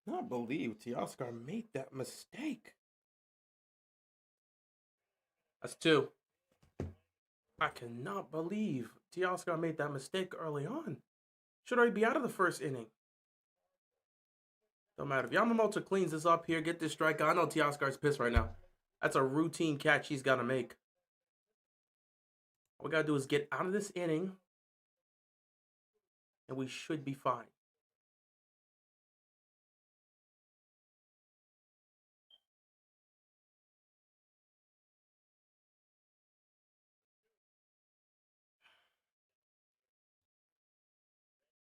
Not believe Teoscar made that mistake. That's two. I cannot believe Teoscar made that mistake early on. Should already be out of the first inning. Don't matter. If Yamamoto cleans this up here, get this strikeout. I know Teoscar's pissed right now. That's a routine catch he's got to make. All we got to do is get out of this inning, and we should be fine.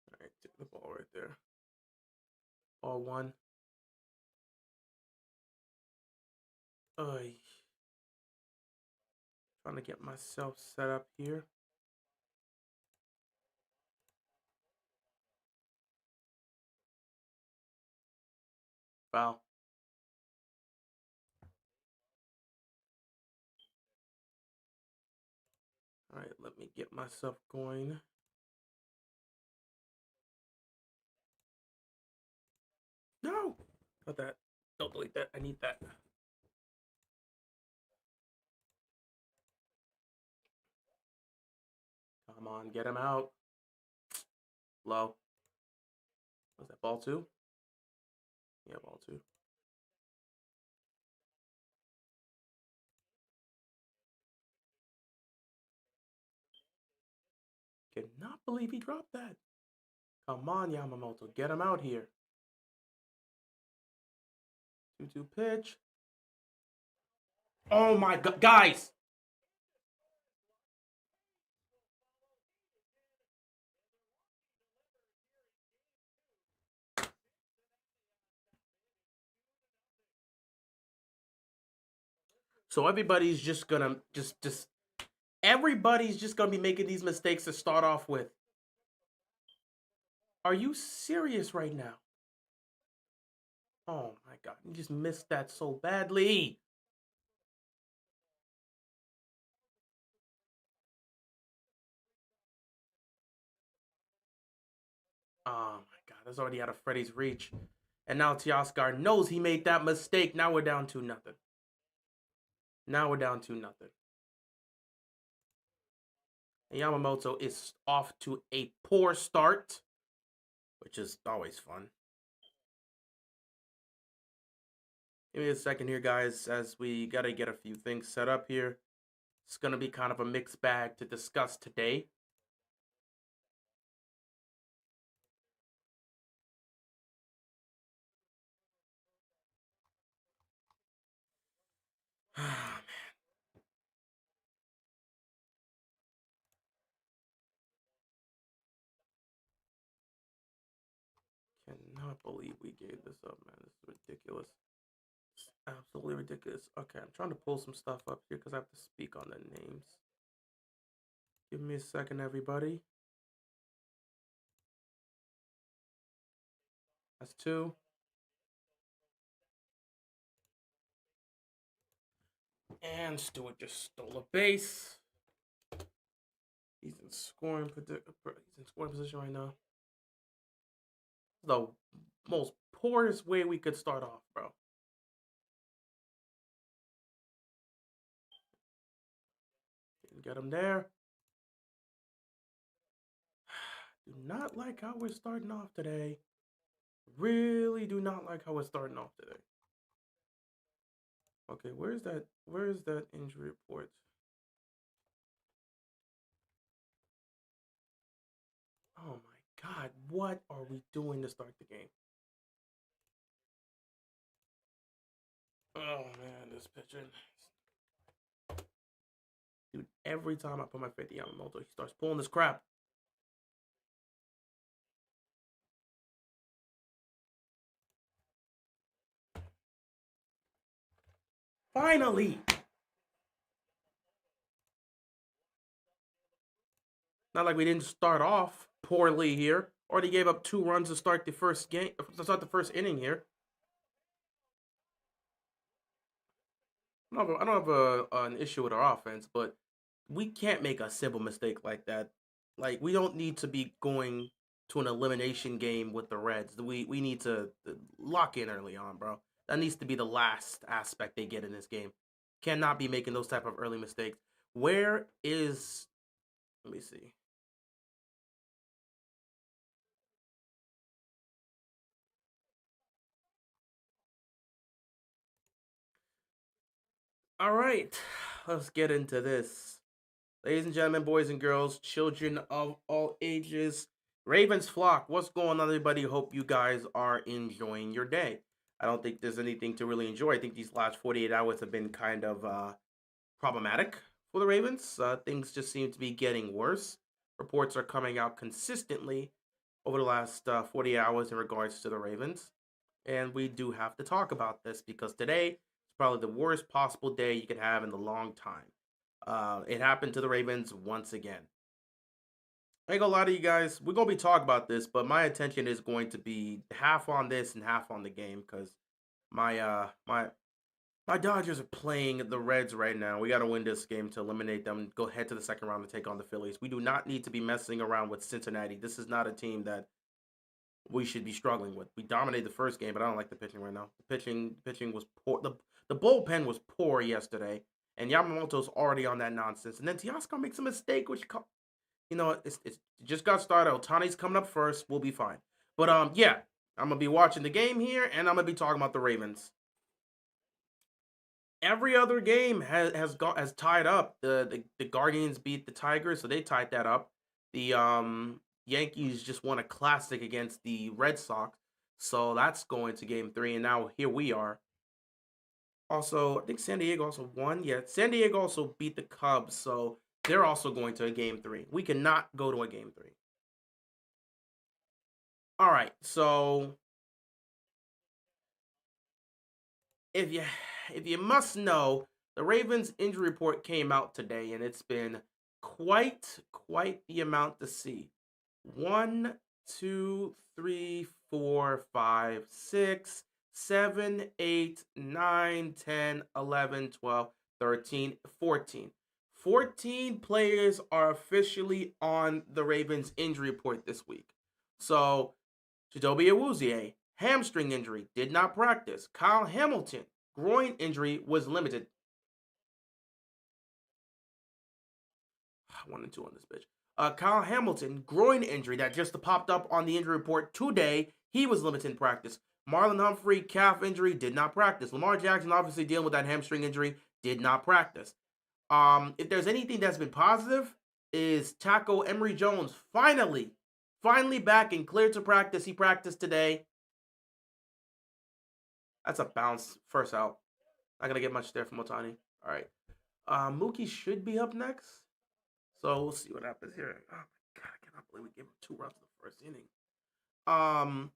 All right, take the ball right there. Ball one. Ay. Trying to get myself set up here. Foul. All right, let me get myself going. No! Got that. Don't delete that. I need that. Come on, get him out. Low. Was that ball two? Yeah, ball two. Cannot believe he dropped that. Come on, Yamamoto. Get him out here. 2-2 pitch. Oh my god. Guys! So everybody's just gonna everybody's just gonna be making these mistakes to start off with. Are you serious right now? Oh my god, you just missed that so badly. Oh my god, that's already out of Freddie's reach. And now Teoscar knows he made that mistake. Now we're down 2-0. Now we're down 2-0. And Yamamoto is off to a poor start, which is always fun. Give me a second here, guys, as we got to get a few things set up here. It's going to be kind of a mixed bag to discuss today. Ah, man. Cannot believe we gave this up, man. This is ridiculous. It's absolutely ridiculous. Okay, I'm trying to pull some stuff up here because I have to speak on the names. Give me a second, everybody. That's two. And Stewart just stole a base. He's in scoring position right now. The most poorest way we could start off, bro. Didn't get him there. Do not like how we're starting off today. Really do not like how we're starting off today. Okay, where's that injury report? Oh my god, what are we doing to start the game? Oh man, this pitching. Dude, every time I put my faith in Yamamoto, he starts pulling this crap. Finally! Not like we didn't start off poorly here. Already gave up 2 runs to start the first game, to start the first inning here. I don't have an issue with our offense, but we can't make a simple mistake like that. Like, we don't need to be going to an elimination game with the Reds. We need to lock in early on, bro. That needs to be the last aspect they get in this game. Cannot be making those type of early mistakes. Where is? Let me see. All right, let's get into this. Ladies and gentlemen, boys and girls, children of all ages, Ravens flock, what's going on, everybody? Hope you guys are enjoying your day. I don't think there's anything to really enjoy. I think these last 48 hours have been kind of problematic for the Ravens. Things just seem to be getting worse. Reports are coming out consistently over the last 48 hours in regards to the Ravens. And we do have to talk about this because today is probably the worst possible day you could have in a long time. It happened to the Ravens once again. I ain't gonna lie to you guys. We're gonna be talking about this, but my attention is going to be half on this and half on the game because my Dodgers are playing the Reds right now. We got to win this game to eliminate them. Go head to the second round and take on the Phillies. We do not need to be messing around with Cincinnati. This is not a team that we should be struggling with. We dominated the first game, but I don't like the pitching right now. The pitching was poor. The bullpen was poor yesterday, and Yamamoto's already on that nonsense. And then Teoscar makes a mistake, which it just got started. Ohtani's coming up first. We'll be fine. But yeah, I'm gonna be watching the game here, and I'm gonna be talking about the Ravens. Every other game has tied up. The Guardians beat the Tigers, so they tied that up. The Yankees just won a classic against the Red Sox, so that's going to game 3, and now here we are. Also, I think San Diego also won. Yeah, San Diego also beat the Cubs, so they're also going to a game 3. We cannot go to a game 3. All right, so if you must know, the Ravens injury report came out today, and it's been quite the amount to see. 1, 2, 3, 4, 5, 6, 7, 8, 9, 10, 11, 12, 13, 14. 14 players are officially on the Ravens injury report this week. So, Chidobe Awuzie, hamstring injury, did not practice. Kyle Hamilton, groin injury, was limited. 1 and 2 on this bitch. Kyle Hamilton, groin injury that just popped up on the injury report today. He was limited in practice. Marlon Humphrey, calf injury, did not practice. Lamar Jackson, obviously dealing with that hamstring injury, did not practice. If there's anything that's been positive, is Taco Emory Jones finally back and cleared to practice. He practiced today. That's a bounce. First out. Not going to get much there from Ohtani. All right. Mookie should be up next. So we'll see what happens here. Oh my God, I cannot believe we gave him 2 runs in the first inning.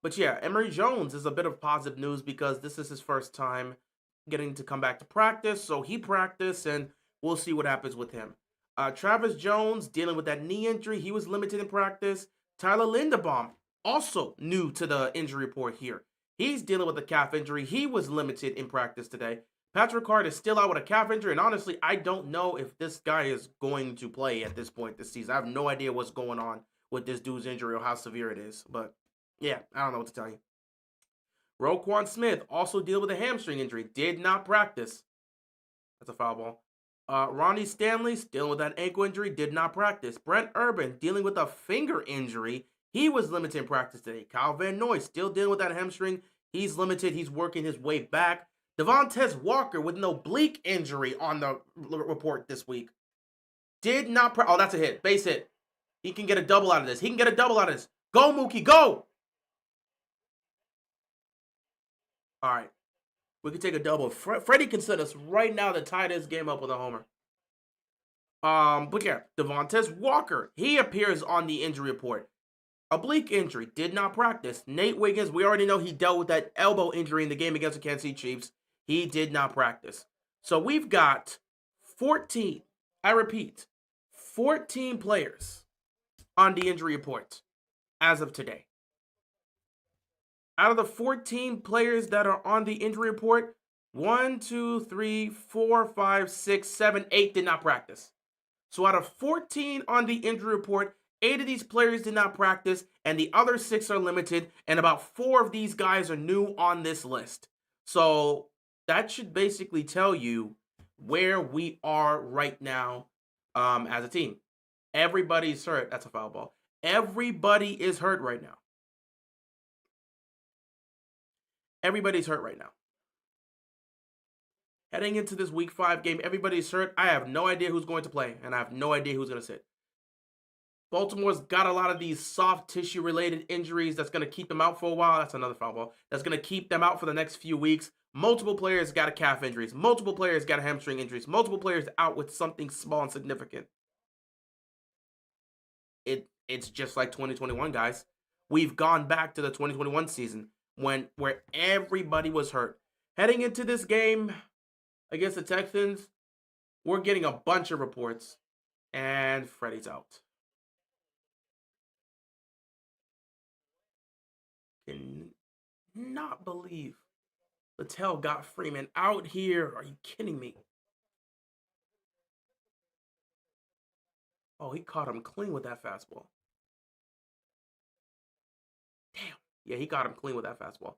But yeah, Emory Jones is a bit of positive news because this is his first time getting to come back to practice. So he practiced, and we'll see what happens with him. Travis Jones dealing with that knee injury. He was limited in practice. Tyler Linderbaum, also new to the injury report here. He's dealing with a calf injury. He was limited in practice today. Patrick Hart is still out with a calf injury, and honestly, I don't know if this guy is going to play at this point this season. I have no idea what's going on with this dude's injury or how severe it is, but yeah, I don't know what to tell you. Roquan Smith also dealing with a hamstring injury, did not practice. That's a foul ball. Ronnie Stanley dealing with that ankle injury, did not practice. Brent Urban dealing with a finger injury. He was limited in practice today. Kyle Van Noy still dealing with that hamstring. He's limited. He's working his way back. Devontae Walker with an oblique injury on the report this week. Did not oh, that's a hit. Base hit. He can get a double out of this. Go, Mookie, go! All right. We can take a double. Freddie can set us right now to tie this game up with a homer. But yeah, Devontae Walker. He appears on the injury report. Oblique injury. Did not practice. Nate Wiggins, we already know he dealt with that elbow injury in the game against the Kansas City Chiefs. He did not practice. So we've got 14, I repeat, 14 players on the injury report as of today. Out of the 14 players that are on the injury report, 1, 2, 3, 4, 5, 6, 7, 8 did not practice. So out of 14 on the injury report, 8 of these players did not practice, and the other 6 are limited, and about 4 of these guys are new on this list. So that should basically tell you where we are right now as a team. Everybody's hurt. That's a foul ball. Everybody is hurt right now. Everybody's hurt right now. Heading into this week 5 game, everybody's hurt. I have no idea who's going to play, and I have no idea who's going to sit. Baltimore's got a lot of these soft tissue related injuries that's going to keep them out for a while. That's another foul ball. That's going to keep them out for the next few weeks. Multiple players got a calf injuries. Multiple players got a hamstring injuries. Multiple players out with something small and significant. It's just like 2021, guys. We've gone back to the 2021 season where everybody was hurt. Heading into this game against the Texans, we're getting a bunch of reports, and Freddie's out. Cannot believe Littell got Freeman out here. Are you kidding me? Oh, he caught him clean with that fastball. Damn. Yeah, he got him clean with that fastball.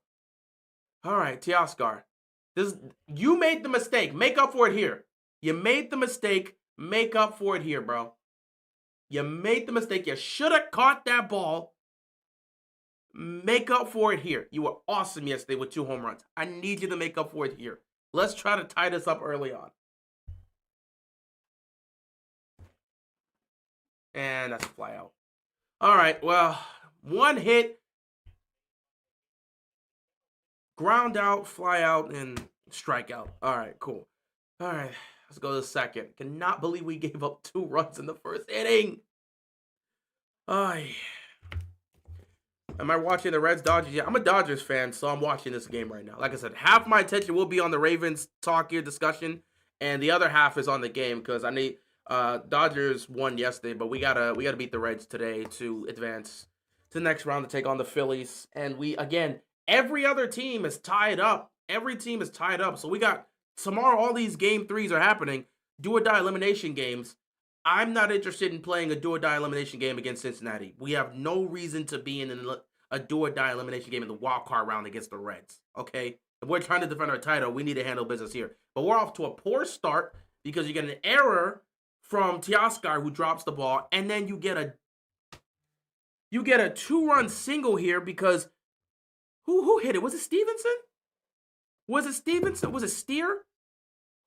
All right, Teoscar. You made the mistake. Make up for it here. You made the mistake. Make up for it here, bro. You made the mistake. You should have caught that ball. Make up for it here. You were awesome yesterday with 2 home runs. I need you to make up for it here. Let's try to tie this up early on. And that's a fly out. All right, well, 1 hit, ground out, fly out, and strike out. All right, cool. All right, let's go to the second. Cannot believe we gave up 2 runs in the first inning. Am I watching the Reds Dodgers? Yeah, I'm a Dodgers fan, so I'm watching this game right now. Like I said, half my attention will be on the Ravens talk here discussion, and the other half is on the game because I need Dodgers won yesterday, but we gotta beat the Reds today to advance to the next round to take on the Phillies. And every other team is tied up. Every team is tied up. So we got tomorrow. All these game 3s are happening. Do or die elimination games. I'm not interested in playing a do or die elimination game against Cincinnati. We have no reason to be in a do or die elimination game in the wild card round against the Reds. Okay, if we're trying to defend our title, we need to handle business here. But we're off to a poor start because you get an error from Teoscar who drops the ball, and then you get a 2-run single here because who hit it? Was it Stevenson? Was it Stevenson? Was it Steer?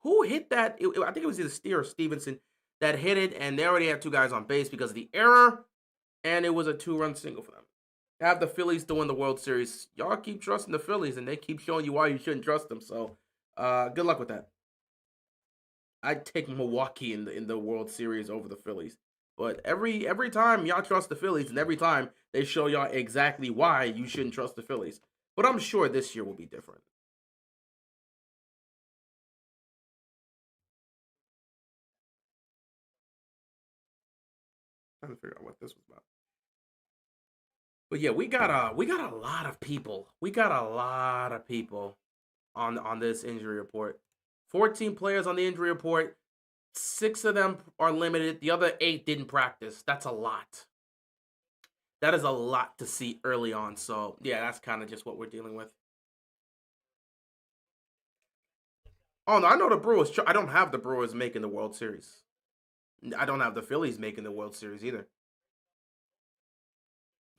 Who hit that? I think it was either Steer or Stevenson that hit it, and they already had 2 guys on base because of the error, and it was a 2-run single for them. Have the Phillies doing the World Series. Y'all keep trusting the Phillies, and they keep showing you why you shouldn't trust them. So, good luck with that. I'd take Milwaukee in the World Series over the Phillies. But every time y'all trust the Phillies, and every time they show y'all exactly why you shouldn't trust the Phillies. But I'm sure this year will be different. Trying to figure out what this was about. But yeah, we got a lot of people. We got a lot of people on this injury report. 14 players on the injury report. 6 of them are limited. The other 8 didn't practice. That's a lot. That is a lot to see early on. So yeah, that's kind of just what we're dealing with. Oh no, I know the Brewers. I don't have the Brewers making the World Series. I don't have the Phillies making the World Series either.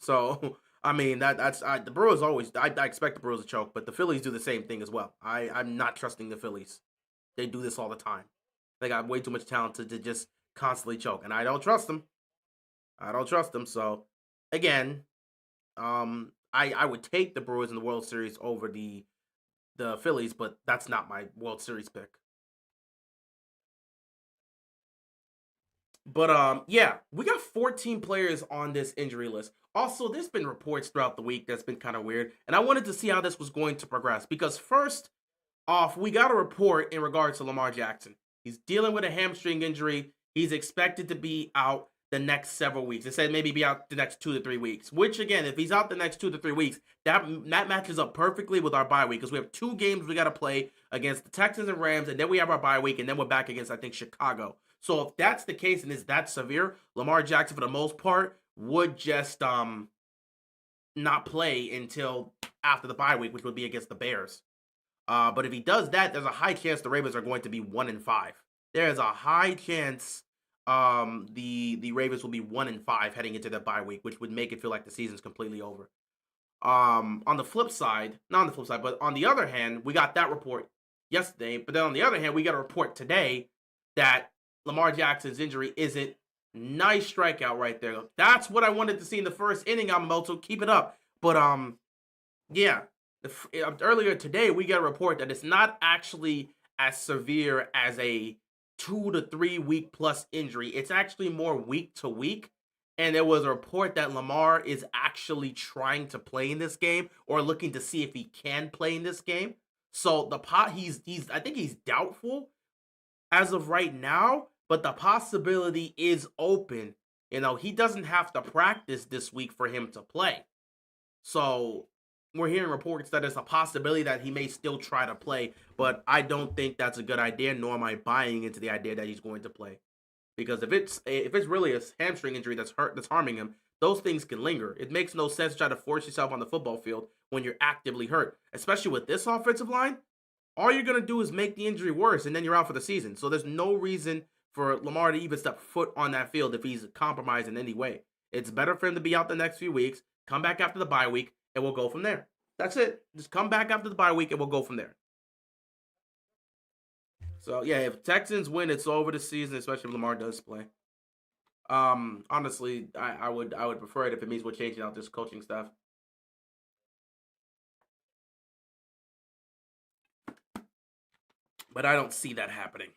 So I mean that's the Brewers always. I expect the Brewers to choke, but the Phillies do the same thing as well. I'm not trusting the Phillies. They do this all the time. They got way too much talent to just constantly choke, and I don't trust them. I don't trust them. So again, I would take the Brewers in the World Series over the Phillies, but that's not my World Series pick. But yeah, we got 14 players on this injury list. Also, there's been reports throughout the week that's been kind of weird, and I wanted to see how this was going to progress because first off, we got a report in regards to Lamar Jackson. He's dealing with a hamstring injury. He's expected to be out the next several weeks. It said maybe be out the next 2 to 3 weeks. Which again, if he's out the next 2 to 3 weeks, that matches up perfectly with our bye week because we have 2 games we got to play against the Texans and Rams, and then we have our bye week, and then we're back against I think Chicago. So if that's the case and it's that severe, Lamar Jackson for the most part would just not play until after the bye week, which would be against the Bears. But if he does that, there's a high chance the Ravens are going to be 1-5. There is a high chance the Ravens will be 1-5 heading into the bye week, which would make it feel like the season's completely over. On the flip side, not on the flip side, but on the other hand, we got that report yesterday. But then on the other hand, we got a report today that Lamar Jackson's injury isn't. Nice strikeout right there. That's what I wanted to see in the first inning, Yamamoto. Keep it up. But yeah, earlier today we got a report that it's not actually as severe as a 2 to 3 week plus injury. It's actually more week to week. And there was a report that Lamar is actually trying to play in this game or looking to see if he can play in this game. So he's I think he's doubtful as of right now, but the possibility is open. You know, he doesn't have to practice this week for him to play. So we're hearing reports that there's a possibility that he may still try to play, but I don't think that's a good idea, nor am I buying into the idea that he's going to play. Because if it's really a hamstring injury that's harming him, those things can linger. It makes no sense to try to force yourself on the football field when you're actively hurt, especially with this offensive line. All you're going to do is make the injury worse, and then you're out for the season. So there's no reason for Lamar to even step foot on that field if he's compromised in any way. It's better for him to be out the next few weeks, come back after the bye week, and we'll go from there. That's it. Just come back after the bye week, and we'll go from there. So yeah, if Texans win, it's over the season, especially if Lamar does play. Honestly, I would prefer it if it means we're changing out this coaching staff. But I don't see that happening.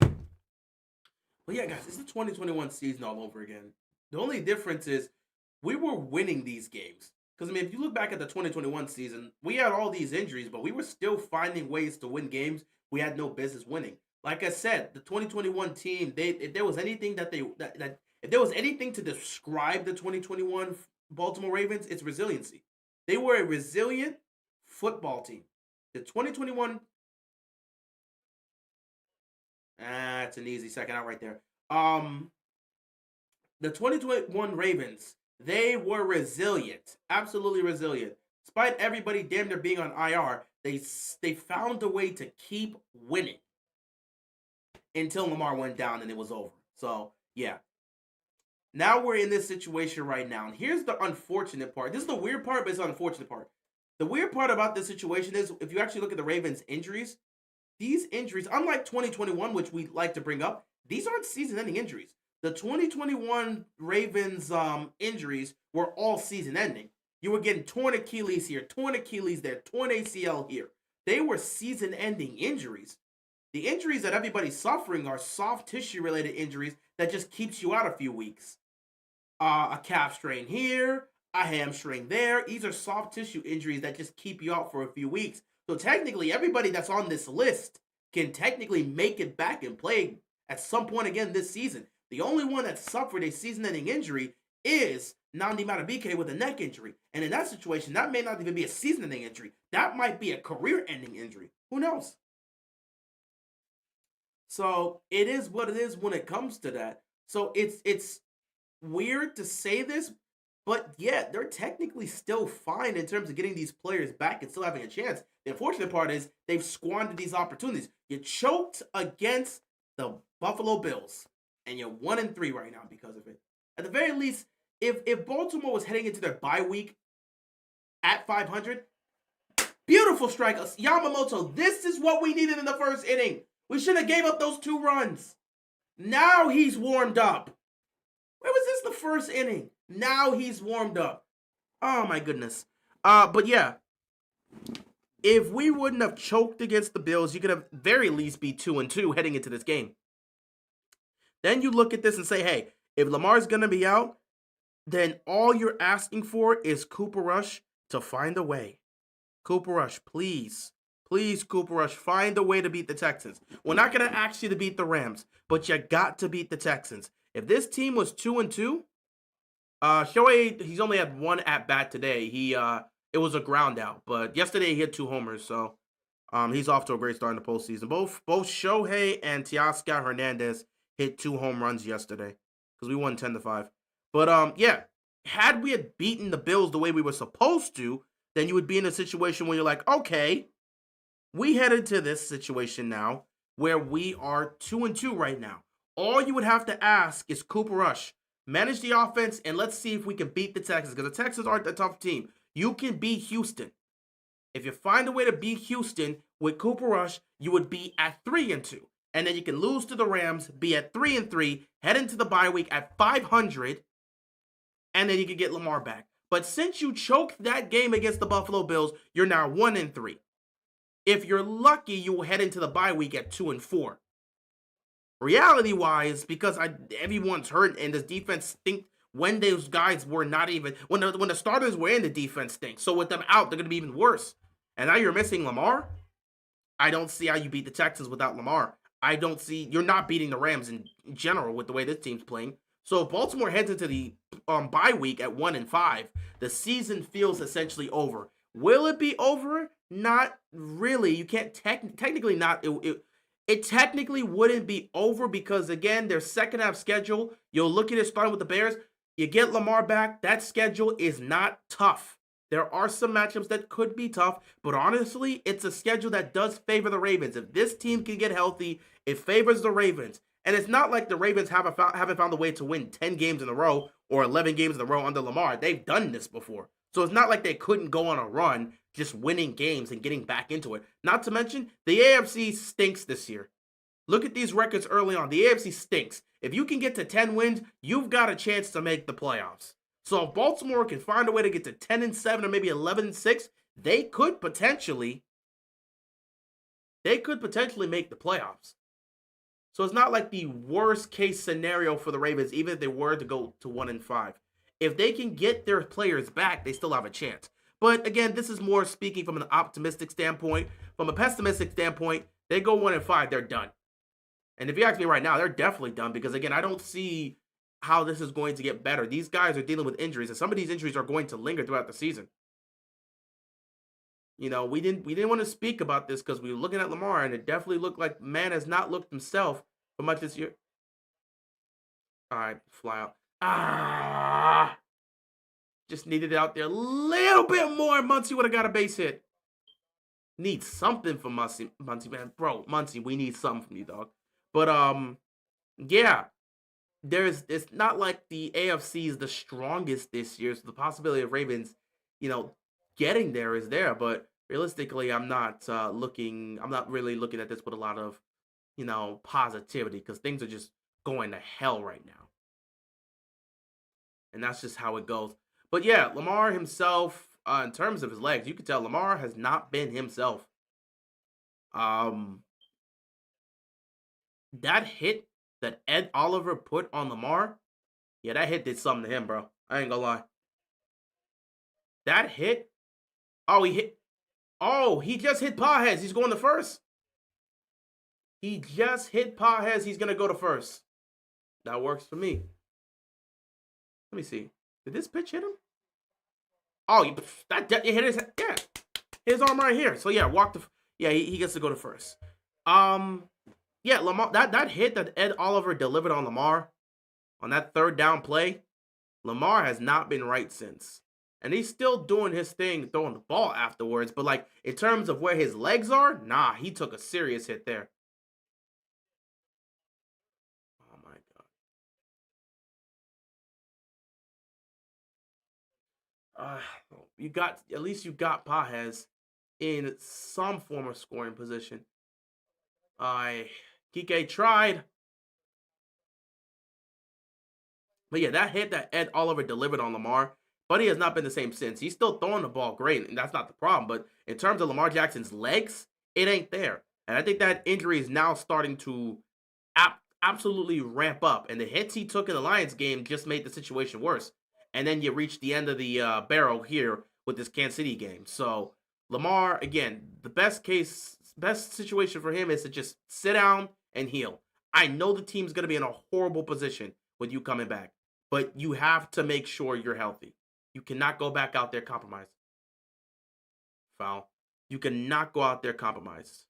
But yeah, guys, it's the 2021 season all over again. The only difference is we were winning these games. Because, I mean, if you look back at the 2021 season, we had all these injuries, but we were still finding ways to win games we had no business winning. Like I said, the 2021 team, if there was anything if there was anything to describe the 2021 Baltimore Ravens, it's resiliency. They were a resilient football team. The 2021 That's an easy second out right there. The 2021 Ravens, they were resilient, absolutely resilient. Despite everybody damn near being on IR, they found a way to keep winning until Lamar went down and it was over. So yeah, now we're in this situation right now, and here's the unfortunate part. This is the weird part, but it's the unfortunate part. The weird part about this situation is if you actually look at the Ravens' injuries, these injuries, unlike 2021, which we like to bring up, these aren't season-ending injuries. The 2021 Ravens injuries were all season-ending. You were getting torn Achilles here, torn Achilles there, torn ACL here. They were season-ending injuries. The injuries that everybody's suffering are soft tissue-related injuries that just keeps you out a few weeks. A calf strain here, a hamstring there. These are soft tissue injuries that just keep you out for a few weeks. So technically, everybody that's on this list can technically make it back and play at some point again this season. The only one that suffered a season-ending injury is Nnamdi Madubuike with a neck injury. And in that situation, that may not even be a season-ending injury. That might be a career-ending injury. Who knows? So it is what it is when it comes to that. So it's weird to say this, but yeah, they're technically still fine in terms of getting these players back and still having a chance. The unfortunate part is they've squandered these opportunities. You choked against the Buffalo Bills, and you're 1-3 right now because of it. At the very least, if Baltimore was heading into their bye week at 500, beautiful strike. Yamamoto, this is what we needed in the first inning. We should have gave up those 2 runs. Now he's warmed up. Where was this the first inning? Now he's warmed up. Oh my goodness. But yeah, if we wouldn't have choked against the Bills, you could have very least be 2-2 heading into this game. Then you look at this and say, hey, if Lamar's going to be out, then all you're asking for is Cooper Rush to find a way. Cooper Rush, please. Please, Cooper Rush, find a way to beat the Texans. We're not going to ask you to beat the Rams, but you got to beat the Texans. If this team was 2-2, Shohei, he's only had 1 at-bat today. It was a ground out, but yesterday he hit 2 homers, so he's off to a great start in the postseason. Both Shohei and Teoscar Hernandez hit 2 home runs yesterday because we won 10-5. But yeah, had we had beaten the Bills the way we were supposed to, then you would be in a situation where you're like, okay, we head into this situation now where we are 2-2 right now. All you would have to ask is Cooper Rush, manage the offense, and let's see if we can beat the Texans, because the Texans aren't a tough team. You can beat Houston. If you find a way to beat Houston with Cooper Rush, you would be at 3-2. And then you can lose to the Rams, be at 3-3, head into the bye week at 500, and then you can get Lamar back. But since you choked that game against the Buffalo Bills, you're now 1-3. If you're lucky, you will head into the bye week at 2-4. Reality-wise, because everyone's hurt and this defense stink when those guys were not even when the starters were in, the defense stinks. So with them out, they're gonna be even worse. And now you're missing Lamar. I don't see how you beat the Texans without Lamar. I don't see you're not beating the Rams in general with the way this team's playing. So if Baltimore heads into the bye week at 1-5, the season feels essentially over. Will it be over? Not really. You can't technically not. It technically wouldn't be over because again, their second half schedule. You'll look at it starting with the Bears. You get Lamar back. That schedule is not tough. There are some matchups that could be tough, but honestly, it's a schedule that does favor the Ravens. If this team can get healthy, it favors the Ravens. And it's not like the Ravens haven't found a way to win 10 games in a row or 11 games in a row under Lamar. They've done this before. So it's not like they couldn't go on a run just winning games and getting back into it. Not to mention, the AFC stinks this year. Look at these records early on. The AFC stinks. If you can get to 10 wins, you've got a chance to make the playoffs. So if Baltimore can find a way to get to 10-7 or maybe 11-6, they could potentially make the playoffs. So it's not like the worst case scenario for the Ravens, even if they were to go to 1-5. If they can get their players back, they still have a chance. But again, this is more speaking from an optimistic standpoint. From a pessimistic standpoint, they go 1-5, they're done. And if you ask me right now, they're definitely done because again, I don't see how this is going to get better. These guys are dealing with injuries, and some of these injuries are going to linger throughout the season. You know, we didn't want to speak about this because we were looking at Lamar, and it definitely looked like man has not looked himself for much this year. All right, fly out. Just needed it out there a little bit more. Muncie would have got a base hit. Need something from Muncie, man, bro. Muncie, we need something from you, dog. But yeah. It's not like the AFC is the strongest this year, so the possibility of Ravens, getting there is there. But realistically, I'm not really looking at this with a lot of, positivity because things are just going to hell right now, and that's just how it goes. But yeah, Lamar himself, in terms of his legs, you can tell Lamar has not been himself. That hit that Ed Oliver put on Lamar, yeah, that hit did something to him, bro. I ain't gonna lie. That hit, he just hit Pahez. He's going to first. He just hit Pahez. He's gonna go to first. That works for me. Let me see. Did this pitch hit him? Oh, it hit his arm right here. So yeah, he gets to go to first. Yeah, Lamar, that hit that Ed Oliver delivered on Lamar on that third down play, Lamar has not been right since. And he's still doing his thing, throwing the ball afterwards. But, like, in terms of where his legs are, nah, he took a serious hit there. Oh, my God. At least you got Pahez in some form of scoring position. Kike tried. But yeah, that hit that Ed Oliver delivered on Lamar, but he has not been the same since. He's still throwing the ball great, and that's not the problem. But in terms of Lamar Jackson's legs, it ain't there. And I think that injury is now starting to absolutely ramp up. And the hits he took in the Lions game just made the situation worse. And then you reach the end of the barrel here with this Kansas City game. So Lamar, again, the best situation for him is to just sit down and heal. I know the team's going to be in a horrible position with you coming back, but you have to make sure you're healthy. You cannot go back out there compromised. Foul. You cannot go out there compromised.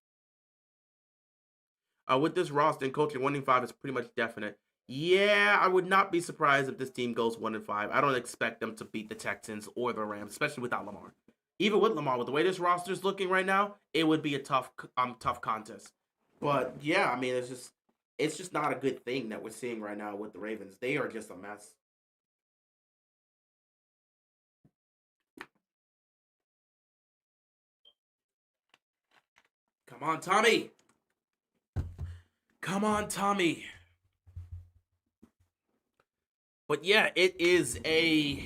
With this roster and coaching, 1-5 is pretty much definite. Yeah, I would not be surprised if this team goes 1-5. I don't expect them to beat the Texans or the Rams, especially without Lamar. Even with Lamar, with the way this roster is looking right now, it would be a tough contest. But yeah, I mean, it's just not a good thing that we're seeing right now with the Ravens. They are just a mess. Come on, Tommy. Come on, Tommy. But yeah, it's a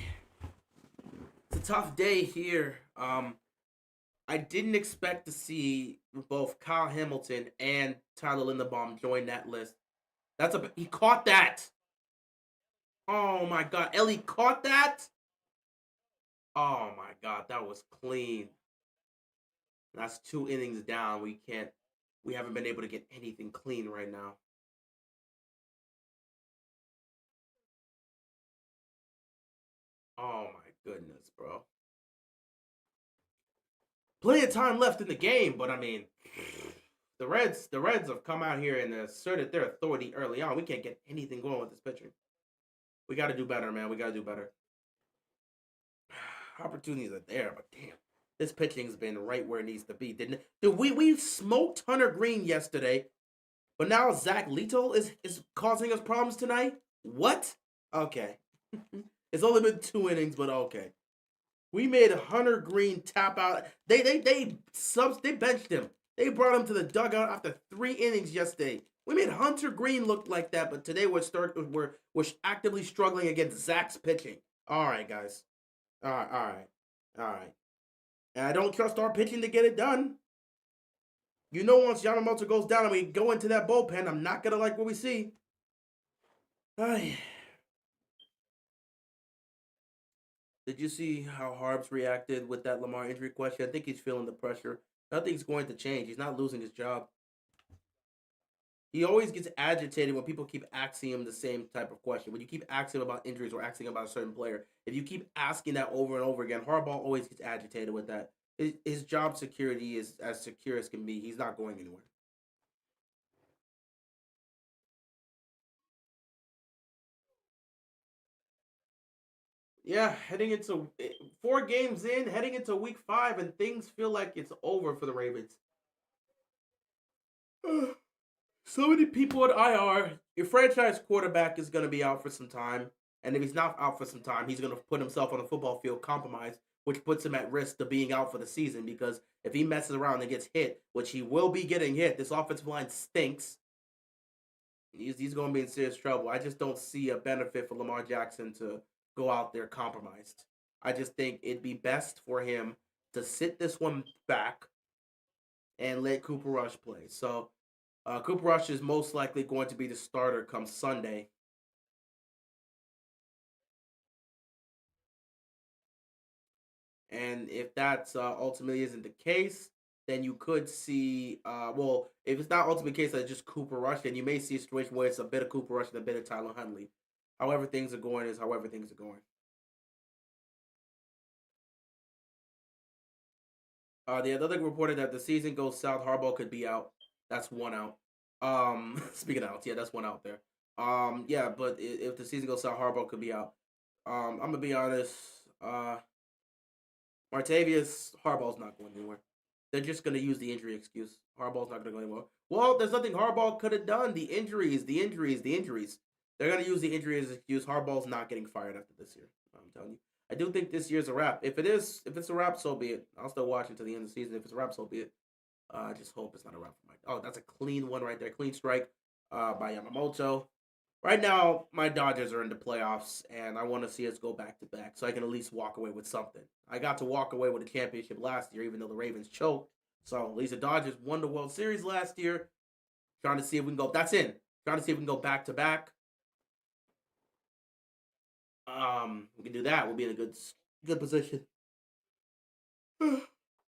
tough day here. I didn't expect to see both Kyle Hamilton and Tyler Linderbaum join that list. He caught that. Oh my god, Ellie caught that. Oh my god, that was clean. That's 2 innings down. We haven't been able to get anything clean right now. Oh my goodness, bro. Plenty of time left in the game, but I mean, the Reds have come out here and asserted their authority early on. We can't get anything going with this pitching. We got to do better, man. We got to do better. Opportunities are there, but damn, this pitching's been right where it needs to be. Didn't it? Dude, we smoked Hunter Green yesterday, but now Zach Leto is causing us problems tonight. What? Okay, it's only been 2 innings, but okay. We made Hunter Green tap out. They benched him. They brought him to the dugout after 3 innings yesterday. We made Hunter Green look like that, but today we're actively struggling against Zach's pitching. All right, guys. All right, all right, all right. And I don't trust our pitching to get it done. Once Yamamoto goes down and we go into that bullpen, I'm not gonna like what we see. Ay. Did you see how Harbs reacted with that Lamar injury question? I think he's feeling the pressure. Nothing's going to change. He's not losing his job. He always gets agitated when people keep asking him the same type of question. When you keep asking him about injuries or asking about a certain player, if you keep asking that over and over again, Harbaugh always gets agitated with that. His job security is as secure as can be. He's not going anywhere. Yeah, heading into 4 games in, heading into week 5, and things feel like it's over for the Ravens. So many people at IR. Your franchise quarterback is going to be out for some time. And if he's not out for some time, he's going to put himself on the football field compromised, which puts him at risk of being out for the season. Because if he messes around and gets hit, which he will be getting hit, this offensive line stinks. He's going to be in serious trouble. I just don't see a benefit for Lamar Jackson to go out there compromised. I just think it'd be best for him to sit this one back and let Cooper Rush play. So Cooper Rush is most likely going to be the starter come Sunday. And if that ultimately isn't the case, then you could see, well, if it's not ultimately the case that it's just Cooper Rush, then you may see a situation where it's a bit of Cooper Rush and a bit of Tyler Huntley. However things are going is however things are going. The other thing reported that the season goes south, Harbaugh could be out. That's one out. Speaking of outs, yeah, that's one out there. Yeah, but if the season goes south, Harbaugh could be out. I'm gonna be honest. Martavius Harbaugh's not going anywhere. They're just gonna use the injury excuse. Harbaugh's not gonna go anywhere. Well, there's nothing Harbaugh could have done. The injuries, the injuries, the injuries. They're gonna use the injury as an excuse. Harbaugh's not getting fired after this year. I'm telling you. I do think this year's a wrap. If it's a wrap, so be it. I'll still watch until the end of the season. If it's a wrap, so be it. I just hope it's not a wrap for Mike. Oh, that's a clean one right there. Clean strike by Yamamoto. Right now, my Dodgers are in the playoffs, and I want to see us go back to back so I can at least walk away with something. I got to walk away with a championship last year, even though the Ravens choked. So at least the Dodgers won the World Series last year. Trying to see if we can go. That's in. Trying to see if we can go back to back. We can do that. We'll be in a good position. I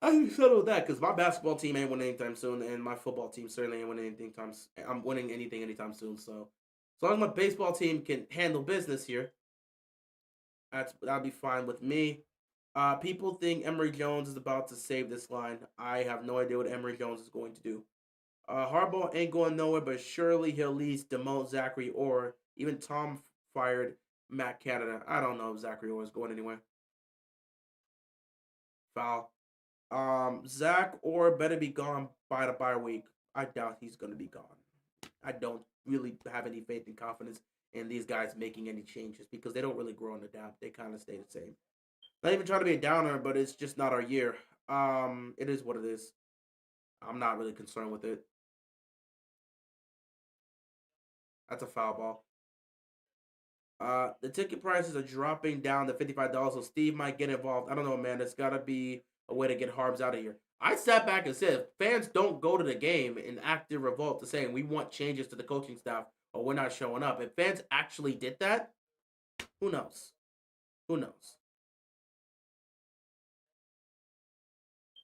can settle that because my basketball team ain't winning anytime soon, and my football team certainly ain't winning anything time. I'm winning anything anytime soon. So as long as my baseball team can handle business here, that'll be fine with me. People think Emory Jones is about to save this line. I have no idea what Emory Jones is going to do. Harbaugh ain't going nowhere, but surely he'll at least demote Zachary or Even Tom fired Matt Canada. I don't know if Zachary Orr is going anywhere. Foul. Zach Orr better be gone by the bye week. I doubt he's gonna be gone. I don't really have any faith and confidence in these guys making any changes because they don't really grow and adapt. They kind of stay the same. Not even trying to be a downer, but it's just not our year. It is what it is. I'm not really concerned with it. That's a foul ball. The ticket prices are dropping down to $55, so Steve might get involved. I don't know, man. There's got to be a way to get Harbs out of here. I sat back and said, fans don't go to the game in active revolt to saying we want changes to the coaching staff or we're not showing up. If fans actually did that, who knows? Who knows?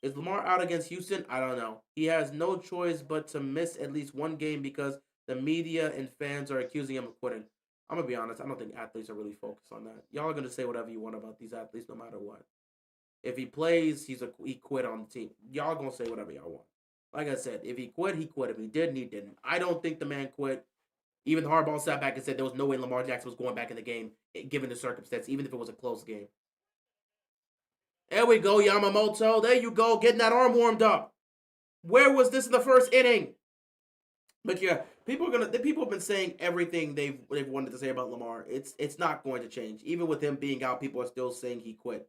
Is Lamar out against Houston? I don't know. He has no choice but to miss at least one game because the media and fans are accusing him of quitting. I'm gonna be honest. I don't think athletes are really focused on that. Y'all are gonna say whatever you want about these athletes, no matter what. If he plays, he quit on the team. Y'all gonna say whatever y'all want. Like I said, if he quit, he quit. If he didn't, he didn't. I don't think the man quit. Even Harbaugh sat back and said there was no way Lamar Jackson was going back in the game, given the circumstance, even if it was a close game. There we go, Yamamoto. There you go, getting that arm warmed up. Where was this in the first inning? But yeah, people have been saying everything they've wanted to say about Lamar. It's not going to change. Even with him being out, people are still saying he quit.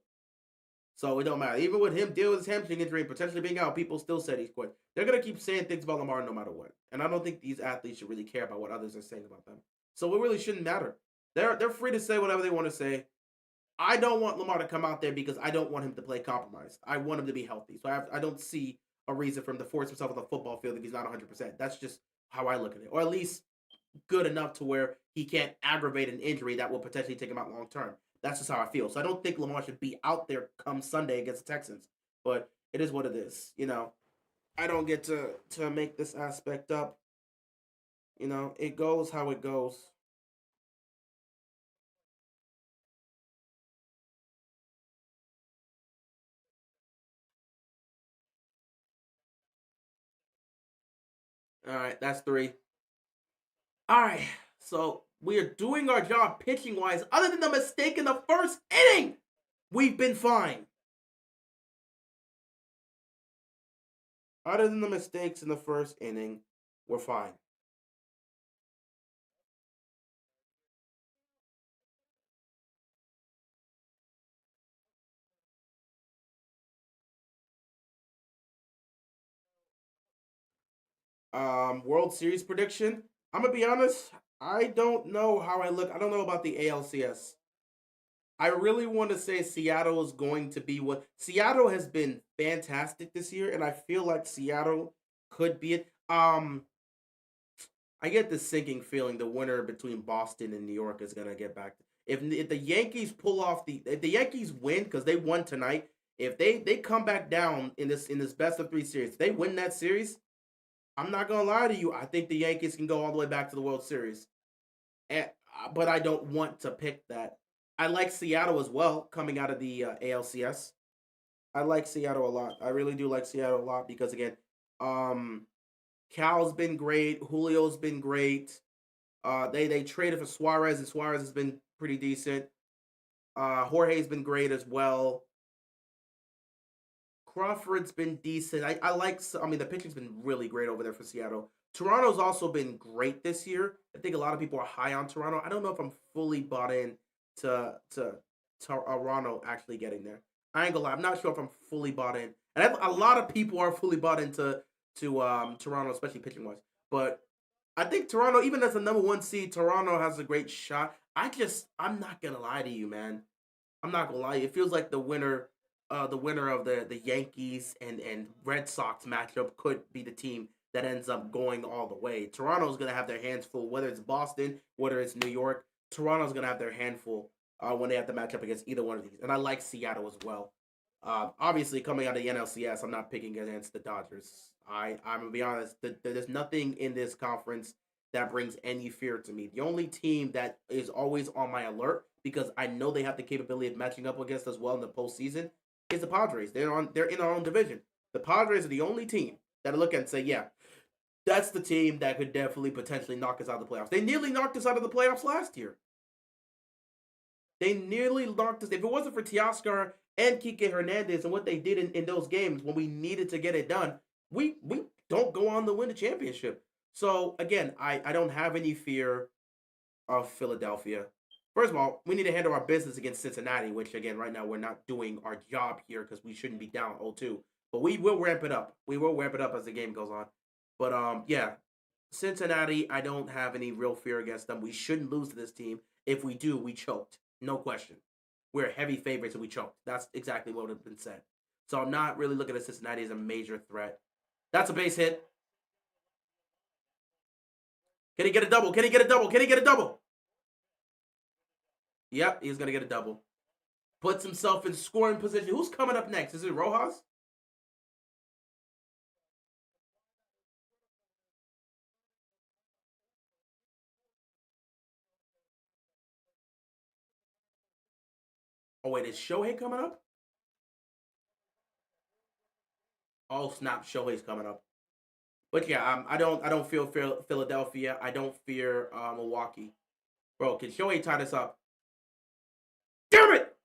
So it don't matter. Even with him dealing with his hamstring injury and potentially being out, people still said he's quit. They're gonna keep saying things about Lamar no matter what. And I don't think these athletes should really care about what others are saying about them. So it really shouldn't matter. They're free to say whatever they want to say. I don't want Lamar to come out there because I don't want him to play compromised. I want him to be healthy. So I don't see a reason for him to force himself on the football field if he's not 100%. That's just how I look at it. Or at least good enough to where he can't aggravate an injury that will potentially take him out long term. That's just how I feel. So I don't think Lamar should be out there come Sunday against the Texans. But it is what it is. I don't get to make this aspect up. It goes how it goes. All right, that's three. All right, so we are doing our job pitching wise. Other than the mistake in the first inning, we've been fine. Other than the mistakes in the first inning, we're fine. World Series prediction. I'm gonna be honest. I don't know how I look. I don't know about the ALCS. I really want to say Seattle is going to be what Seattle has been fantastic this year, and I feel like Seattle could be it. I get this sinking feeling the winner between Boston and New York is gonna get back. If the Yankees pull off if the Yankees win because they won tonight, if they come back down in this best of three series, if they win that series. I'm not gonna lie to you. I think the Yankees can go all the way back to the World Series, and, but I don't want to pick that. I like Seattle as well coming out of the ALCS. I like Seattle a lot. I really do like Seattle a lot because again, um, Cal's been great. Julio's been great. They traded for Suarez, and Suarez has been pretty decent. Jorge's been great as well. Crawford's been decent. I like. I mean, the pitching's been really great over there for Seattle. Toronto's also been great this year. I think a lot of people are high on Toronto. I don't know if I'm fully bought in to Toronto actually getting there. I ain't gonna lie. I'm not sure if I'm fully bought in, and a lot of people are fully bought into Toronto, especially pitching wise. But I think Toronto, even as the number one seed, Toronto has a great shot. I'm not gonna lie to you, man. I'm not gonna lie. It feels like the winner of the Yankees and Red Sox matchup could be the team that ends up going all the way. Toronto's gonna have their hands full, whether it's Boston, whether it's New York. Toronto's gonna have their handful when they have to match up against either one of these. And I like Seattle as well. Obviously, coming out of the NLCS, I'm not picking against the Dodgers. I'm gonna be honest. There's nothing in this conference that brings any fear to me. The only team that is always on my alert because I know they have the capability of matching up against us well in the postseason is the Padres. They're in our own division. The Padres are the only team that I look at and say, yeah, That's the team that could definitely potentially knock us out of the playoffs. They nearly knocked us out of the playoffs last year. They nearly knocked us. If it wasn't for Teoscar and Kike Hernandez and what they did in those games when we needed to get it done, we don't go on to win the championship. So again, I don't have any fear of Philadelphia. First of all, we need to handle our business against Cincinnati, which again, right now we're not doing our job here because we shouldn't be down 0-2. But we will ramp it up. We will ramp it up as the game goes on. But yeah, Cincinnati, I don't have any real fear against them. We shouldn't lose to this team. If we do, we choked. No question. We're heavy favorites and we choked. That's exactly what would have been said. So I'm not really looking at Cincinnati as a major threat. That's a base hit. Can he get a double? Can he get a double? Can he get a double? Yep, he's going to get a double. Puts himself in scoring position. Who's coming up next? Is it Rojas? Oh, wait, is Shohei coming up? Oh, snap. Shohei's coming up. But yeah, I don't feel Philadelphia. I don't fear Milwaukee. Bro, can Shohei tie this up? Damn it!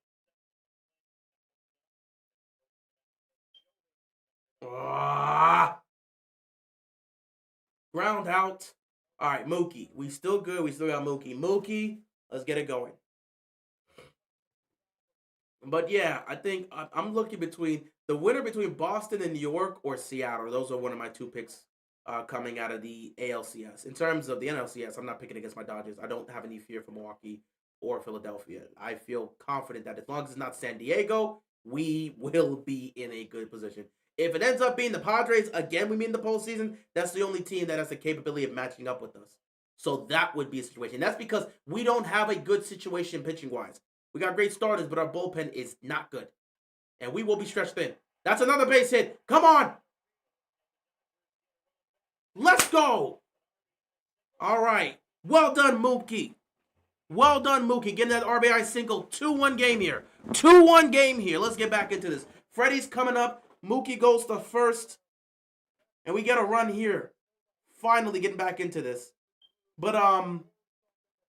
Ah! Ground out. All right, Mookie. We still good. We still got Mookie. Mookie, let's get it going. But yeah, I think I'm looking between the winner between Boston and New York or Seattle. Those are one of my two picks coming out of the ALCS. In terms of the NLCS, I'm not picking against my Dodgers. I don't have any fear for Milwaukee or Philadelphia. I feel confident that as long as it's not San Diego, we will be in a good position. If it ends up being the Padres again, we mean the postseason, that's the only team that has the capability of matching up with us. So that would be a situation. That's because we don't have a good situation pitching wise. We got great starters, but our bullpen is not good. And we will be stretched thin. That's another base hit. Come on. Let's go. All right. Well done, Mookie. Well done, Mookie. Getting that RBI single. 2-1 game here. 2-1 game here. Let's get back into this. Freddie's coming up. Mookie goes to first. And we get a run here. Finally getting back into this. But,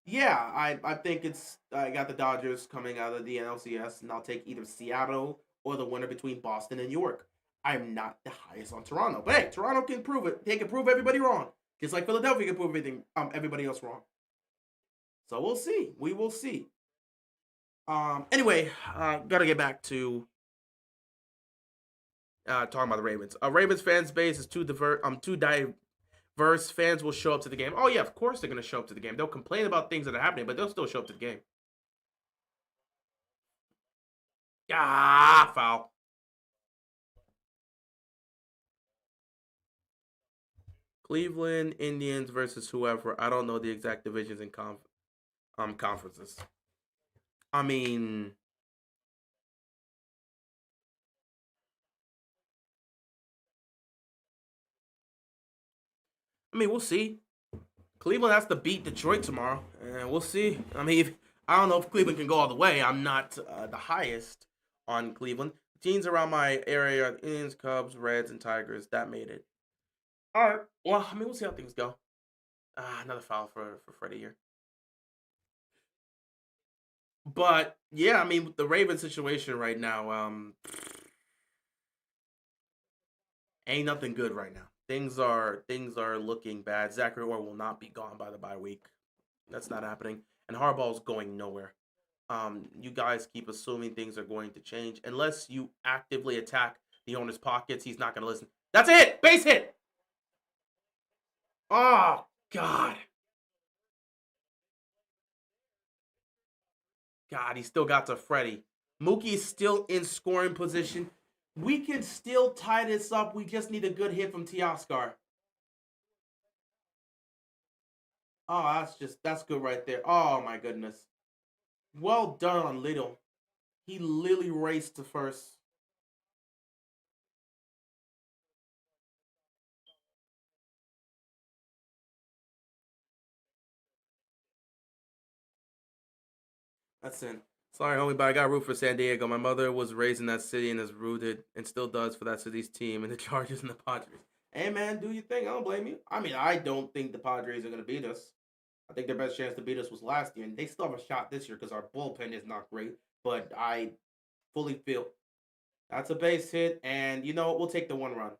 yeah, I think I got the Dodgers coming out of the NLCS, and I'll take either Seattle or the winner between Boston and New York. I'm not the highest on Toronto, but hey, Toronto can prove it. They can prove everybody wrong, just like Philadelphia can prove everybody else wrong. So we'll see. We will see. Anyway, gotta get back to talking about the Ravens. Ravens fans base is too diverse. Fans will show up to the game. Oh yeah, of course they're gonna show up to the game. They'll complain about things that are happening, but they'll still show up to the game. Ah, foul. Cleveland Indians versus whoever. I don't know the exact divisions and conferences. I mean, we'll see. Cleveland has to beat Detroit tomorrow, and we'll see. I don't know if Cleveland can go all the way. I'm not the highest on Cleveland. Teams around my area are the Indians, Cubs, Reds, and Tigers. That made it. All right. Well, we'll see how things go. Another foul for Freddie here. But yeah, with the Ravens situation right now, ain't nothing good right now. Things are looking bad. Zachary Orr will not be gone by the bye week. That's not happening. And Harbaugh's going nowhere. You guys keep assuming things are going to change unless you actively attack the owner's pockets. He's not going to listen. That's it. Base hit. Oh God. God, he still got to Freddie. Mookie is still in scoring position. We can still tie this up. We just need a good hit from Teoscar. Oh, that's good right there. Oh my goodness. Well done on Little. He literally raced to first. That's it. Sorry, homie, but I got root for San Diego. My mother was raised in that city and is rooted and still does for that city's team and the Chargers and the Padres. Hey man, do your thing. I don't blame you. I mean, I don't think the Padres are gonna beat us. I think their best chance to beat us was last year, and they still have a shot this year because our bullpen is not great. But I fully feel that's a base hit, and you know what? We'll take the 1 run.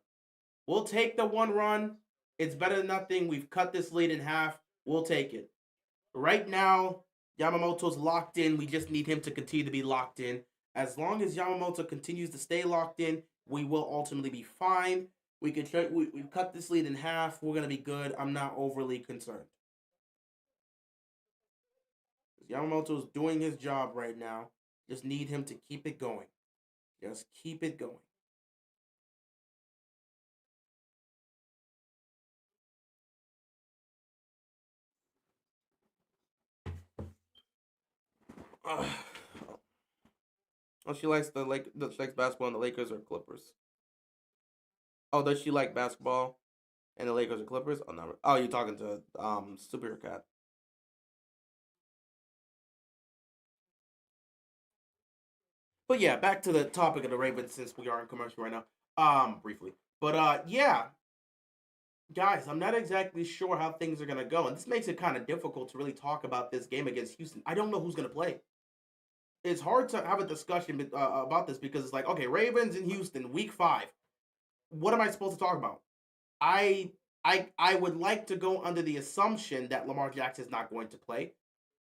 We'll take the 1 run. It's better than nothing. We've cut this lead in half. We'll take it. Right now, Yamamoto's locked in. We just need him to continue to be locked in. As long as Yamamoto continues to stay locked in, we will ultimately be fine. We could try, we cut this lead in half. We're gonna be good. I'm not overly concerned. Yamamoto's doing his job right now. Just need him to keep it going. Just keep it going. Ugh. Oh, she likes she likes basketball and the Lakers or Clippers. Oh, does she like basketball and the Lakers or Clippers? Oh no. Oh, you're talking to Super Cat. But yeah, back to the topic of the Ravens since we are in commercial right now. Briefly. But yeah, guys, I'm not exactly sure how things are gonna go, and this makes it kind of difficult to really talk about this game against Houston. I don't know who's gonna play. It's hard to have a discussion about this because it's like, okay, Ravens in Houston, week 5. What am I supposed to talk about? I I would like to go under the assumption that Lamar Jackson is not going to play.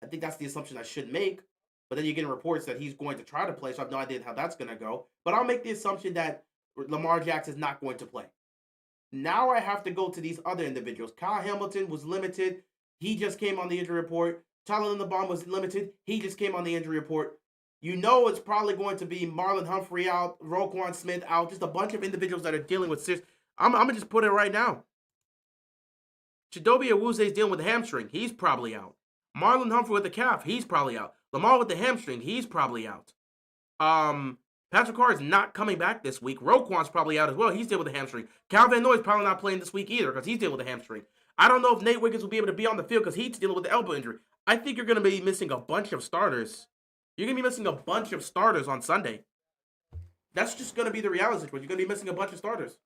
I think that's the assumption I should make. But then you're getting reports that he's going to try to play, so I have no idea how that's going to go. But I'll make the assumption that Lamar Jackson is not going to play. Now I have to go to these other individuals. Kyle Hamilton was limited. He just came on the injury report. Tyler Linderbaum was limited. He just came on the injury report. You know it's probably going to be Marlon Humphrey out, Roquan Smith out, just a bunch of individuals that are dealing with serious. I'm going to just put it right now. Chidobe Awuzie is dealing with a hamstring. He's probably out. Marlon Humphrey with the calf. He's probably out. Lamar with the hamstring. He's probably out. Patrick Carr is not coming back this week. Roquan's probably out as well. He's dealing with a hamstring. Cal Van Noy's probably not playing this week either because he's dealing with a hamstring. I don't know if Nate Wiggins will be able to be on the field because he's dealing with the elbow injury. I think you're going to be missing a bunch of starters. You're going to be missing a bunch of starters on Sunday. That's just going to be the reality situation. You're going to be missing a bunch of starters.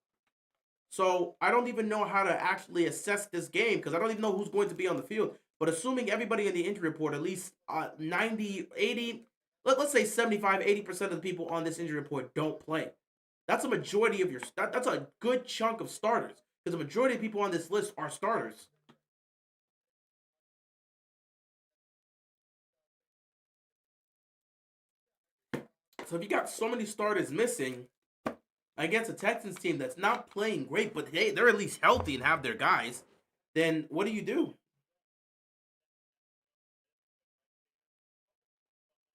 So I don't even know how to actually assess this game because I don't even know who's going to be on the field. But assuming everybody in the injury report, at least 90, 80, let's say 75, 80% of the people on this injury report don't play. That's a majority of that's a good chunk of starters because the majority of people on this list are starters. So if you got so many starters missing against a Texans team that's not playing great, but hey, they're at least healthy and have their guys, then what do you do?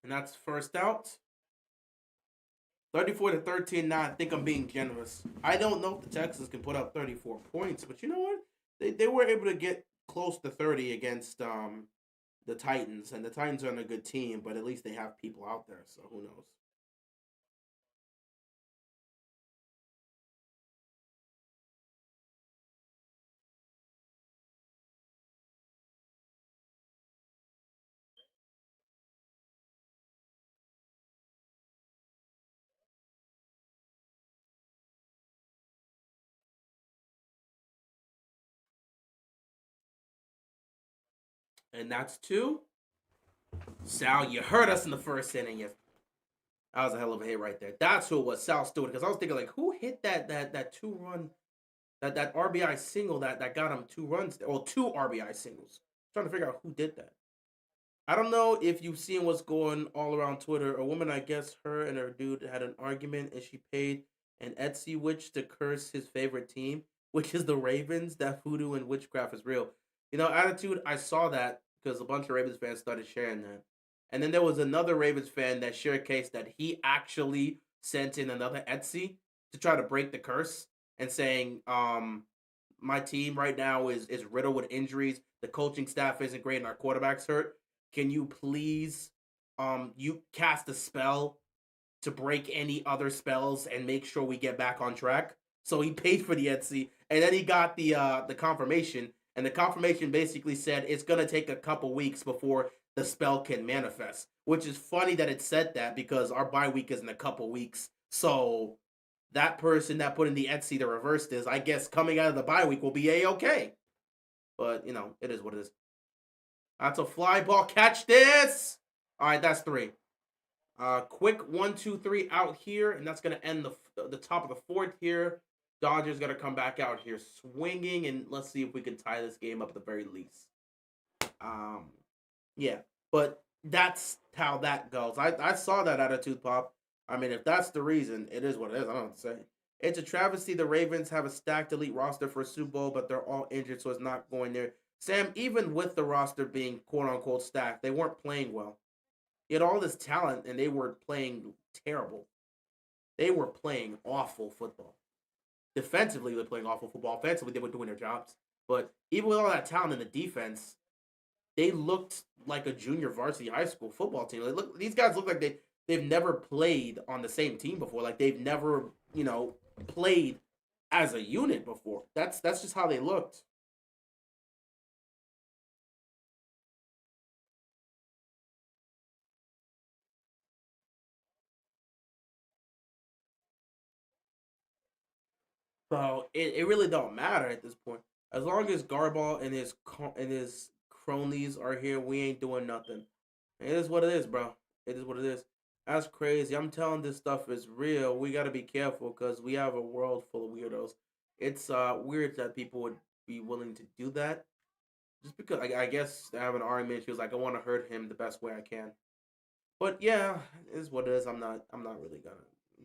And that's first out. 34 to 13. Now I think I'm being generous. I don't know if the Texans can put up 34 points, but you know what? They were able to get close to 30 against the Titans, and the Titans aren't a good team, but at least they have people out there, so who knows? And that's two. Sal, you hurt us in the first inning. Yes, that was a hell of a hit right there. That's who it was, Sal Stewart. Because I was thinking like, who hit that 2 run that RBI single that got him 2 runs or 2 RBI singles. I'm trying to figure out who did that. I don't know if you've seen what's going all around Twitter. A woman, I guess, her and her dude had an argument, and she paid an Etsy witch to curse his favorite team, which is the Ravens. That voodoo and witchcraft is real. Attitude. I saw that because a bunch of Ravens fans started sharing that, and then there was another Ravens fan that shared a case that he actually sent in another Etsy to try to break the curse and saying, my team right now is riddled with injuries. The coaching staff isn't great, and our quarterback's hurt. Can you please you cast a spell to break any other spells and make sure we get back on track? So he paid for the Etsy, and then he got the confirmation, and the confirmation basically said it's gonna take a couple weeks before the spell can manifest. Which is funny that it said that because our bye week is in a couple weeks. So that person that put in the Etsy to reverse this, I guess coming out of the bye week will be A-okay. But, you know, it is what it is. That's a fly ball. Catch this. All right, that's 3. Quick 1, 2, 3 out here, and that's going to end the top of the 4th here. Dodgers going to come back out here swinging, and let's see if we can tie this game up at the very least. Yeah, but that's how that goes. I saw that attitude pop. I mean, if that's the reason, it is what it is. I don't know what to say. It's a travesty. The Ravens have a stacked elite roster for a Super Bowl, but they're all injured, so it's not going there. Sam, even with the roster being quote unquote stacked, they weren't playing well. You had all this talent, and they were playing terrible. They were playing awful football. Defensively, they're playing awful football. Offensively, they were doing their jobs. But even with all that talent in the defense, they looked like a junior varsity high school football team. Like, these guys look like they've never played on the same team before. Like they've never, played as a unit before. That's just how they looked. So it really don't matter at this point. As long as Garbaugh and his cronies are here, we ain't doing nothing. It is what it is, bro. It is what it is. That's crazy. I'm telling this stuff is real. We got to be careful because we have a world full of weirdos. It's weird that people would be willing to do that. Just because I guess I have an argument. She was like, I want to hurt him the best way I can. But yeah, it is what it is. I'm not really gonna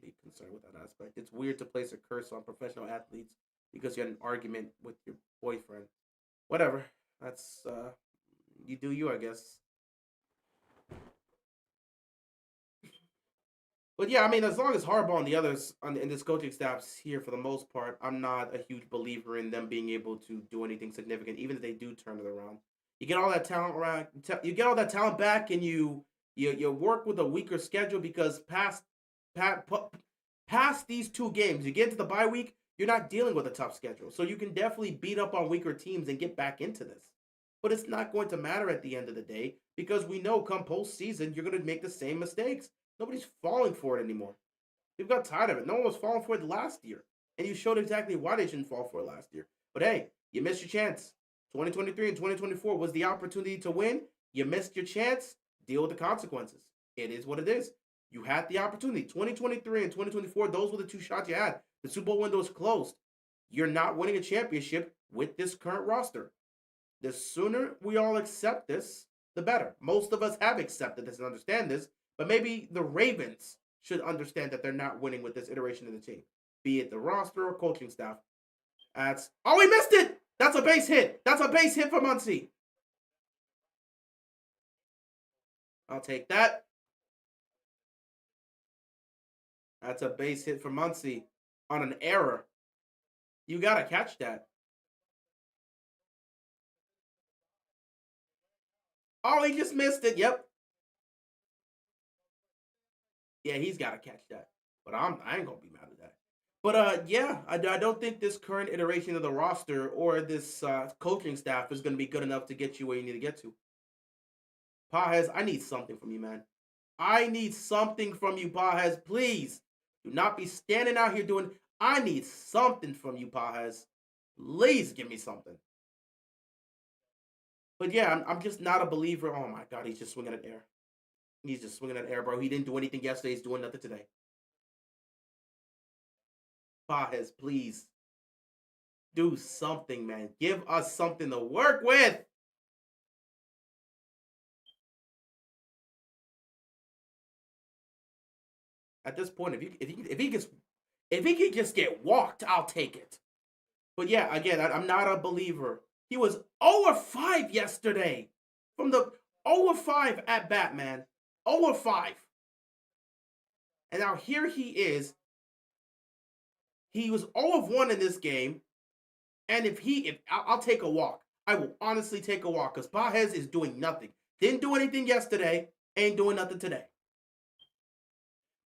be concerned with that aspect. It's weird to place a curse on professional athletes because you had an argument with your boyfriend. Whatever. That's you do you, I guess. But yeah, I mean, as long as Harbaugh and the others in this coaching staff's here for the most part, I'm not a huge believer in them being able to do anything significant, even if they do turn it around. You get all that talent around, you get all that talent back, and you work with a weaker schedule because past these 2 games, you get into the bye week, you're not dealing with a tough schedule, so you can definitely beat up on weaker teams and get back into this. But it's not going to matter at the end of the day because we know come postseason you're going to make the same mistakes. Nobody's falling for it anymore. We've got tired of it. No one was falling for it last year. And you showed exactly why they shouldn't fall for it last year. But hey, you missed your chance. 2023 and 2024 was the opportunity to win. You missed your chance. Deal with the consequences. It is what it is. You had the opportunity. 2023 and 2024, those were the 2 shots you had. The Super Bowl window is closed. You're not winning a championship with this current roster. The sooner we all accept this, the better. Most of us have accepted this and understand this. But maybe the Ravens should understand that they're not winning with this iteration of the team, be it the roster or coaching staff. We missed it. That's a base hit. That's a base hit for Muncy. I'll take that. That's a base hit for Muncy on an error. You got to catch that. Oh, he just missed it. Yep. Yeah, he's got to catch that. But I ain't going to be mad at that. But yeah, I don't think this current iteration of the roster or this coaching staff is going to be good enough to get you where you need to get to. Pages, I need something from you, man. I need something from you, Pages. Please do not be standing out here doing. I need something from you, Pages. Please give me something. But yeah, I'm just not a believer. Oh my God, he's just swinging at air. He's just swinging at air, bro. He didn't do anything yesterday. He's doing nothing today. Pages, please do something, man. Give us something to work with. At this point, if he can just get walked, I'll take it. But yeah, again, I'm not a believer. He was 0-5 yesterday from the 0-5 at Batman. 0-5. And now here he is. He was 0-1 in this game. And if I'll take a walk. I will honestly take a walk because Pages is doing nothing. Didn't do anything yesterday. Ain't doing nothing today.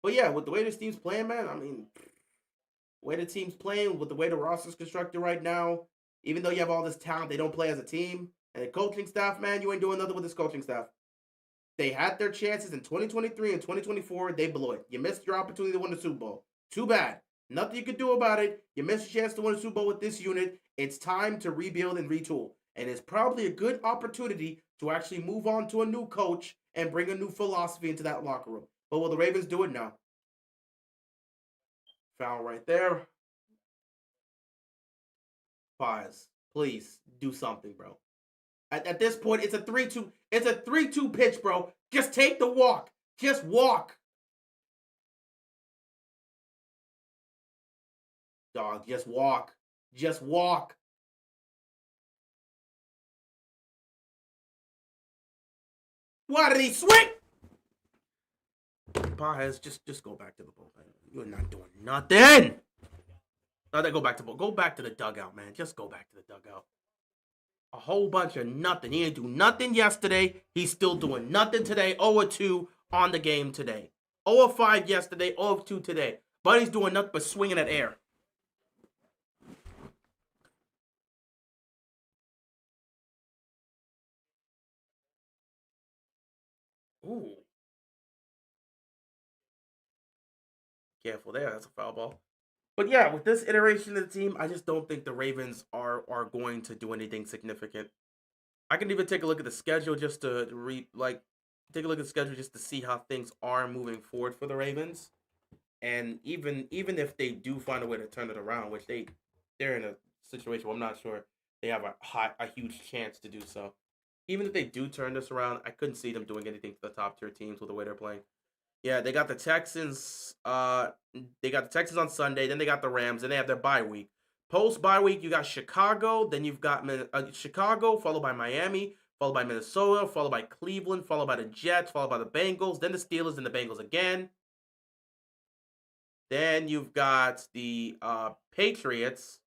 But yeah, with the way this team's playing, man, I mean, the way the team's playing, with the way the roster's constructed right now, even though you have all this talent, they don't play as a team. And the coaching staff, man, you ain't doing nothing with this coaching staff. They had their chances in 2023 and 2024. They blew it. You missed your opportunity to win the Super Bowl. Too bad. Nothing you can do about it. You missed a chance to win a Super Bowl with this unit. It's time to rebuild and retool. And it's probably a good opportunity to actually move on to a new coach and bring a new philosophy into that locker room. But will the Ravens do it? No. Foul right there. Pause. Please do something, bro. At this point, it's a 3-2. It's a 3-2 pitch, bro. Just take the walk. Just walk. Dog, just walk. Just walk. Why did he swing? Paez, just go back to the bullpen. You're not doing nothing. No, then go back to the dugout, man. Just go back to the dugout. A whole bunch of nothing. He didn't do nothing yesterday. He's still doing nothing today. 0-2 on the game today. 0-5 yesterday. 0-2 today. But he's doing nothing but swinging at air. Ooh. Careful there. That's a foul ball. But yeah, with this iteration of the team, I just don't think the Ravens are going to do anything significant. I can even take a look at the schedule just to take a look at the schedule just to see how things are moving forward for the Ravens. And even if they do find a way to turn it around, which they're in a situation where I'm not sure they have a huge chance to do so. Even if they do turn this around, I couldn't see them doing anything to the top tier teams with the way they're playing. Yeah, they got the Texans. They got the Texans on Sunday. Then they got the Rams. Then they have their bye week. Post bye week, you got Chicago. Then you've got Chicago, followed by Miami, followed by Minnesota, followed by Cleveland, followed by the Jets, followed by the Bengals. Then the Steelers, and the Bengals again. Then you've got the Patriots,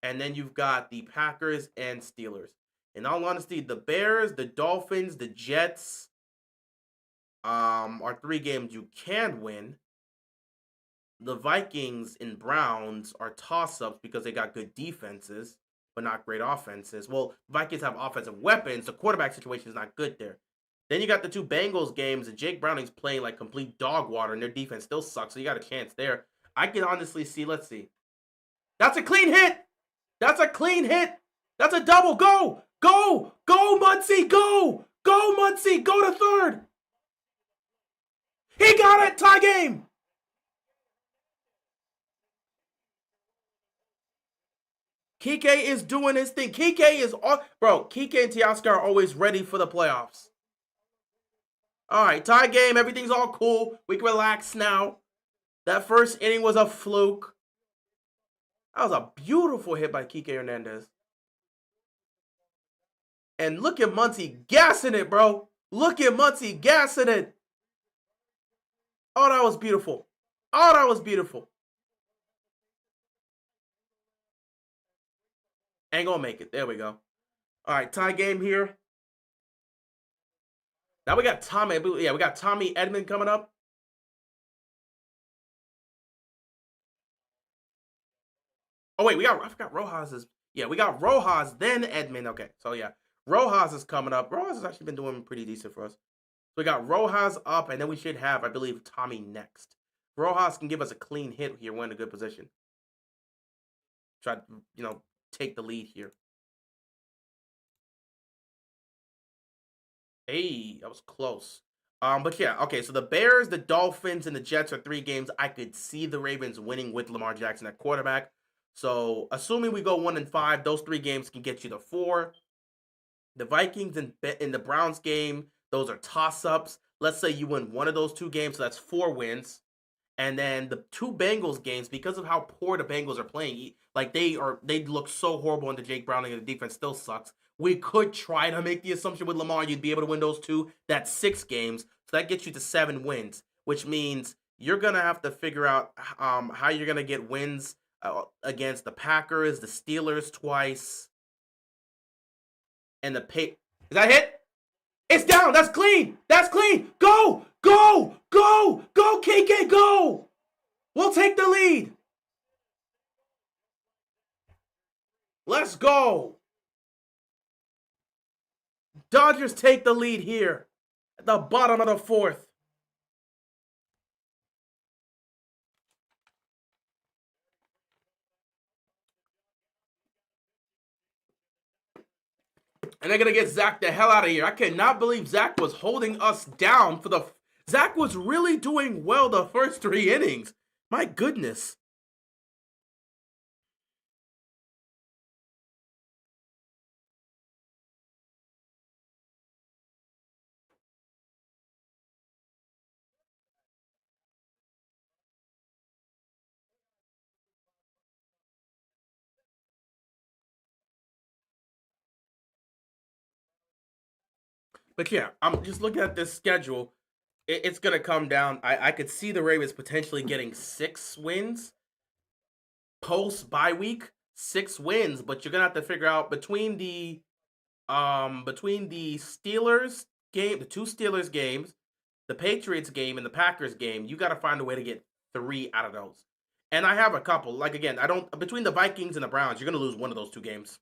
and then you've got the Packers and Steelers. In all honesty, the Bears, the Dolphins, the Jets are 3 games you can win. The Vikings and Browns are toss-ups because they got good defenses, but not great offenses. Well, Vikings have offensive weapons. The quarterback situation is not good there. Then you got the 2 Bengals games, and Jake Browning's playing like complete dog water, and their defense still sucks, so you got a chance there. I can honestly see, let's see. That's a clean hit! That's a clean hit! That's a double! Go! Go! Go, Muncie! Go! Go, Muncie! Go to third! He got it! Tie game! Kike is doing his thing. Kike is bro. Kike and Teoscar are always ready for the playoffs. All right, tie game. Everything's all cool. We can relax now. That first inning was a fluke. That was a beautiful hit by Kike Hernandez. And look at Muncie gassing it, bro. Look at Muncie gassing it. Oh, that was beautiful. Oh, that was beautiful. Ain't gonna make it. There we go. All right, tie game here. Now we got Tommy. Yeah, we got Tommy Edman coming up. Oh wait, I forgot Rojas is. Yeah, we got Rojas, then Edman. Okay, so yeah, Rojas is coming up. Rojas has actually been doing pretty decent for us. So we got Rojas up, and then we should have, I believe, Tommy next. Rojas can give us a clean hit here. We're in a good position. Try to, take the lead here. Hey, that was close. But yeah, okay, so the Bears, the Dolphins, and the Jets are 3 games I could see the Ravens winning with Lamar Jackson at quarterback. So assuming we go 1-5, those 3 games can get you to 4. The Vikings and in the Browns game, those are toss-ups. Let's say you win one of those 2 games, so that's 4 wins. And then the 2 Bengals games, because of how poor the Bengals are playing, like they look so horrible under Jake Browning, and the defense still sucks. We could try to make the assumption with Lamar you'd be able to win those 2. That's 6 games, so that gets you to 7 wins, which means you're gonna have to figure out how you're gonna get wins against the Packers, the Steelers twice, and the Is that hit? It's down. That's clean. That's clean. Go, go, go, go, KK, go. We'll take the lead. Let's go. Dodgers take the lead here at the bottom of the 4th. And they're going to get Zach the hell out of here. I cannot believe Zach was holding us down for the... Zach was really doing well the first 3 innings. My goodness. But yeah, I'm just looking at this schedule. It's going to come down. I could see the Ravens potentially getting 6 wins post bye week. 6 wins, but you're going to have to figure out between the Steelers game, the 2 Steelers games, the Patriots game, and the Packers game, you got to find a way to get 3 out of those. And I have a couple. Like, again, between the Vikings and the Browns, you're going to lose one of those 2 games.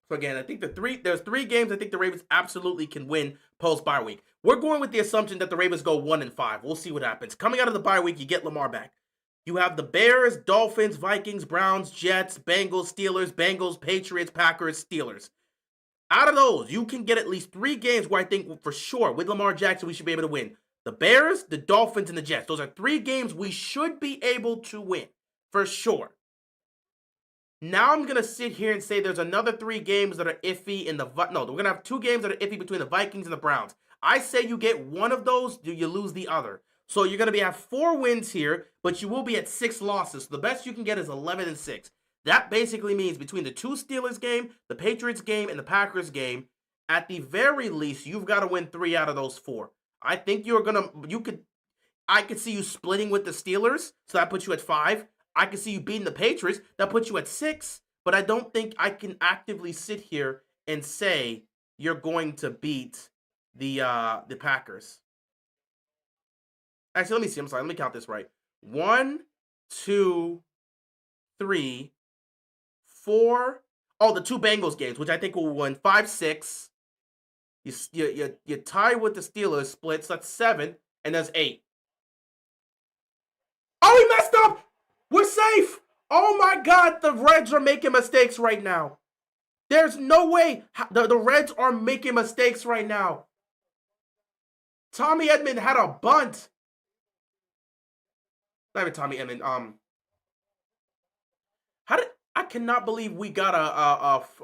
So again, I think there's 3 games I think the Ravens absolutely can win post bye week. We're going with the assumption that the Ravens go 1-5. We'll see what happens. Coming out of the bye week, you get Lamar back. You have the Bears, Dolphins, Vikings, Browns, Jets, Bengals, Steelers, Bengals, Patriots, Packers, Steelers. Out of those, you can get at least 3 games where I think for sure with Lamar Jackson we should be able to win. The Bears, the Dolphins, and the Jets. Those are 3 games we should be able to win for sure. Now I'm going to sit here and say there's another 3 games that are iffy in the... No, we're going to have 2 games that are iffy between the Vikings and the Browns. I say you get one of those, you lose the other. So you're going to have 4 wins here, but you will be at 6 losses. So the best you can get is 11-6. That basically means between the 2 Steelers game, the Patriots game, and the Packers game, at the very least, you've got to win 3 out of those 4. I think I could see you splitting with the Steelers, so that puts you at 5. I can see you beating the Patriots. That puts you at 6. But I don't think I can actively sit here and say you're going to beat the Packers. Actually, let me see. I'm sorry. Let me count this right. 1, 2, 3, 4. Oh, the 2 Bengals games, which I think will win 5-6. You tie with the Steelers, splits. That's 7, and that's 8. Oh, he messed up. We're safe! Oh my God, the Reds are making mistakes right now. There's no way the Reds are making mistakes right now. Tommy Edman had a bunt. Not even Tommy Edman. I cannot believe we got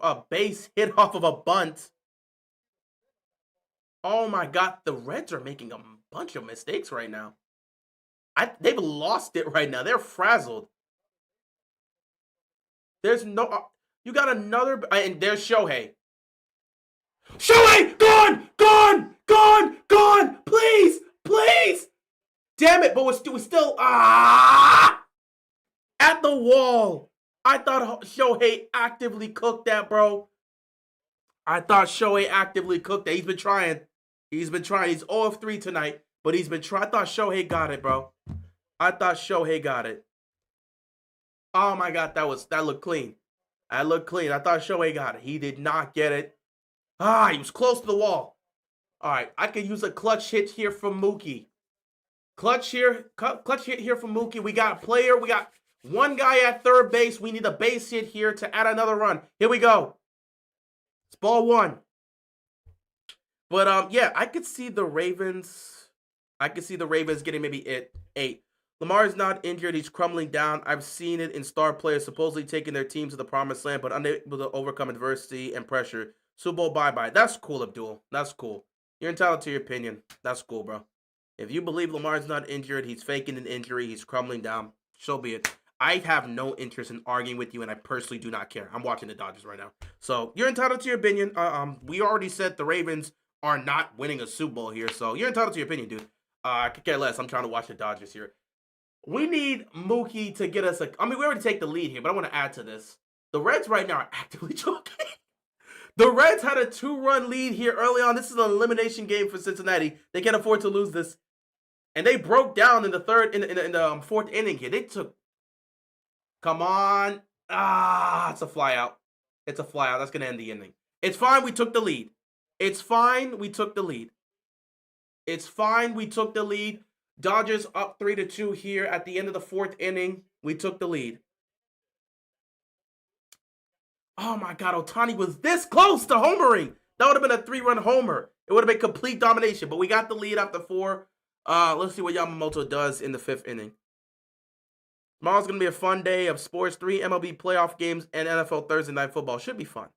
a base hit off of a bunt. Oh my God, the Reds are making a bunch of mistakes right now. They've lost it right now. They're frazzled. There's no... you got another... and there's Shohei. Shohei! Gone! Gone! Gone! Gone! Please! Please! Damn it, but we're still... At the wall. I thought Shohei actively cooked that, bro. I thought Shohei actively cooked that. He's been trying. He's 0 of 3 tonight. But he's been trying. I thought Shohei got it, bro. I thought Shohei got it. Oh my God, that looked clean. That looked clean. I thought Shohei got it. He did not get it. He was close to the wall. All right, I could use a clutch hit here from Mookie. Clutch hit here from Mookie. We got a player. We got one guy at third base. We need a base hit here to add another run. Here we go. It's ball 1. But yeah, I could see the Ravens. I could see the Ravens getting maybe 8. Lamar is not injured. He's crumbling down. I've seen it in star players supposedly taking their teams to the promised land, but unable to overcome adversity and pressure. Super Bowl bye-bye. That's cool, Abdul. That's cool. You're entitled to your opinion. That's cool, bro. If you believe Lamar's not injured, he's faking an injury, he's crumbling down, so be it. I have no interest in arguing with you, and I personally do not care. I'm watching the Dodgers right now. So you're entitled to your opinion. We already said the Ravens are not winning a Super Bowl here, so you're entitled to your opinion, dude. I could care less. I'm trying to watch the Dodgers here. We need Mookie to get us we already take the lead here, but I want to add to this. The Reds right now are actively choking. The Reds had a 2-run lead here early on. This is an elimination game for Cincinnati. They can't afford to lose this. And they broke down in the 4th inning here. They took... Come on. It's a flyout. It's a flyout. That's going to end the inning. It's fine. We took the lead. It's fine. We took the lead. It's fine. We took the lead. Dodgers up 3-2 here at the end of the 4th inning. We took the lead. Oh my God, Ohtani was this close to homering. That would have been a 3-run homer. It would have been complete domination, but we got the lead after 4. Let's see what Yamamoto does in the 5th inning. Tomorrow's going to be a fun day of sports. 3 MLB playoff games and NFL Thursday Night Football. Should be fun.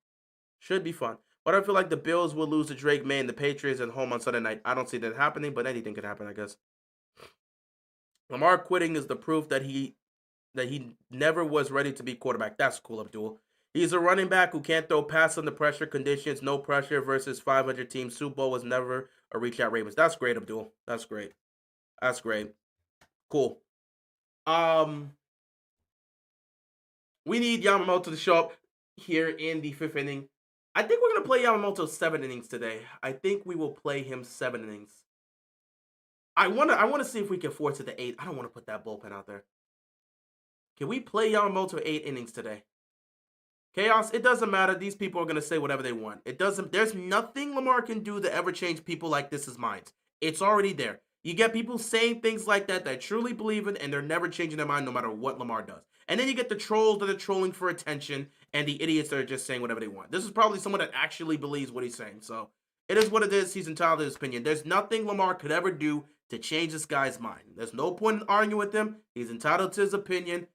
Should be fun. But I feel like the Bills will lose to Drake May and the Patriots at home on Sunday night. I don't see that happening, but anything could happen, I guess. Lamar quitting is the proof that he never was ready to be quarterback. That's cool, Abdul. He's a running back who can't throw pass under pressure conditions. No pressure versus 500 team. Super Bowl was never a reach out Ravens. That's great, Abdul. That's great. That's great. Cool. We need Yamamoto to show up here in the 5th inning. I think we're gonna play Yamamoto 7 innings today. I think we will play him 7 innings. I wanna see if we can force it to 8. I don't want to put that bullpen out there. Can we play Yamamoto 8 innings today? Chaos, it doesn't matter. These people are gonna say whatever they want. It doesn't. There's nothing Lamar can do to ever change people like this' minds. It's already there. You get people saying things like that truly believe it, and they're never changing their mind no matter what Lamar does. And then you get the trolls that are trolling for attention, and the idiots that are just saying whatever they want. This is probably someone that actually believes what he's saying. So it is what it is. He's entitled to his opinion. There's nothing Lamar could ever do to change this guy's mind. There's no point in arguing with him. He's entitled to his opinion.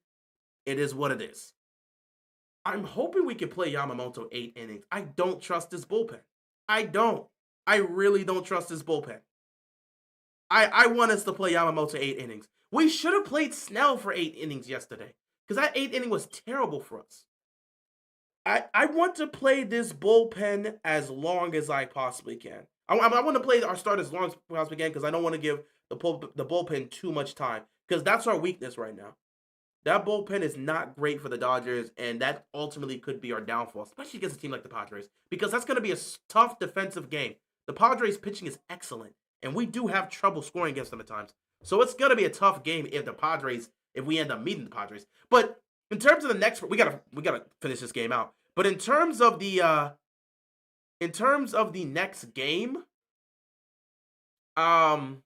It is what it is. I'm hoping we can play Yamamoto 8 innings. I don't trust this bullpen. I don't. I really don't trust this bullpen. I want us to play Yamamoto 8 innings. We should have played Snell for 8 innings yesterday, because that 8th inning was terrible for us. I want to play this bullpen as long as I possibly can. I want to play our start as long as we possibly can, because I don't want to give the bullpen too much time, because that's our weakness right now. That bullpen is not great for the Dodgers, and that ultimately could be our downfall, especially against a team like the Padres, because that's going to be a tough defensive game. The Padres pitching is excellent, and we do have trouble scoring against them at times. So it's going to be a tough game if we end up meeting the Padres. But in terms of the next, we gotta finish this game out. But in terms of the next game, in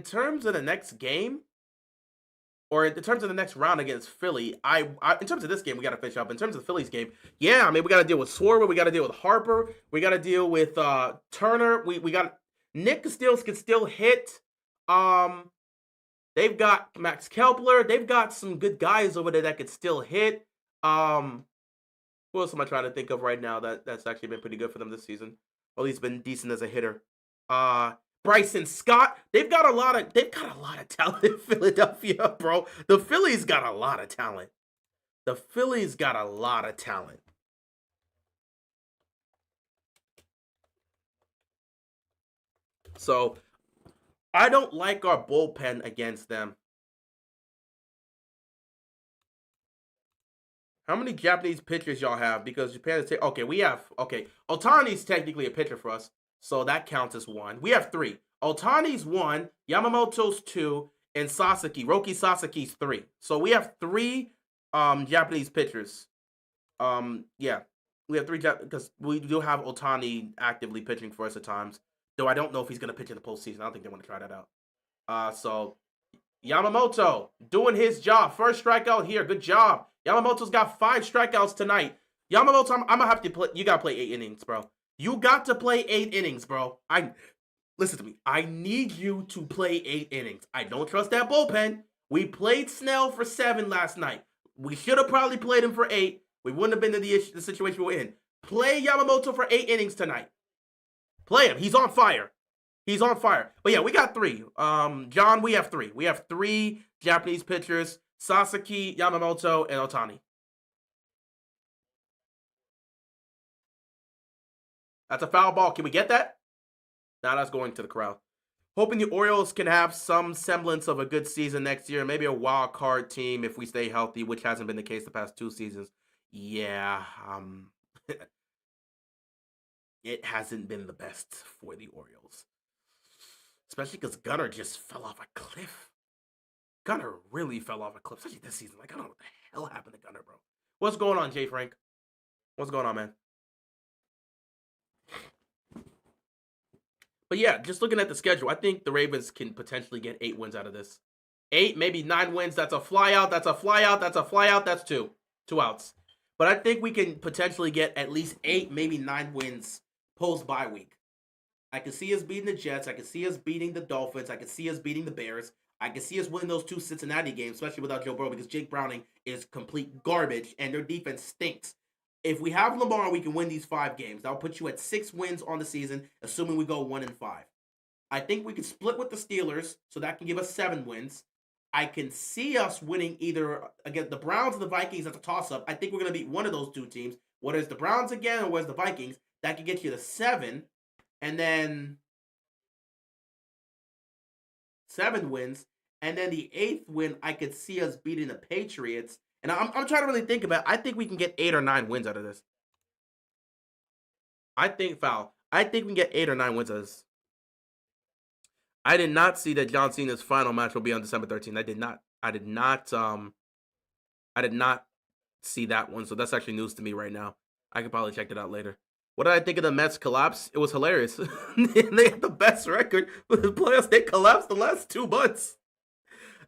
terms of the next game, or in terms of the next round against Philly, in terms of this game, we got to finish up. In terms of the Phillies game, yeah, I mean, we got to deal with Schwarber, we got to deal with Harper, we got to deal with Turner. We got Nick Castillo can still hit. They've got Max Kepler. They've got some good guys over there that could still hit. Who else am I trying to think of right now that's actually been pretty good for them this season? Well, he's been decent as a hitter. Bryson Scott. They've got a lot of talent in Philadelphia, bro. The Phillies got a lot of talent. So I don't like our bullpen against them. How many Japanese pitchers y'all have? Because Japan is Ohtani's technically a pitcher for us, so that counts as 1. We have 3. Ohtani's 1, Yamamoto's 2, and Roki Sasaki's 3. So we have 3 Japanese pitchers. Yeah, we have 3 because we do have Ohtani actively pitching for us at times. Though I don't know if he's going to pitch in the postseason. I don't think they want to try that out. So Yamamoto doing his job. First strikeout here. Good job. Yamamoto's got 5 strikeouts tonight. Yamamoto, I'm going to have to play. You got to play 8 innings, bro. You got to play 8 innings, bro. Listen to me. I need you to play 8 innings. I don't trust that bullpen. We played Snell for 7 last night. We should have probably played him for 8. We wouldn't have been in the situation we're in. Play Yamamoto for 8 innings tonight. Play him. He's on fire. But yeah, we got 3. John, we have 3. We have 3 Japanese pitchers: Sasaki, Yamamoto, and Ohtani. That's a foul ball. Can we get that? Now that's going to the crowd. Hoping the Orioles can have some semblance of a good season next year. Maybe a wild card team if we stay healthy, which hasn't been the case the past 2 seasons. Yeah, it hasn't been the best for the Orioles. Especially because Gunnar just fell off a cliff. Gunnar really fell off a cliff, especially this season. Like, I don't know what the hell happened to Gunnar, bro. What's going on, Jay Frank? What's going on, man? But yeah, just looking at the schedule, I think the Ravens can potentially get 8 wins out of this. 8, maybe 9 wins. That's a flyout. That's 2. 2 outs. But I think we can potentially get at least 8, maybe 9 wins post-bye week. I can see us beating the Jets. I can see us beating the Dolphins. I can see us beating the Bears. I can see us winning those 2 Cincinnati games, especially without Joe Burrow, because Jake Browning is complete garbage and their defense stinks. If we have Lamar, we can win these 5 games. That'll put you at 6 wins on the season, assuming we go 1-5. I think we could split with the Steelers, so that can give us 7 wins. I can see us winning either against the Browns or the Vikings. That's a toss-up. I think we're going to beat one of those 2 teams. Whether it's the Browns again or whether it's the Vikings, that could get you to 7. And then 7 wins. And then the 8th win, I could see us beating the Patriots. And I'm trying to really think about it. I think we can get 8 or 9 wins out of this. I think we can get 8 or 9 wins out of this. I did not see that John Cena's final match will be on December 13th. I did not see that one. So that's actually news to me right now. I could probably check it out later. What did I think of the Mets collapse? It was hilarious. They had the best record for the playoffs. They collapsed the last 2 months.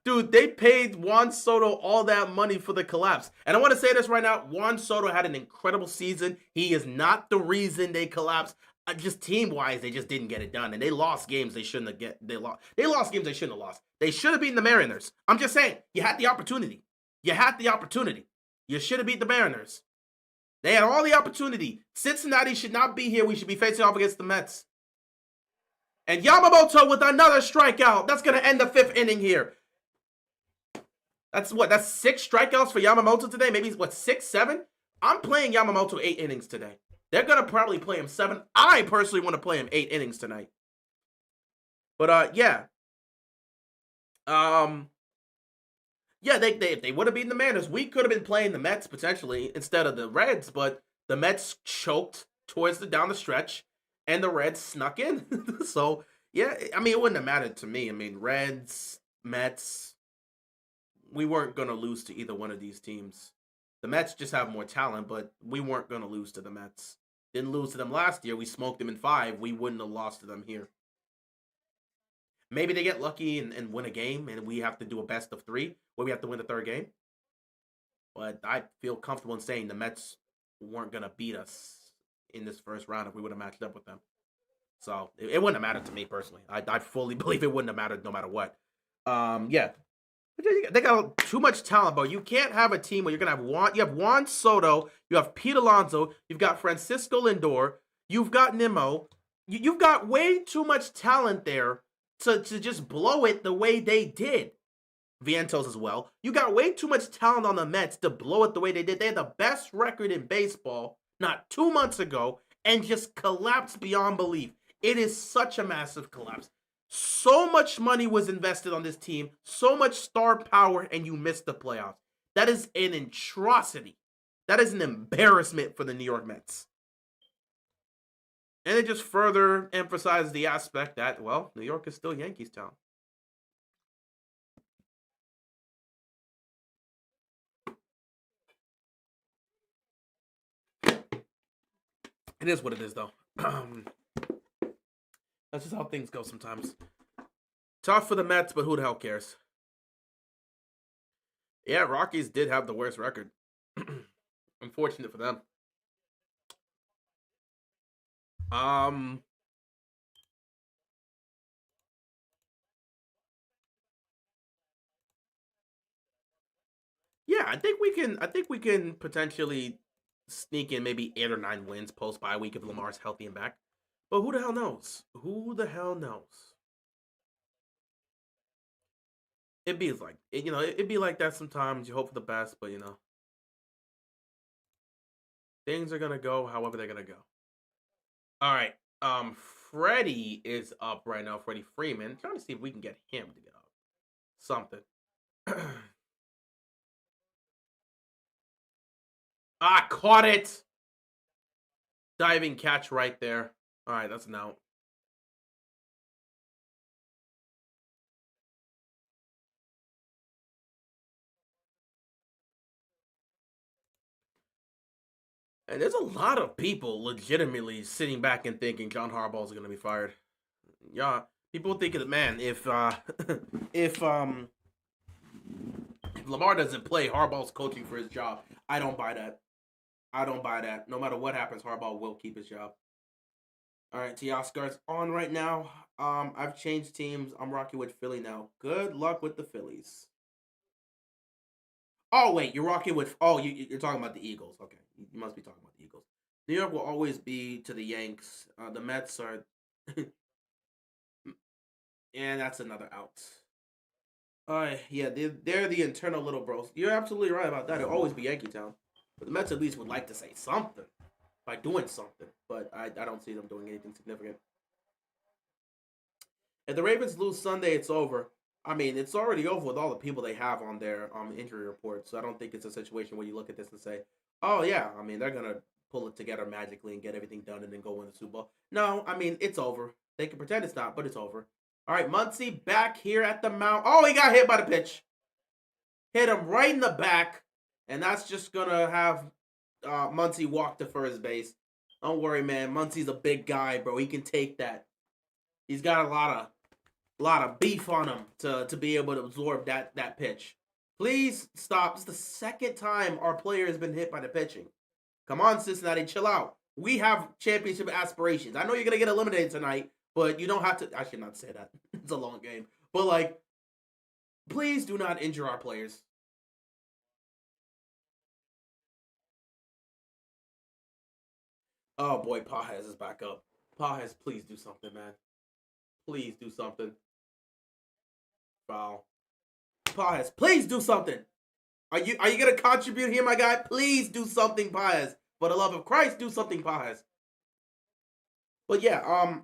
Dude, they paid Juan Soto all that money for the collapse. And I want to say this right now. Juan Soto had an incredible season. He is not the reason they collapsed. Just team-wise, they just didn't get it done. And they lost games they shouldn't have They lost games they shouldn't have lost. They should have beaten the Mariners. I'm just saying, you had the opportunity. You should have beat the Mariners. They had all the opportunity. Cincinnati should not be here. We should be facing off against the Mets. And Yamamoto with another strikeout. That's going to end the 5th inning here. That's 6 strikeouts for Yamamoto today? Maybe 6, 7? I'm playing Yamamoto 8 innings today. They're going to probably play him 7. I personally want to play him 8 innings tonight. But, yeah. If they would have beaten the Mariners, we could have been playing the Mets potentially instead of the Reds, but the Mets choked down the stretch, and the Reds snuck in. So, yeah, I mean, it wouldn't have mattered to me. I mean, Reds, Mets, we weren't going to lose to either one of these teams. The Mets just have more talent, but we weren't going to lose to the Mets. Didn't lose to them last year. We smoked them in 5. We wouldn't have lost to them here. Maybe they get lucky and win a game, and we have to do a best of 3 where we have to win the 3rd game. But I feel comfortable in saying the Mets weren't going to beat us in this first round if we would have matched up with them. So it wouldn't have mattered to me personally. I fully believe it wouldn't have mattered no matter what. Yeah. They got too much talent, bro. You can't have a team where you're going to have you have Juan Soto, you have Pete Alonso, you've got Francisco Lindor, you've got Nimmo. You've got way too much talent there to just blow it the way they did. Vientos as well. You got way too much talent on the Mets to blow it the way they did. They had the best record in baseball not 2 months ago and just collapsed beyond belief. It is such a massive collapse. So much money was invested on this team, so much star power, and you missed the playoffs. That is an atrocity. That is an embarrassment for the New York Mets. And it just further emphasizes the aspect that, well, New York is still Yankees town. It is what it is, though. That's just how things go sometimes. Tough for the Mets, but who the hell cares? Yeah, Rockies did have the worst record. Unfortunate for them. Yeah, I think we can potentially sneak in maybe 8 or 9 wins post bye week if Lamar's healthy and back. But who the hell knows? Who the hell knows? It'd be like that sometimes. You hope for the best, but things are gonna go however they're gonna go. All right. Freddie is up right now. Freddie Freeman. Trying to see if we can get him to get up. Something. Caught it. Diving catch right there. All right, that's an out. And there's a lot of people legitimately sitting back and thinking John Harbaugh is going to be fired. Yeah, people thinking that, man, if Lamar doesn't play, Harbaugh's coaching for his job. I don't buy that. I don't buy that. No matter what happens, Harbaugh will keep his job. All right, Teoscar's on right now. I've changed teams. I'm rocking with Philly now. Good luck with the Phillies. Oh wait, you're rocking with. Oh, you're talking about the Eagles. Okay, you must be talking about the Eagles. New York will always be to the Yanks. The Mets are, and that's another out. Yeah, they're the internal little bros. You're absolutely right about that. It'll always be Yankee Town. But the Mets at least would like to say something by doing something. But I don't see them doing anything significant. If the Ravens lose Sunday, it's over. I mean, it's already over with all the people they have on their injury report. So I don't think it's a situation where you look at this and say, oh, yeah, I mean, they're going to pull it together magically and get everything done and then go win the Super Bowl. No, I mean, it's over. They can pretend it's not, but it's over. All right, Muncy back here at the mound. Oh, he got hit by the pitch. Hit him right in the back. And that's just going to have Muncy walk to first base. Don't worry, man. Muncy's a big guy, bro. He can take that. He's got a lot of beef on him to be able to absorb that pitch. Please stop. It's the second time our player has been hit by the pitching. Come on, Cincinnati, chill out. We have championship aspirations. I know you're going to get eliminated tonight, but you don't have to. I should not say that. It's a long game. But, like, please do not injure our players. Oh, boy, Pages is back up. Pages, please do something, man. Please do something. Foul. Pages, please do something. Are you going to contribute here, my guy? Please do something, Pages. For the love of Christ, do something, Pages. But, yeah,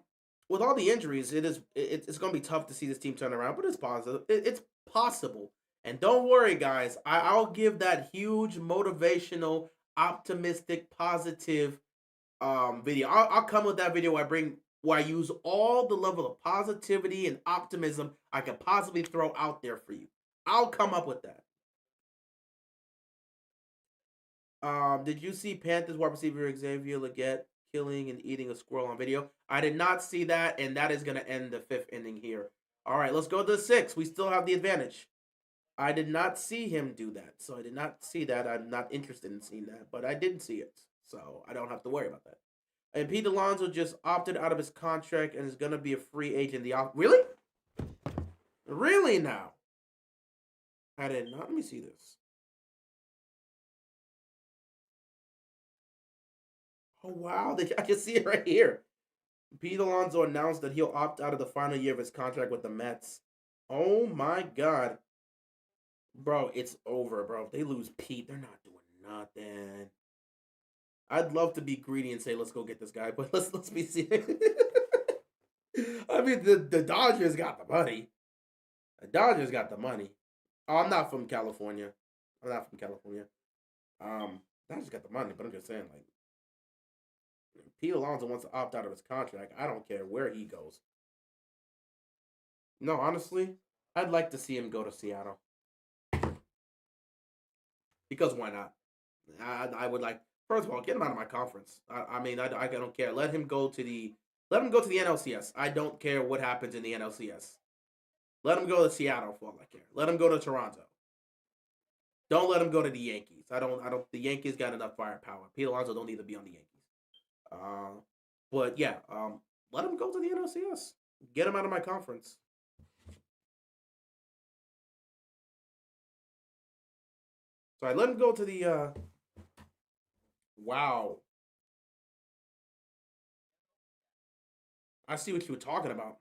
with all the injuries, it's going to be tough to see this team turn around, but it's positive. It's possible. And don't worry, guys. I'll give that huge motivational, optimistic, positive video. I'll come with that video where I use all the level of positivity and optimism I could possibly throw out there for you. I'll come up with that. Did you see Panthers wide receiver Xavier Legette killing and eating a squirrel on video? I did not see that, and that is going to end the 5th inning here. All right, let's go to the 6th. We still have the advantage. I did not see him do that, so I did not see that. I'm not interested in seeing that, but I didn't see it, so I don't have to worry about that. And Pete Alonso just opted out of his contract and is going to be a free agent. Really? Really now? I did not. Let me see this. Oh, wow. I can see it right here. Pete Alonso announced that he'll opt out of the final year of his contract with the Mets. Oh, my God. Bro, it's over, bro. If they lose Pete, they're not doing nothing. I'd love to be greedy and say, let's go get this guy, but let's be serious. I mean, the Dodgers got the money. The Dodgers got the money. Oh, I'm not from California. Dodgers got the money, but I'm just saying, like, Pete Alonso wants to opt out of his contract. I don't care where he goes. No, honestly, I'd like to see him go to Seattle. Because why not? I would like. First of all, get him out of my conference. I mean, I don't care. Let him go to the NLCS. I don't care what happens in the NLCS. Let him go to Seattle for all I care. Let him go to Toronto. Don't let him go to the Yankees. I don't. The Yankees got enough firepower. Pete Alonso don't need to be on the Yankees. But yeah, let him go to the NLCS. Get him out of my conference. So I let him go to the. Wow. I see what you were talking about.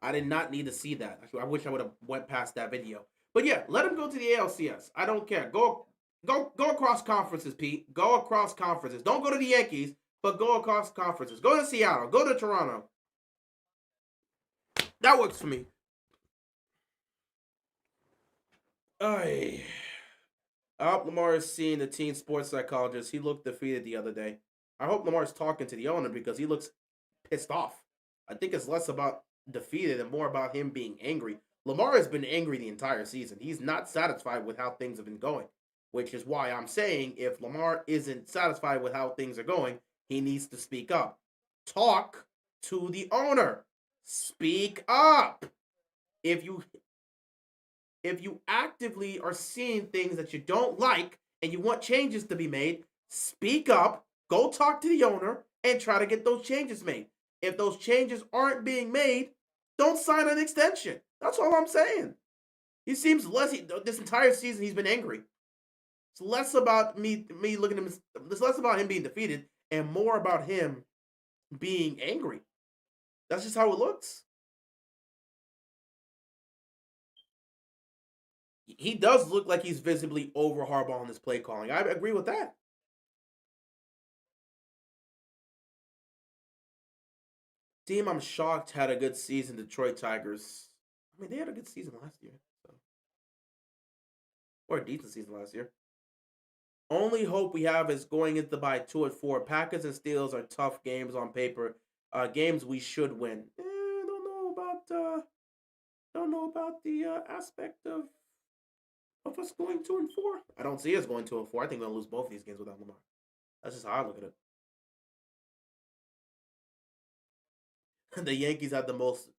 I did not need to see that. I wish I would have went past that video. But yeah, let him go to the ALCS. I don't care. Go across conferences, Pete. Go across conferences. Don't go to the Yankees, but go across conferences. Go to Seattle. Go to Toronto. That works for me. I hope Lamar is seeing the teen sports psychologist. He looked defeated the other day. I hope Lamar is talking to the owner because he looks pissed off. I think it's less about defeated and more about him being angry. Lamar has been angry the entire season. He's not satisfied with how things have been going, which is why I'm saying if Lamar isn't satisfied with how things are going, he needs to speak up. Talk to the owner. Speak up. If if you actively are seeing things that you don't like and you want changes to be made, speak up, go talk to the owner, and try to get those changes made. If those changes aren't being made, don't sign an extension. That's all I'm saying. He seems less. This entire season, he's been angry. It's less about me looking at him. It's less about him being defeated and more about him being angry. That's just how it looks. He does look like he's visibly over Harbaugh in his play calling. I agree with that. Team I'm shocked had a good season, Detroit Tigers. I mean, they had a good season last year. So. Or a decent season last year. Only hope we have is going into the bye 2-4. Packers and Steelers are tough games on paper. Games we should win. Don't know about the aspect of us going 2-4. I don't see us going 2-4. I think we'll lose both of these games without Lamar. That's just how I look at it. The Yankees had the most.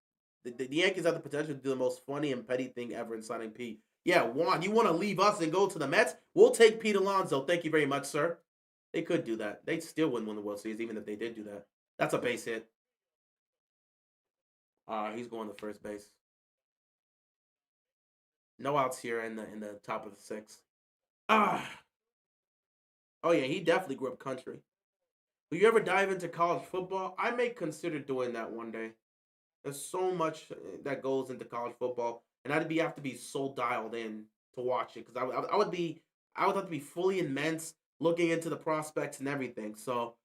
The Yankees have the potential to do the most funny and petty thing ever in signing Pete. Yeah, Juan, you want to leave us and go to the Mets? We'll take Pete Alonso. Thank you very much, sir. They could do that. They still wouldn't win the World Series even if they did do that. That's a base hit. He's going to first base. No outs here in the top of the sixth. Oh yeah, he definitely grew up country. Will you ever dive into college football? I may consider doing that one day. There's so much that goes into college football, and have to be so dialed in to watch it because I would have to be fully immense looking into the prospects and everything. So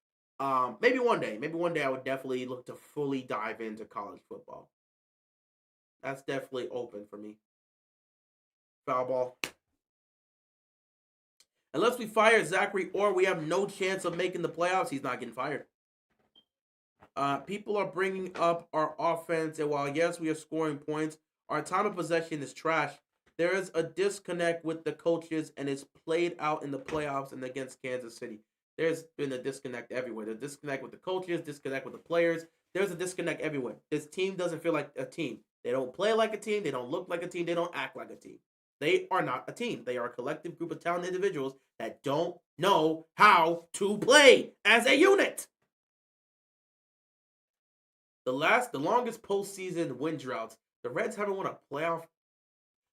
maybe one day I would definitely look to fully dive into college football. That's definitely open for me. Foul ball. Unless we fire Zachary or we have no chance of making the playoffs, he's not getting fired. People are bringing up our offense, and while yes, we are scoring points, our time of possession is trash. There is a disconnect with the coaches, and it's played out in the playoffs and against Kansas City. There's been a disconnect everywhere. There's a disconnect with the coaches, disconnect with the players. There's a disconnect everywhere. This team doesn't feel like a team. They don't play like a team. They don't look like a team. They don't act like a team. They are not a team. They are a collective group of talented individuals that don't know how to play as a unit. The longest postseason win droughts. The Reds haven't won a playoff.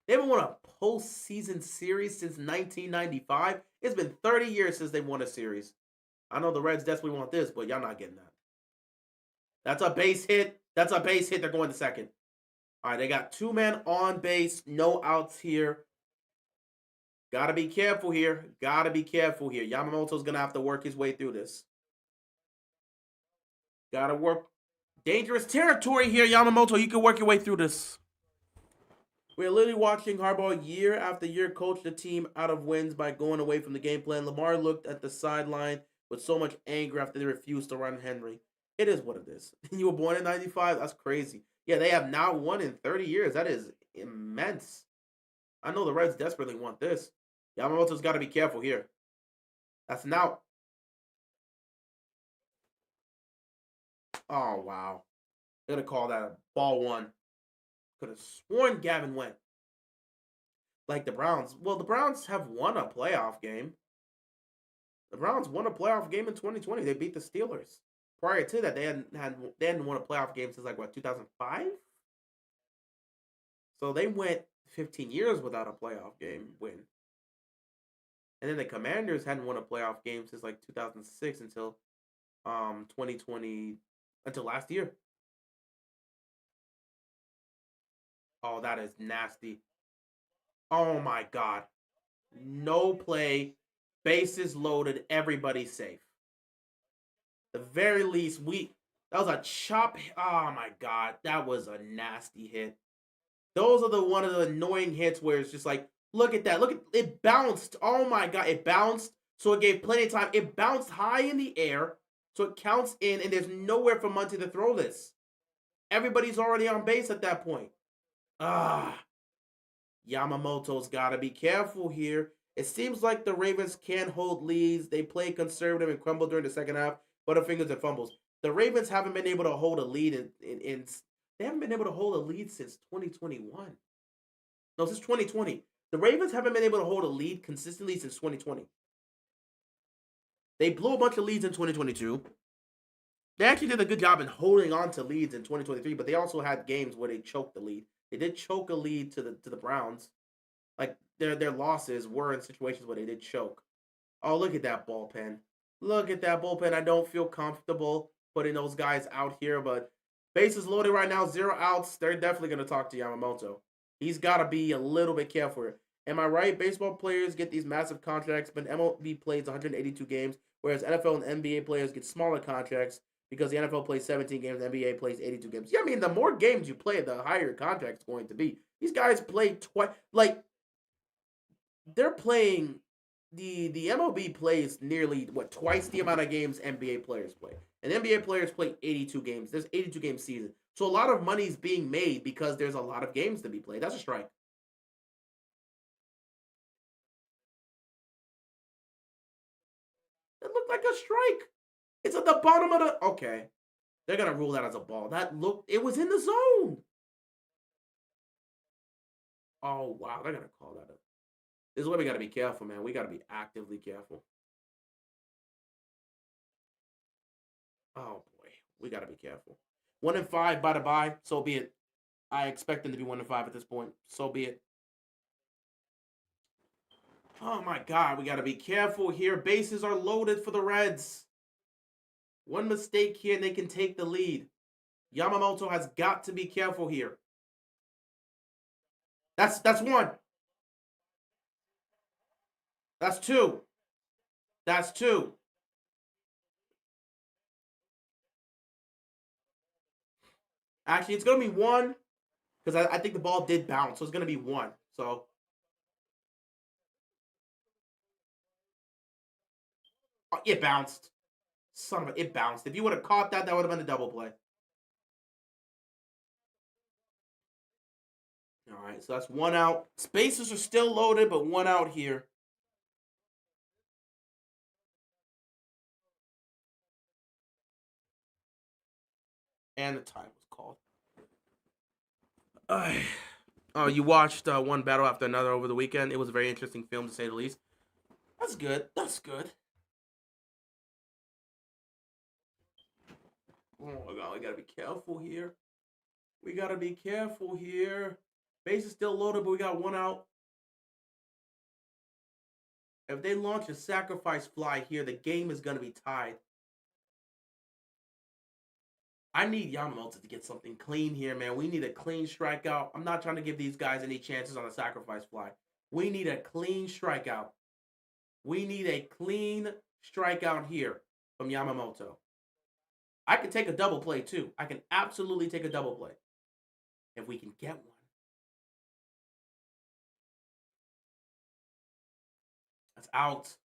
They haven't won a postseason series since 1995. It's been 30 years since they won a series. I know the Reds desperately want this, but y'all not getting that. That's a base hit. That's a base hit. They're going to second. All right, they got two men on base, no outs here. Gotta be careful here. Yamamoto's gonna have to work his way through this. Gotta work. Dangerous territory here, Yamamoto. You can work your way through this. We're literally watching Harbaugh year after year coach the team out of wins by going away from the game plan. Lamar looked at the sideline with so much anger after they refused to run Henry. It is what it is. You were born in 95? That's crazy. Yeah, they have not won in 30 years. That is immense. I know the Reds desperately want this. Yamamoto's got to be careful here. That's an out. Oh, wow. They're going to call that a ball one. Could have sworn Gavin went. Like the Browns. Well, the Browns have won a playoff game. The Browns won a playoff game in 2020. They beat the Steelers. Prior to that, they hadn't won a playoff game since 2005? So they went 15 years without a playoff game win. And then the Commanders hadn't won a playoff game since 2006 until 2020, until last year. Oh, that is nasty. Oh my God. No play, bases loaded, everybody safe. The very least, that was a chop. Oh my God, that was a nasty hit. Those are one of the annoying hits where it's just look at that. Look at it bounced. Oh my God, it bounced. So it gave plenty of time. It bounced high in the air, so it counts in, and there's nowhere for Muncy to throw this. Everybody's already on base at that point. Yamamoto's got to be careful here. It seems like the Ravens can hold leads. They play conservative and crumble during the second half. Butterfingers and fumbles. The Ravens haven't been able to hold a lead they haven't been able to hold a lead since 2021. No, since 2020. The Ravens haven't been able to hold a lead consistently since 2020. They blew a bunch of leads in 2022. They actually did a good job in holding on to leads in 2023, but they also had games where they choked the lead. They did choke a lead to the Browns. Like their losses were in situations where they did choke. Oh, look at that bullpen. Look at that bullpen. I don't feel comfortable putting those guys out here, but bases loaded right now, 0 outs. They're definitely going to talk to Yamamoto. He's got to be a little bit careful here. Am I right? Baseball players get these massive contracts, but MLB plays 182 games, whereas NFL and NBA players get smaller contracts because the NFL plays 17 games, the NBA plays 82 games. Yeah, I mean, the more games you play, the higher your contract's going to be. These guys play twice. Like, they're playing the MLB plays nearly twice the amount of games NBA players play. And NBA players play 82 games. There's 82 game season. So a lot of money is being made because there's a lot of games to be played. That's a strike. It looked like a strike. It's at the bottom of the okay. They're gonna rule that as a ball. It was in the zone. Oh wow, they're gonna call that. This is why we gotta be careful, man. We gotta be actively careful. Oh boy, we gotta be careful. 1-5 by the by, so be it. I expect them to be 1-5 at this point. So be it. Oh my god, we gotta be careful here. Bases are loaded for the Reds. One mistake here and they can take the lead. Yamamoto has got to be careful here. That's one. That's two. That's two. Actually, it's going to be one because I think the ball did bounce. So it's going to be one. So. It bounced. Son of a. It bounced. If you would have caught that, that would have been a double play. All right, so that's one out. Spaces are still loaded, but one out here. And the time was called. Oh, you watched one battle after another over the weekend. It was a very interesting film, to say the least. That's good. That's good. Oh my god, we gotta be careful here. We gotta be careful here. Base is still loaded, but we got one out. If they launch a sacrifice fly here, the game is gonna be tied. I need Yamamoto to get something clean here, man. We need a clean strikeout. I'm not trying to give these guys any chances on a sacrifice fly. We need a clean strikeout. We need a clean strikeout here from Yamamoto. I can take a double play too. I can absolutely take a double play if we can get one. That's out.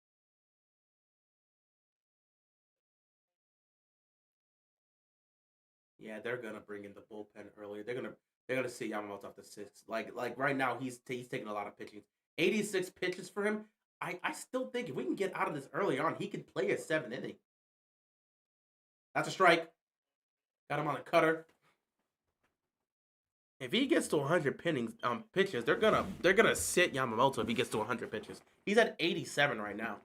Yeah, they're gonna bring in the bullpen earlier. They're gonna see Yamamoto off the six. Like right now, he's taking a lot of pitching. 86 pitches for him. I still think if we can get out of this early on, he could play a 7th inning. That's a strike. Got him on a cutter. If he gets to 100 pitches, they're gonna sit Yamamoto if he gets to 100 pitches. He's at 87 right now.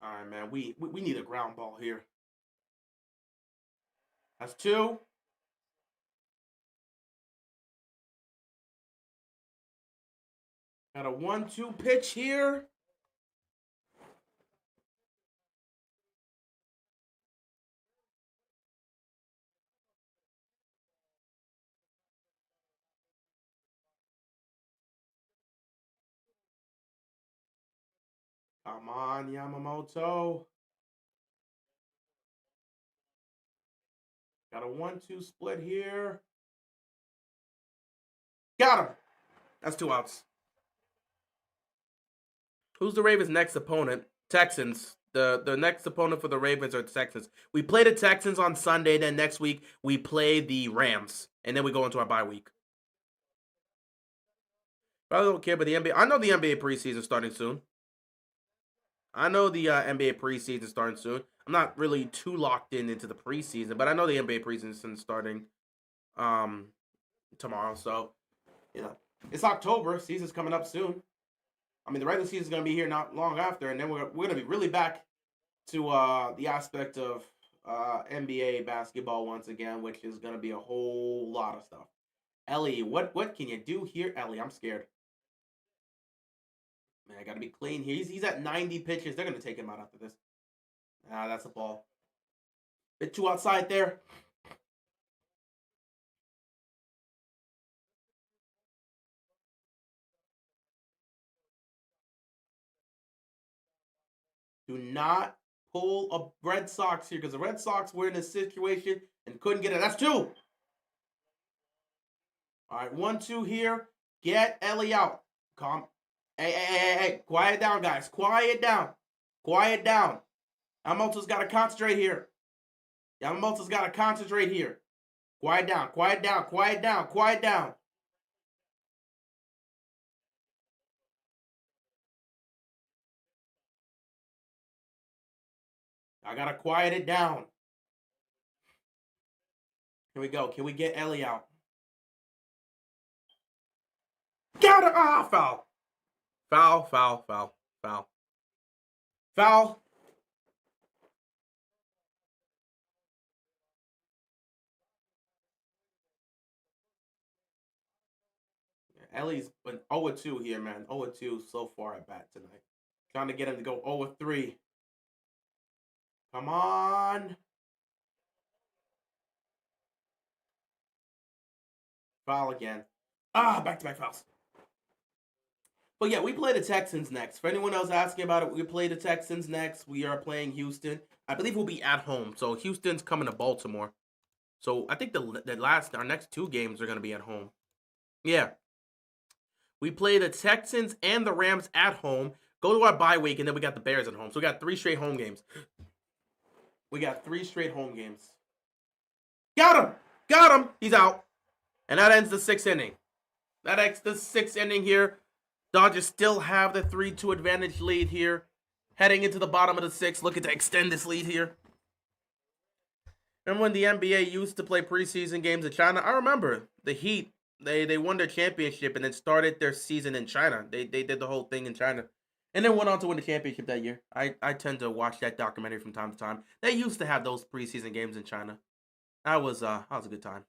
All right, man. We need a ground ball here. That's two. Got a 1-2 pitch here. Come on, Yamamoto. Got a 1-2 split here. Got him. That's 2 outs. Who's the Ravens' next opponent? Texans. The next opponent for the Ravens are the Texans. We play the Texans on Sunday. Then next week we play the Rams, and then we go into our bye week. I don't care, but the NBA. I know the NBA preseason starting soon. I know the NBA preseason starting soon. I'm not really too locked into the preseason, but I know the NBA preseason starting um tomorrow. So you know, it's October. Season's coming up soon. I mean, the regular season's gonna be here not long after, and then we're gonna be really back to the aspect of NBA basketball once again, which is gonna be a whole lot of stuff. Ellie, what can you do here, Ellie? I'm scared. Man, I gotta be clean here. He's at 90 pitches. They're gonna take him out after this. Ah, that's a ball. Bit too outside there. Do not pull a Red Sox here because the Red Sox were in a situation and couldn't get it. That's two. All right, 1-2 here. Get Ellie out. Calm. Hey. Quiet down, guys. Quiet down. Quiet down. Yamamoto's got to concentrate here. Yamamoto's got to concentrate here. Quiet down. Quiet down. Quiet down. Quiet down. I got to quiet it down. Here we go. Can we get Ellie out? Got it. Ah, foul. Foul. Ellie's been 0-2 here, man. 0-2 so far at bat tonight. Trying to get him to go 0-3. Come on. Foul again. Back-to-back fouls. But yeah, we play the Texans next. For anyone else asking about it, we play the Texans next. We are playing Houston. I believe we'll be at home. So Houston's coming to Baltimore. So I think our next two games are going to be at home. Yeah. We play the Texans and the Rams at home. Go to our bye week, and then we got the Bears at home. So we got 3 straight home games. Got him! He's out. And that ends the 6th inning. That ends the 6th inning here. Dodgers still have the 3-2 advantage lead here. Heading into the bottom of the 6th, looking to extend this lead here. Remember when the NBA used to play preseason games in China? I remember the Heat. They won their championship and then started their season in China. They did the whole thing in China. And then went on to win the championship that year. I tend to watch that documentary from time to time. They used to have those preseason games in China. That was a good time.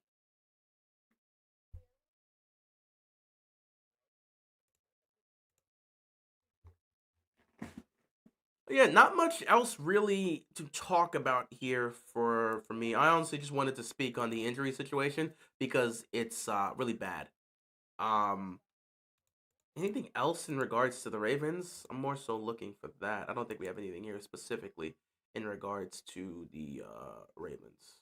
Yeah, not much else really to talk about here for me. I honestly just wanted to speak on the injury situation because it's really bad. Um, Anything else in regards to the Ravens? I'm more so looking for that. I don't think we have anything here specifically in regards to the Ravens.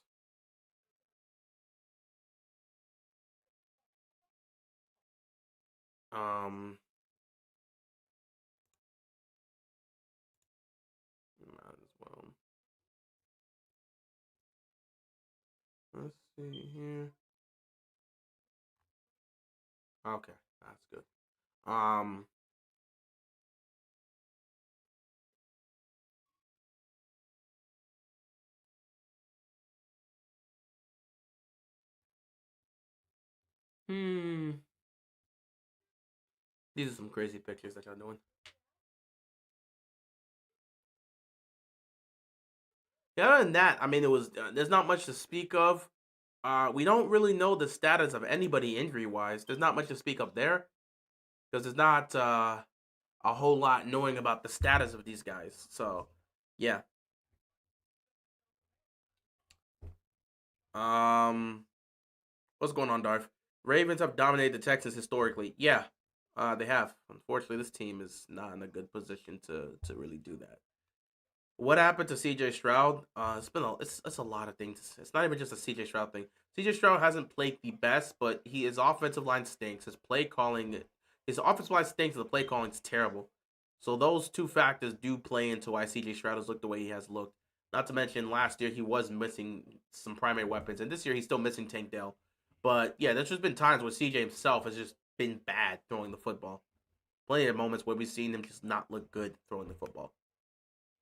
Um, Might as well. Let's see here. Okay, that's good. Um, hmm. These are some crazy pictures that y'all doing. Yeah, other than that, I mean, it was there's not much to speak of. We don't really know the status of anybody injury wise. There's not much to speak of there because there's not a whole lot knowing about the status of these guys. So, yeah. Um, what's going on, Darth? Ravens have dominated the Texans historically. Yeah, they have. Unfortunately, this team is not in a good position to really do that. What happened to CJ Stroud? It's a lot of things. It's not even just a CJ Stroud thing. CJ Stroud hasn't played the best, but his offensive line stinks. His offensive line stinks, and the play calling is terrible. So those two factors do play into why CJ Stroud has looked the way he has looked. Not to mention last year he was missing some primary weapons, and this year he's still missing Tank Dell. But yeah, there's just been times where CJ himself has just been bad throwing the football. Plenty of moments where we've seen him just not look good throwing the football.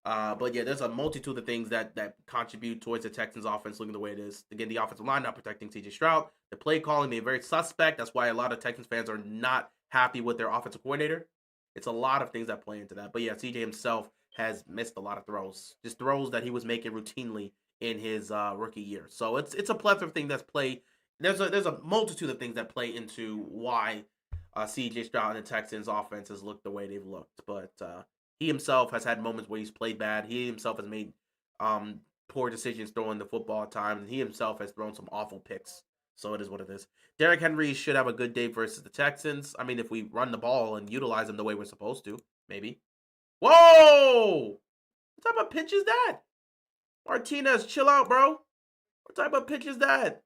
But yeah, there's a multitude of things that contribute towards the Texans offense looking the way it is. Again, the offensive line not protecting CJ Stroud, the play calling being very suspect. That's why a lot of Texans fans are not happy with their offensive coordinator. It's a lot of things that play into that. But yeah, CJ himself has missed a lot of throws, just throws that he was making routinely in his rookie year. So it's a plethora of things that's play. There's a multitude of things that play into why CJ Stroud and the Texans offenses look the way they've looked. But he himself has had moments where he's played bad. He himself has made poor decisions throwing the football at times, and he himself has thrown some awful picks. So it is what it is. Derrick Henry should have a good day versus the Texans. I mean, if we run the ball and utilize him the way we're supposed to, maybe. Whoa! What type of pitch is that? Martinez, chill out, bro. What type of pitch is that?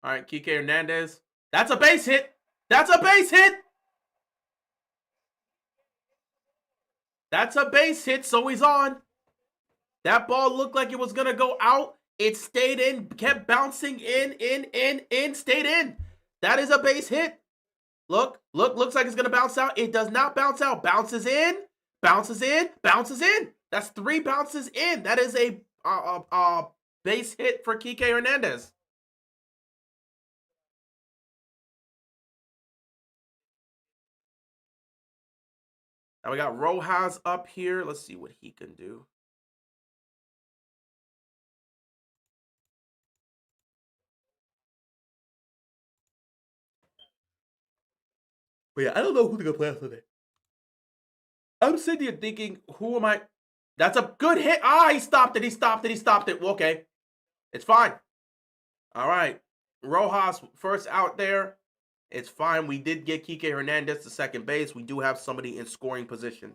All right, Kike Hernandez. That's a base hit. That's a base hit. That's a base hit, so he's on. That ball looked like it was going to go out. It stayed in, kept bouncing in, stayed in. That is a base hit. Look, looks like it's going to bounce out. It does not bounce out. Bounces in, bounces in, bounces in. That's 3 bounces in. That is a base hit for Kike Hernandez. Now we got Rojas up here. Let's see what he can do. But yeah, I don't know who's going to play after that. I'm sitting here thinking, who am I? That's a good hit. He stopped it. He stopped it. Okay. It's fine. All right. Rojas first out there. It's fine. We did get Kike Hernandez to second base. We do have somebody in scoring position.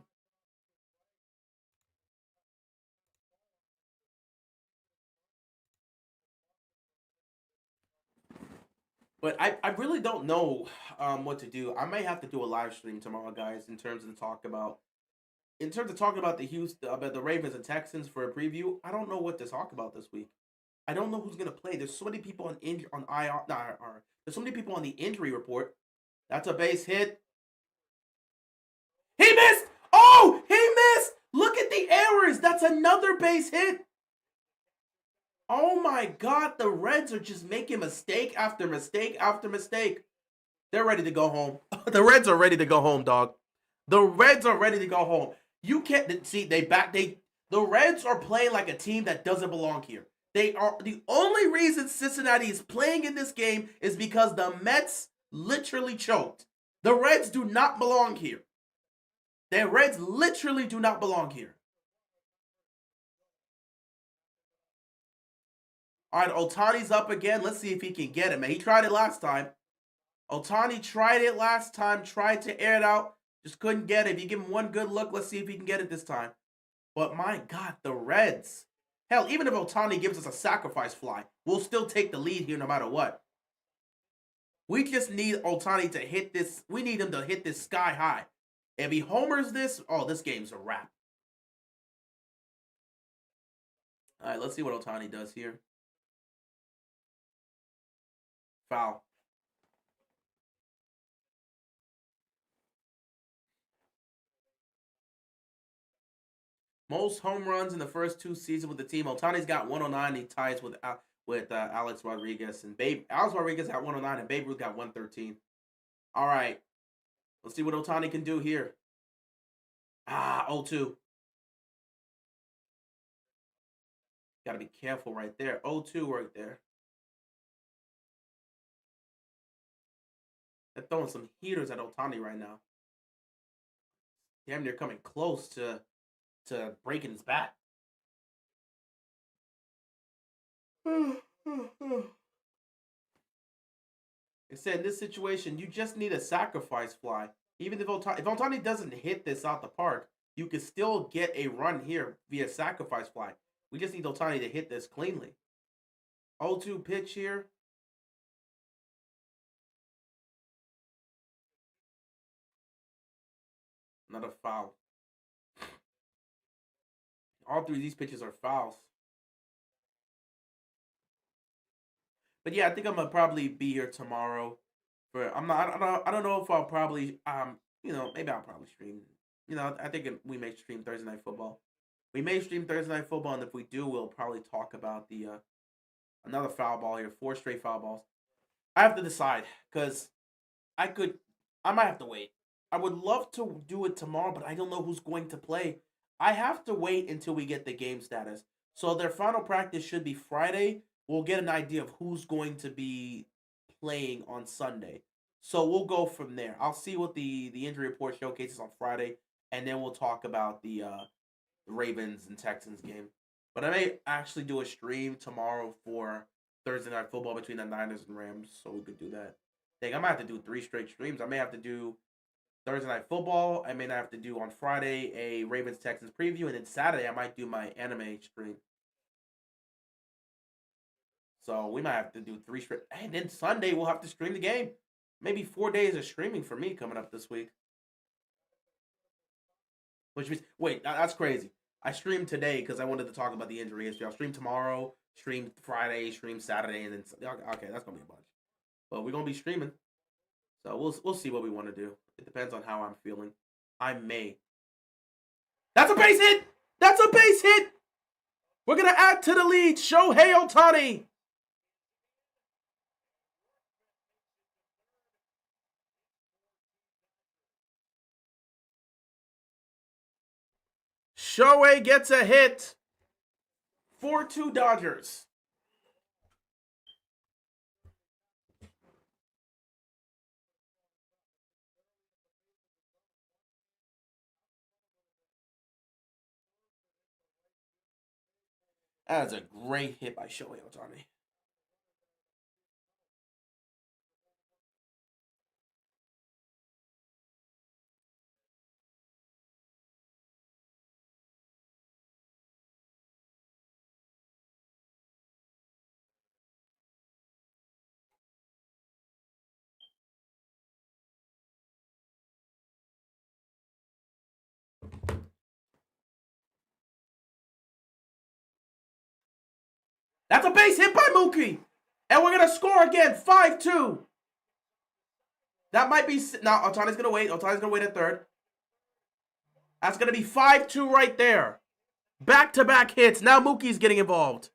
But I really don't know what to do. I may have to do a live stream tomorrow, guys, in terms of talking about the Ravens and Texans for a preview. I don't know what to talk about this week. I don't know who's gonna play. There's so many people on IR. There's so many people on the injury report. That's a base hit. He missed. Oh, he missed. Look at the errors. That's another base hit. Oh my God, the Reds are just making mistake after mistake after mistake. They're ready to go home. The Reds are ready to go home, dog. The Reds are ready to go home. You can't see the Reds are playing like a team that doesn't belong here. They are the only reason Cincinnati is playing in this game is because the Mets literally choked. The Reds do not belong here. The Reds literally do not belong here. All right, Ohtani's up again. Let's see if he can get it, man. He tried it last time. Ohtani tried it last time, tried to air it out, just couldn't get it. If you give him one good look, let's see if he can get it this time. But my God, the Reds. Hell, even if Ohtani gives us a sacrifice fly, we'll still take the lead here no matter what. We just need Ohtani to hit this. We need him to hit this sky high. If he homers this, this game's a wrap. All right, let's see what Ohtani does here. Foul. Most home runs in the first 2 seasons with the team. Ohtani's got 109. He ties with Alex Rodriguez and Alex Rodriguez got 109 and Babe Ruth got 113. All right, let's see what Ohtani can do here. 0-2. Got to be careful right there. 0-2 right there. They're throwing some heaters at Ohtani right now. Damn near coming close to breaking his bat. It said in this situation, you just need a sacrifice fly. Even if Ohtani doesn't hit this out the park, you can still get a run here via sacrifice fly. We just need Ohtani to hit this cleanly. 0-2 pitch here. Another foul. All three of these pitches are fouls. But yeah, I think I'm gonna probably be here tomorrow. For I'm not. I don't know if I'll probably maybe I'll probably stream. I think we may stream Thursday night football. We may stream Thursday night football, and if we do, we'll probably talk about the another foul ball here. 4 straight foul balls. I have to decide because I could. I might have to wait. I would love to do it tomorrow, but I don't know who's going to play. I have to wait until we get the game status. So their final practice should be Friday. We'll get an idea of who's going to be playing on Sunday. So we'll go from there. I'll see what the injury report showcases on Friday, and then we'll talk about the Ravens and Texans game. But I may actually do a stream tomorrow for Thursday night football between the Niners and Rams, so we could do that. Dang, I might have to do 3 straight streams. I may have to do Thursday night football. I may not have to do on Friday a Ravens Texans preview, and then Saturday I might do my anime stream. So we might have to do 3 straight. And then Sunday we'll have to stream the game. Maybe 4 days of streaming for me coming up this week. Which means, wait, that's crazy. I streamed today because I wanted to talk about the injury history. I'll stream tomorrow, stream Friday, stream Saturday, and then okay, that's gonna be a bunch. But we're gonna be streaming, so we'll see what we want to do. It depends on how I'm feeling. I may. That's a base hit. That's a base hit. We're gonna add to the lead. Shohei Ohtani. Shohei gets a hit. 4-2 Dodgers. That is a great hit by Shohei Ohtani. That's a base hit by Mookie. And we're going to score again. 5-2. That might be... Now, Ohtani's going to wait. Ohtani's going to wait at third. That's going to be 5-2 right there. Back-to-back hits. Now Mookie's getting involved.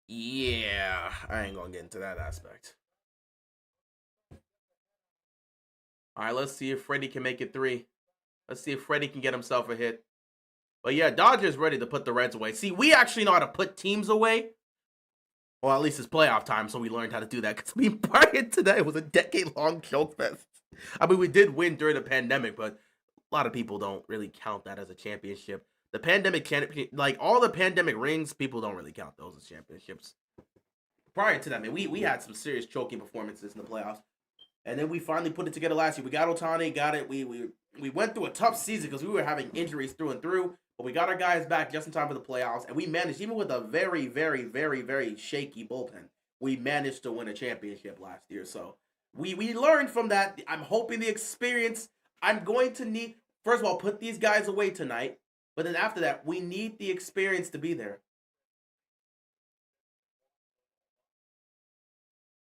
Yeah, I ain't going to get into that aspect. All right, let's see if Freddie can make it 3. Let's see if Freddie can get himself a hit. But yeah, Dodgers ready to put the Reds away. See, we actually know how to put teams away. Well, at least it's playoff time, so we learned how to do that. Because prior to that, it was a decade-long choke fest. I mean, we did win during the pandemic, but a lot of people don't really count that as a championship. The pandemic, like all the pandemic rings, people don't really count those as championships. Prior to that, man, we had some serious choking performances in the playoffs. And then we finally put it together last year. We got Ohtani, got it. We went through a tough season because we were having injuries through and through. But we got our guys back just in time for the playoffs. And we managed, even with a very, very, very, very shaky bullpen, we managed to win a championship last year. So we learned from that. I'm hoping the experience, I'm going to need, first of all, put these guys away tonight. But then after that, we need the experience to be there.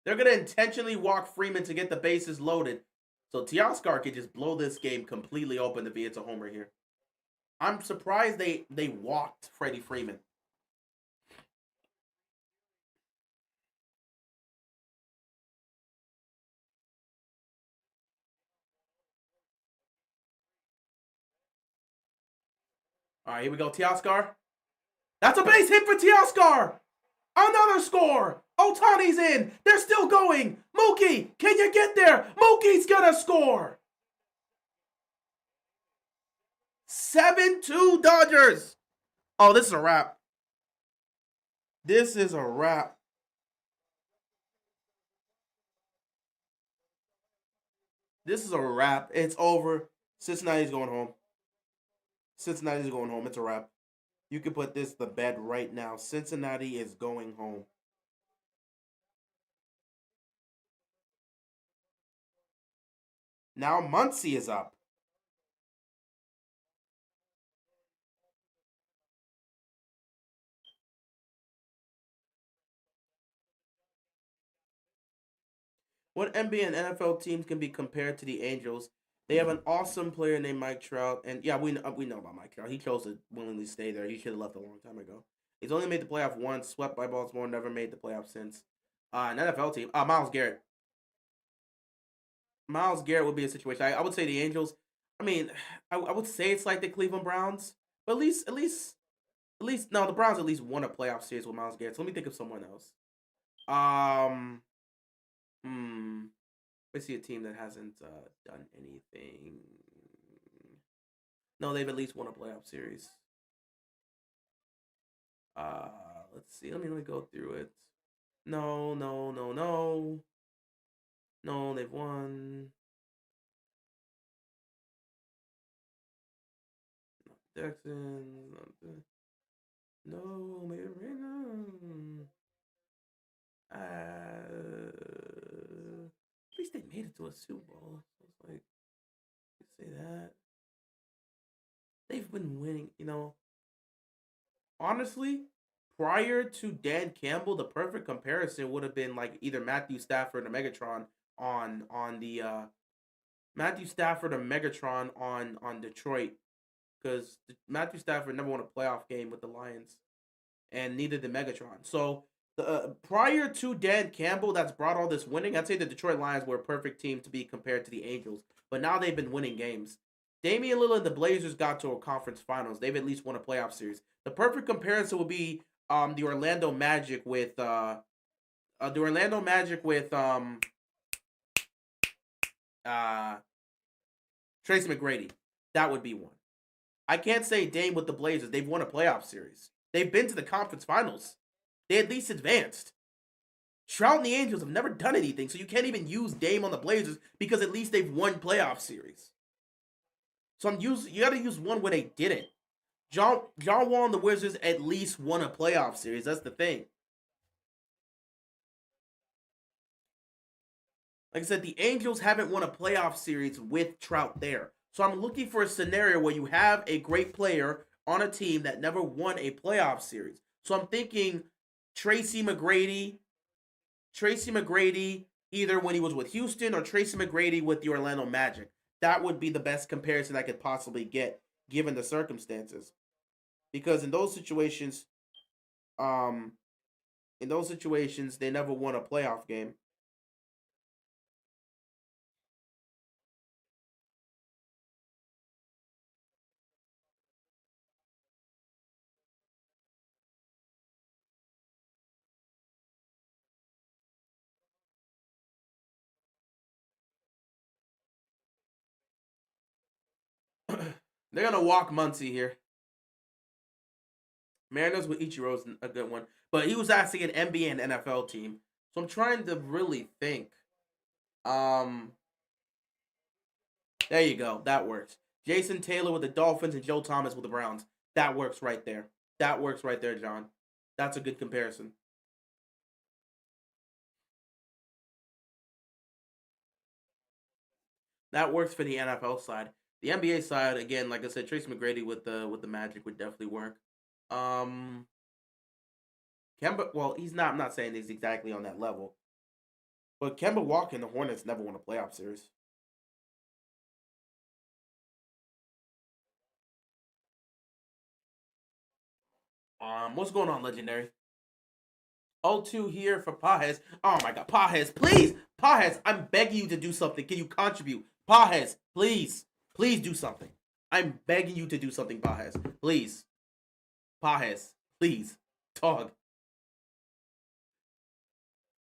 They're going to intentionally walk Freeman to get the bases loaded. So Teoscar could just blow this game completely open if he hits a homer here. I'm surprised they walked Freddie Freeman. All right, here we go, Teoscar. That's a base hit for Teoscar. Another score. Ohtani's in. They're still going. Mookie, can you get there? Mookie's gonna score. 7-2 Dodgers. Oh, this is a wrap. This is a wrap. This is a wrap. It's over. Cincinnati's going home. Cincinnati's going home. It's a wrap. You can put this to bed right now. Cincinnati is going home. Now Muncie is up. What NBA and NFL teams can be compared to the Angels? They have an awesome player named Mike Trout, and yeah, we know about Mike Trout. He chose to willingly stay there. He should have left a long time ago. He's only made the playoff once, swept by Baltimore, never made the playoff since. An NFL team, Myles Garrett. Myles Garrett would be a situation. I would say the Angels. I mean, I would say it's like the Cleveland Browns, but at least no, the Browns at least won a playoff series with Myles Garrett. So let me think of someone else. Um, hmm. Let's see a team that hasn't done anything. No, they've at least won a playoff series. Uh, let's see. Let me go through it. No, no, no, no. No, they've won. Texans. No, maybe right now. At least they made it to a Super Bowl. So it's like, you say that. They've been winning, honestly, prior to Dan Campbell, the perfect comparison would have been like either Matthew Stafford or Megatron on the Matthew Stafford or Megatron on Detroit, because Matthew Stafford never won a playoff game with the Lions, and neither did Megatron. So prior to Dan Campbell, that's brought all this winning. I'd say the Detroit Lions were a perfect team to be compared to the Angels, but now they've been winning games. Damian Lillard and the Blazers got to a conference finals. They've at least won a playoff series. The perfect comparison would be the Orlando Magic with uh Tracy McGrady. That would be one. I can't say Dame with the Blazers. They've won a playoff series. They've been to the conference finals. They at least advanced. Trout and the Angels have never done anything, so you can't even use Dame on the Blazers because at least they've won playoff series. So you got to use one where they didn't. John Wall and the Wizards at least won a playoff series. That's the thing. Like I said, the Angels haven't won a playoff series with Trout there. So I'm looking for a scenario where you have a great player on a team that never won a playoff series. So I'm thinking Tracy McGrady, either when he was with Houston or Tracy McGrady with the Orlando Magic. That would be the best comparison I could possibly get given the circumstances. Because in those situations, they never won a playoff game. They're gonna walk Muncie here. Mariners with Ichiro's a good one, but he was asking an NBA and NFL team, so I'm trying to really think. Um, there you go. That works. Jason Taylor with the Dolphins and Joe Thomas with the Browns. That works right there. That works right there, John. That's a good comparison. That works for the NFL side. The NBA side, again, like I said, Tracy McGrady with the Magic would definitely work. Um, Kemba, well, he's not. I'm not saying he's exactly on that level, but Kemba Walker and the Hornets never won a playoff series. What's going on, Legendary? 0-2 here for Pajes. Oh my God, Pajes, please, Pajes, I'm begging you to do something. Can you contribute, Pajes? Please, please do something. I'm begging you to do something, Pajes. Please, Pajes, please, dog.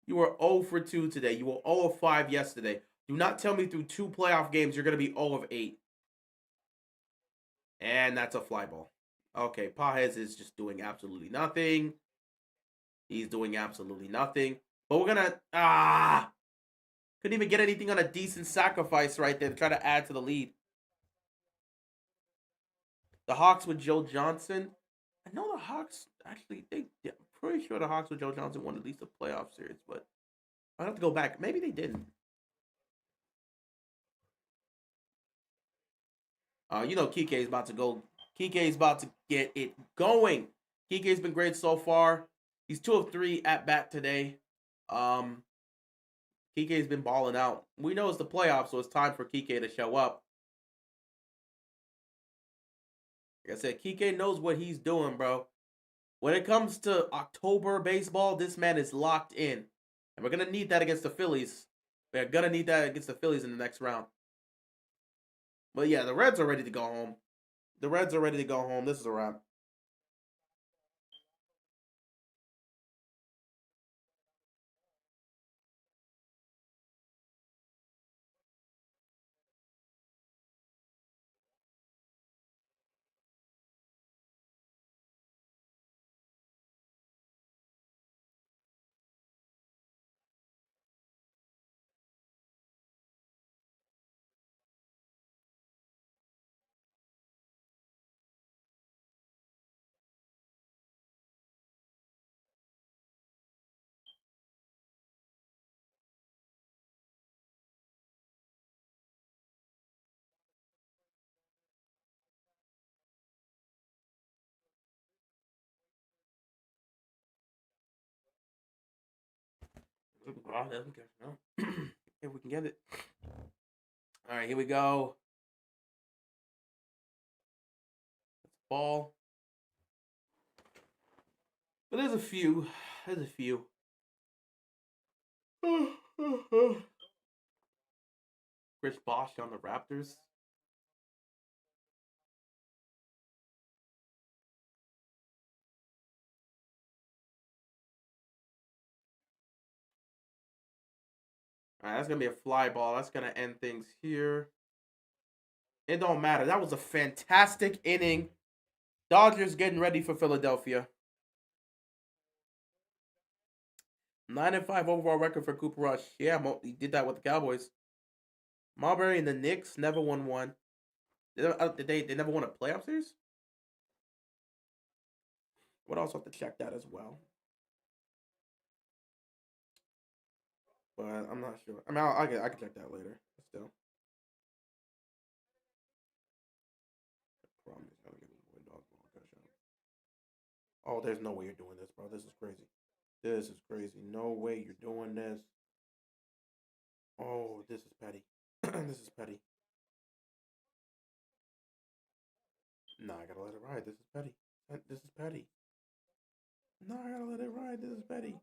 You were 0 for 2 today. You were 0 of 5 yesterday. Do not tell me through 2 playoff games you're going to be 0 of 8. And that's a fly ball. Okay, Pajes is just doing absolutely nothing. He's doing absolutely nothing. But we're going to... Couldn't even get anything on a decent sacrifice right there to try to add to the lead. The Hawks with Joe Johnson. I know the Hawks, actually, I'm pretty sure the Hawks with Joe Johnson won at least a playoff series, but I have to go back. Maybe they didn't. You know Kike is about to go. Kike is about to get it going. Kike's been great so far. He's 2 of 3 at bat today. Um, Kike's been balling out. We know it's the playoffs, so it's time for Kike to show up. Like I said, Kike knows what he's doing, bro. When it comes to October baseball, this man is locked in. And we're going to need that against the Phillies. We're going to need that against the Phillies in the next round. But yeah, the Reds are ready to go home. The Reds are ready to go home. This is a wrap. Oh, that's okay. No. If we can get it. All right, here we go. Ball. But there's a few. There's a few. Chris Bosh on the Raptors. All right, that's gonna be a fly ball. That's gonna end things here. It don't matter. That was a fantastic inning. Dodgers getting ready for Philadelphia. 9-5 overall record for Cooper Rush. Yeah, he did that with the Cowboys. Marbury and the Knicks never won one. They never won a playoff series? Would also have to check that as well. But I'm not sure. I mean, I can check that later. Still. Oh, there's no way you're doing this, bro. This is crazy. This is crazy. No way you're doing this. Oh, this is petty. This is petty. Nah, I gotta let it ride. This is petty. This is petty. No, I gotta let it ride. This is petty.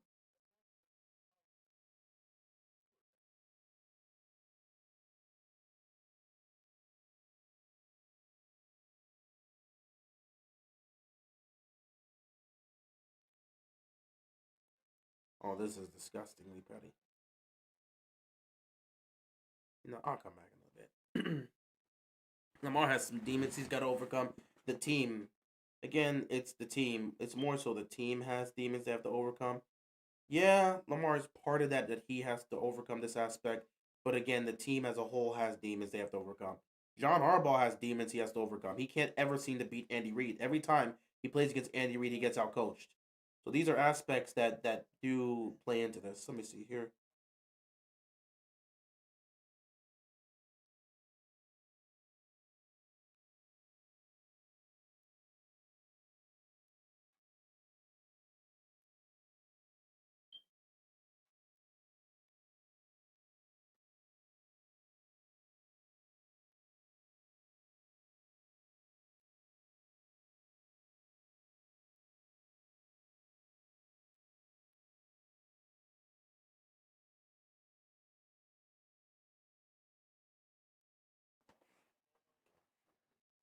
Oh, this is disgustingly petty. You know, I'll come back in a bit. Lamar has some demons he's got to overcome. The team, again, it's the team. It's more so the team has demons they have to overcome. Yeah, Lamar is part of that he has to overcome this aspect. But again, the team as a whole has demons they have to overcome. John Harbaugh has demons he has to overcome. He can't ever seem to beat Andy Reid. Every time he plays against Andy Reid, he gets outcoached. So these are aspects that do play into this. Let me see here.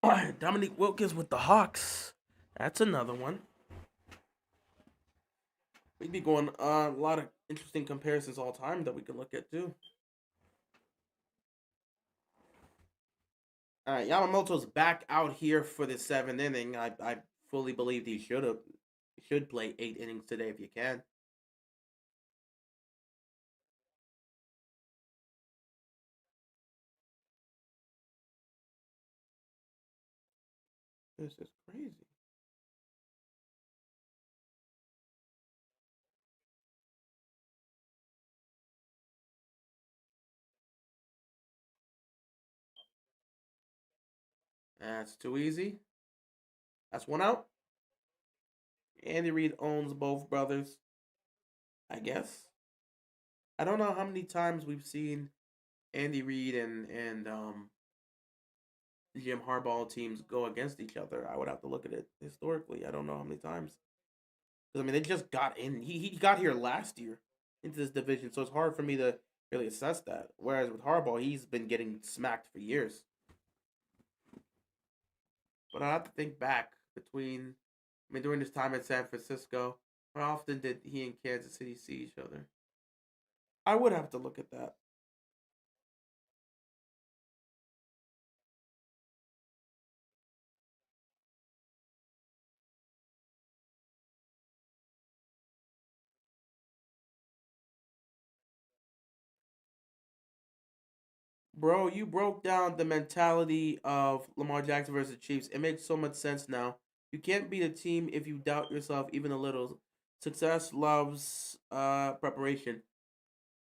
All right, Dominique Wilkins with the Hawks. That's another one. We'd be going a lot of interesting comparisons all time that we can look at too. All right, Yamamoto's back out here for the 7th inning. I fully believe he should play 8 innings today if you can. This is crazy. That's too easy. That's one out. Andy Reid owns both brothers, I guess. I don't know how many times we've seen Andy Reid and Jim Harbaugh teams go against each other. I would have to look at it historically. I don't know how many times. Because I mean, they just got in. He got here last year into this division, so it's hard for me to really assess that. Whereas with Harbaugh, he's been getting smacked for years. But I have to think back between, I mean, during this time in San Francisco, how often did he and Kansas City see each other? I would have to look at that. Bro, you broke down the mentality of Lamar Jackson versus the Chiefs. It makes so much sense now. You can't beat a team if you doubt yourself even a little. Success loves preparation.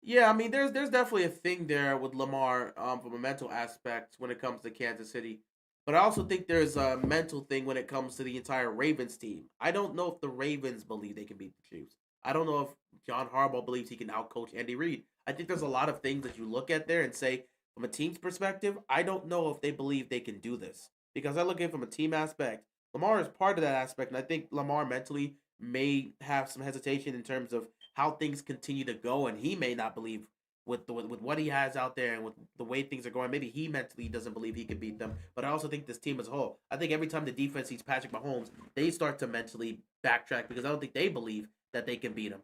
Yeah, I mean, there's definitely a thing there with Lamar from a mental aspect when it comes to Kansas City, but I also think there's a mental thing when it comes to the entire Ravens team. I don't know if the Ravens believe they can beat the Chiefs. I don't know if John Harbaugh believes he can outcoach Andy Reid. I think there's a lot of things that you look at there and say, from a team's perspective, I don't know if they believe they can do this because I look at it from a team aspect. Lamar is part of that aspect, and I think Lamar mentally may have some hesitation in terms of how things continue to go, and he may not believe with what he has out there and with the way things are going. Maybe he mentally doesn't believe he can beat them. But I also think this team as a whole. I think every time the defense sees Patrick Mahomes, they start to mentally backtrack because I don't think they believe that they can beat him.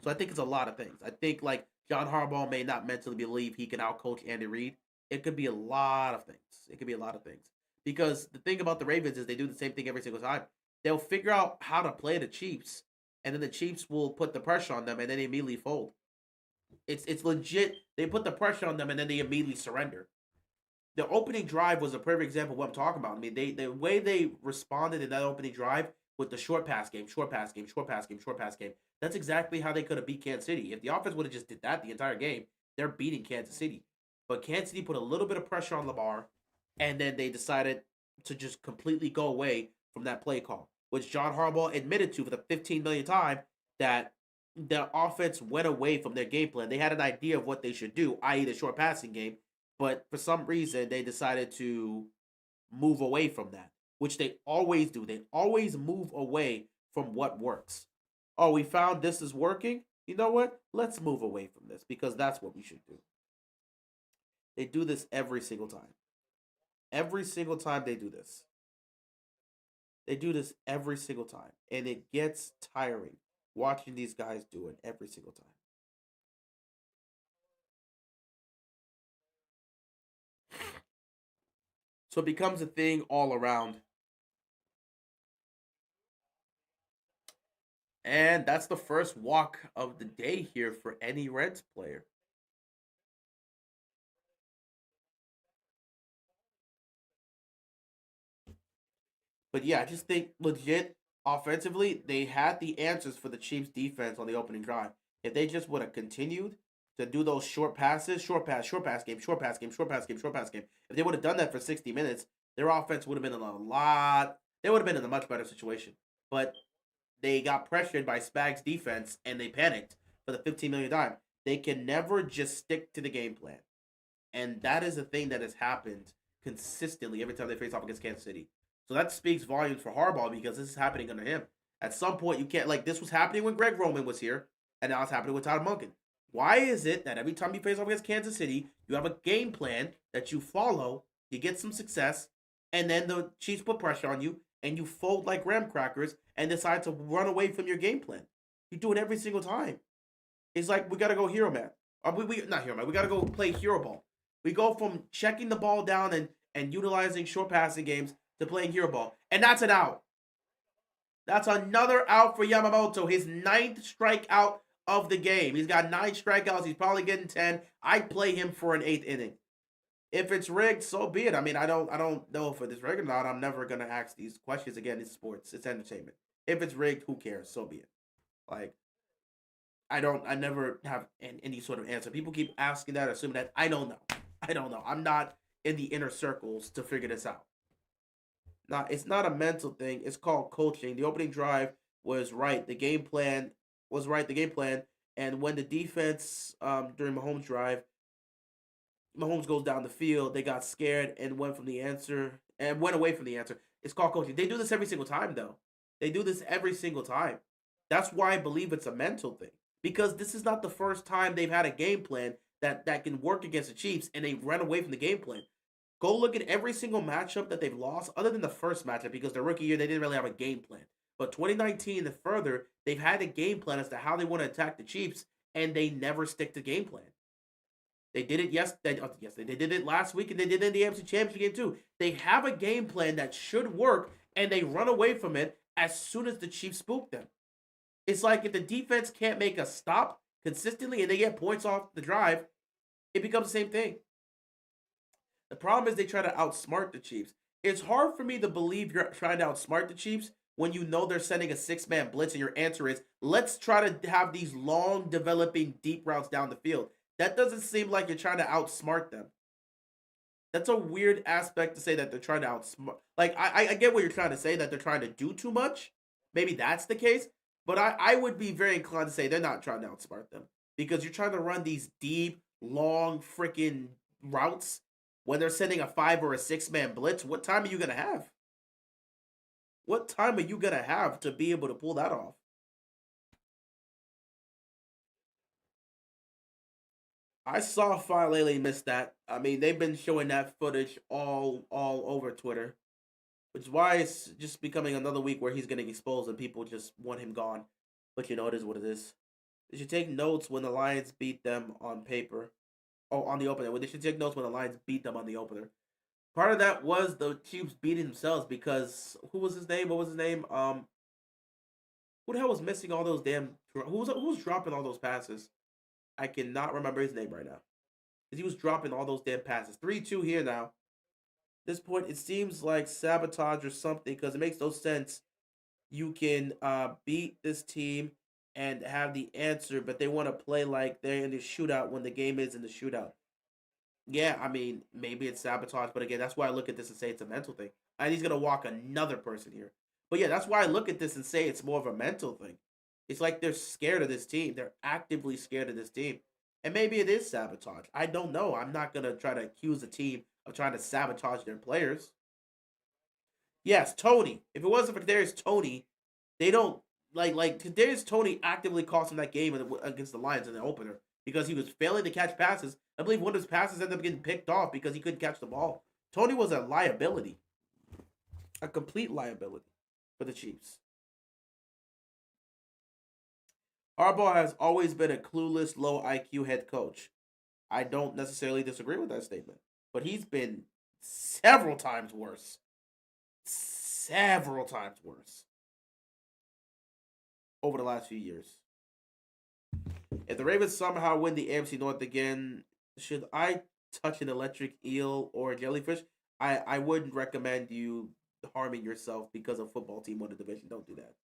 So I think it's a lot of things. I think like John Harbaugh may not mentally believe he can outcoach Andy Reid. It could be a lot of things. It could be a lot of things. Because the thing about the Ravens is they do the same thing every single time. They'll figure out how to play the Chiefs, and then the Chiefs will put the pressure on them, and then they immediately fold. It's legit. They put the pressure on them, and then they immediately surrender. The opening drive was a perfect example of what I'm talking about. I mean, the way they responded in that opening drive with the short pass game, short pass game, short pass game, short pass game. That's exactly how they could have beat Kansas City. If the offense would have just did that the entire game, they're beating Kansas City. But Kansas City put a little bit of pressure on Lamar, and then they decided to just completely go away from that play call, which John Harbaugh admitted to for the 15 millionth time that the offense went away from their game plan. They had an idea of what they should do, i.e., the short passing game, but for some reason they decided to move away from that, which they always do. They always move away from what works. Oh, we found this is working. You know what? Let's move away from this because that's what we should do. They do this every single time. Every single time they do this. They do this every single time. And it gets tiring watching these guys do it every single time. So it becomes a thing all around. And that's the first walk of the day here for any Reds player. But yeah, I just think legit offensively, they had the answers for the Chiefs defense on the opening drive. If they just would have continued to do those short passes, short pass game, short pass game, short pass game, short pass game, if they would have done that for 60 minutes, their offense would have been in a lot, they would have been in a much better situation. But they got pressured by Spags defense and they panicked for the 15 million time. They can never just stick to the game plan. And that is a thing that has happened consistently every time they face off against Kansas City. So that speaks volumes for Harbaugh because this is happening under him. At some point, you can't, like, this was happening when Greg Roman was here, and now it's happening with Todd Monken. Why is it that every time you face off against Kansas City, you have a game plan that you follow, you get some success, and then the Chiefs put pressure on you, and you fold like graham crackers and decide to run away from your game plan? You do it every single time. It's like we gotta go hero man. We not hero man. We gotta go play hero ball. We go from checking the ball down and utilizing short passing games to playing hero ball, and that's an out. That's another out for Yamamoto. His ninth strikeout of the game. He's got 9 strikeouts. He's probably getting 10. I'd play him for an eighth inning. If it's rigged, so be it. I mean, I don't know if it's rigged or not. I'm never gonna ask these questions again. It's sports. It's entertainment. If it's rigged, who cares? So be it. Like I never have any sort of answer. People keep asking that, assuming that I don't know. I don't know. I'm not in the inner circles to figure this out. It's not a mental thing. It's called coaching. The opening drive was right. The game plan was right. The game plan. And when the defense during Mahomes' drive, Mahomes goes down the field, they got scared and went away from the answer. It's called coaching. They do this every single time, though. They do this every single time. That's why I believe it's a mental thing. Because this is not the first time they've had a game plan that can work against the Chiefs and they run away from the game plan. Go look at every single matchup that they've lost, other than the first matchup, because their rookie year they didn't really have a game plan. But 2019 and further, they've had a game plan as to how they want to attack the Chiefs, and they never stick to game plan. They did it they did it last week, and they did it in the AFC Championship game too. They have a game plan that should work, and they run away from it as soon as the Chiefs spook them. It's like if the defense can't make a stop consistently and they get points off the drive, it becomes the same thing. The problem is they try to outsmart the Chiefs. It's hard for me to believe you're trying to outsmart the Chiefs when you know they're sending a six-man blitz and your answer is, let's try to have these long developing deep routes down the field. That doesn't seem like you're trying to outsmart them. That's a weird aspect to say that they're trying to outsmart. Like, I get what you're trying to say, that they're trying to do too much. Maybe that's the case. But I would be very inclined to say they're not trying to outsmart them. Because you're trying to run these deep, long, freaking routes when they're sending a 5 or a 6-man blitz. What time are you going to have? What time are you going to have to be able to pull that off? I saw Falele miss that. I mean, they've been showing that footage all over Twitter, which is why it's just becoming another week where he's getting exposed and people just want him gone. But you know, it is what it is. They should take notes when the Lions beat them on paper. Oh, on the opener. Well, they should take notes when the Lions beat them on the opener. Part of that was the Chiefs beating themselves because who was his name? What was his name? Who the hell was missing all those damn? Who's dropping all those passes? I cannot remember his name right now. Because he was dropping all those damn passes. 3-2 here now. At this point, it seems like sabotage or something because it makes no sense. You can beat this team and have the answer, but they want to play like they're in the shootout when the game is in the shootout. Yeah, I mean, maybe it's sabotage, but again, that's why I look at this and say it's a mental thing. And he's going to walk another person here. But yeah, that's why I look at this and say it's more of a mental thing. It's like they're scared of this team. They're actively scared of this team. And maybe it is sabotage. I don't know. I'm not going to try to accuse the team of trying to sabotage their players. Yes, Tony. If it wasn't for Kadarius Toney, they don't like Kadarius Toney actively cost him that game against the Lions in the opener because he was failing to catch passes. I believe one of his passes ended up getting picked off because he couldn't catch the ball. Toney was a liability, a complete liability for the Chiefs. Harbaugh has always been a clueless, low IQ head coach. I don't necessarily disagree with that statement, but he's been several times worse. Several times worse over the last few years. If the Ravens somehow win the AFC North again, should I touch an electric eel or a jellyfish? I wouldn't recommend you harming yourself because a football team won the division. Don't do that.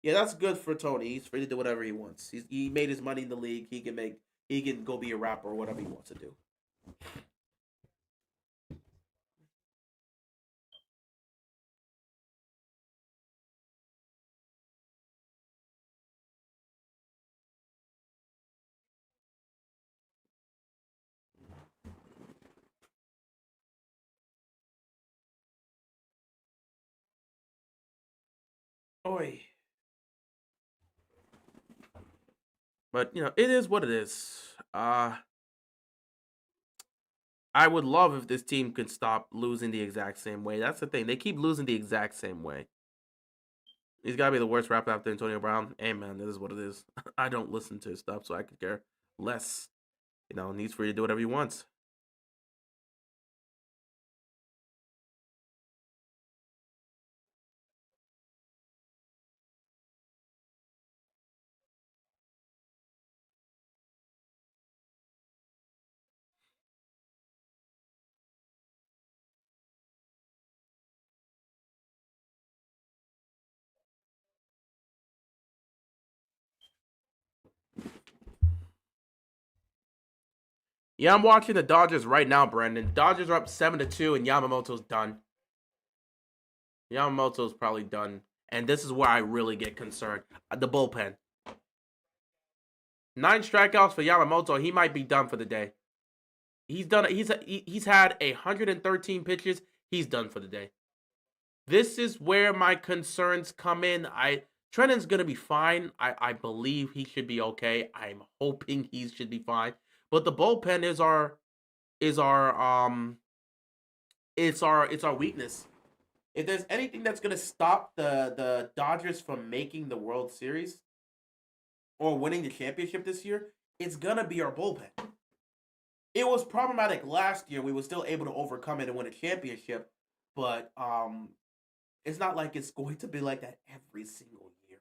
Yeah, that's good for Tony. He's free to do whatever he wants. He made his money in the league. He can go be a rapper or whatever he wants to do. Oi. But you know, it is what it is. I would love if this team could stop losing the exact same way. That's the thing. They keep losing the exact same way. He's got to be the worst rapper after Antonio Brown. Hey, man, this is what it is. I don't listen to his stuff, so I could care less. You know, he's free to do whatever he wants. Yeah, I'm watching the Dodgers right now, Brandon. Dodgers are up 7-2, and Yamamoto's done. Yamamoto's probably done, and this is where I really get concerned. The bullpen. 9 strikeouts for Yamamoto. He might be done for the day. He's done. He's had 113 pitches. He's done for the day. This is where my concerns come in. Trenton's gonna be fine. I believe he should be okay. I'm hoping he should be fine. But the bullpen is our weakness. If there's anything that's gonna stop the Dodgers from making the World Series or winning the championship this year, it's gonna be our bullpen. It was problematic last year. We were still able to overcome it and win a championship, but it's not like it's going to be like that every single year.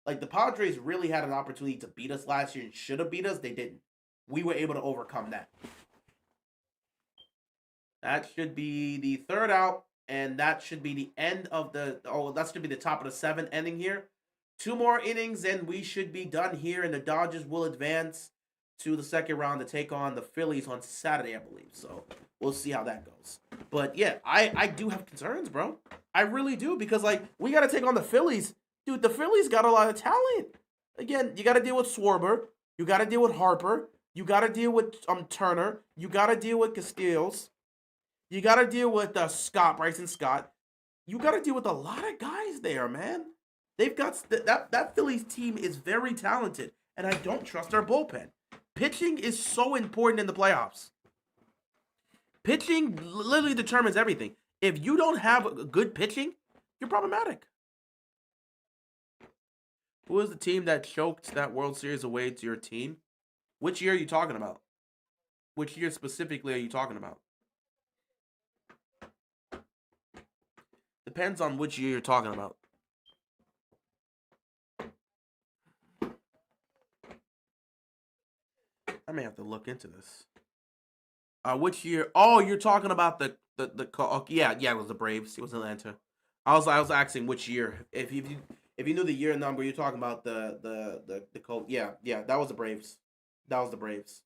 Like the Padres really had an opportunity to beat us last year and should have beat us. They didn't. We were able to overcome that. That should be the third out, and that should be the end of the. Oh, that should be the top of the 7th ending here. 2 more innings, and we should be done here, and the Dodgers will advance to the second round to take on the Phillies on Saturday, I believe. So we'll see how that goes. But yeah, I do have concerns, bro. I really do, because like we got to take on the Phillies. Dude, the Phillies got a lot of talent. Again, you got to deal with Schwarber. You got to deal with Harper. You got to deal with Turner. You got to deal with Castillos. You got to deal with Scott, Bryson Scott. You got to deal with a lot of guys there, man. They've got that Phillies team is very talented, and I don't trust their bullpen. Pitching is so important in the playoffs. Pitching literally determines everything. If you don't have good pitching, you're problematic. Who is the team that choked that World Series away to your team? Which year are you talking about? Which year specifically are you talking about? Depends on which year you're talking about. I may have to look into this. Which year? Oh, you're talking about the yeah, it was the Braves. It was Atlanta. I was asking which year. If you knew the year number, you're talking about the Colt. Yeah, that was the Braves. That was the Braves.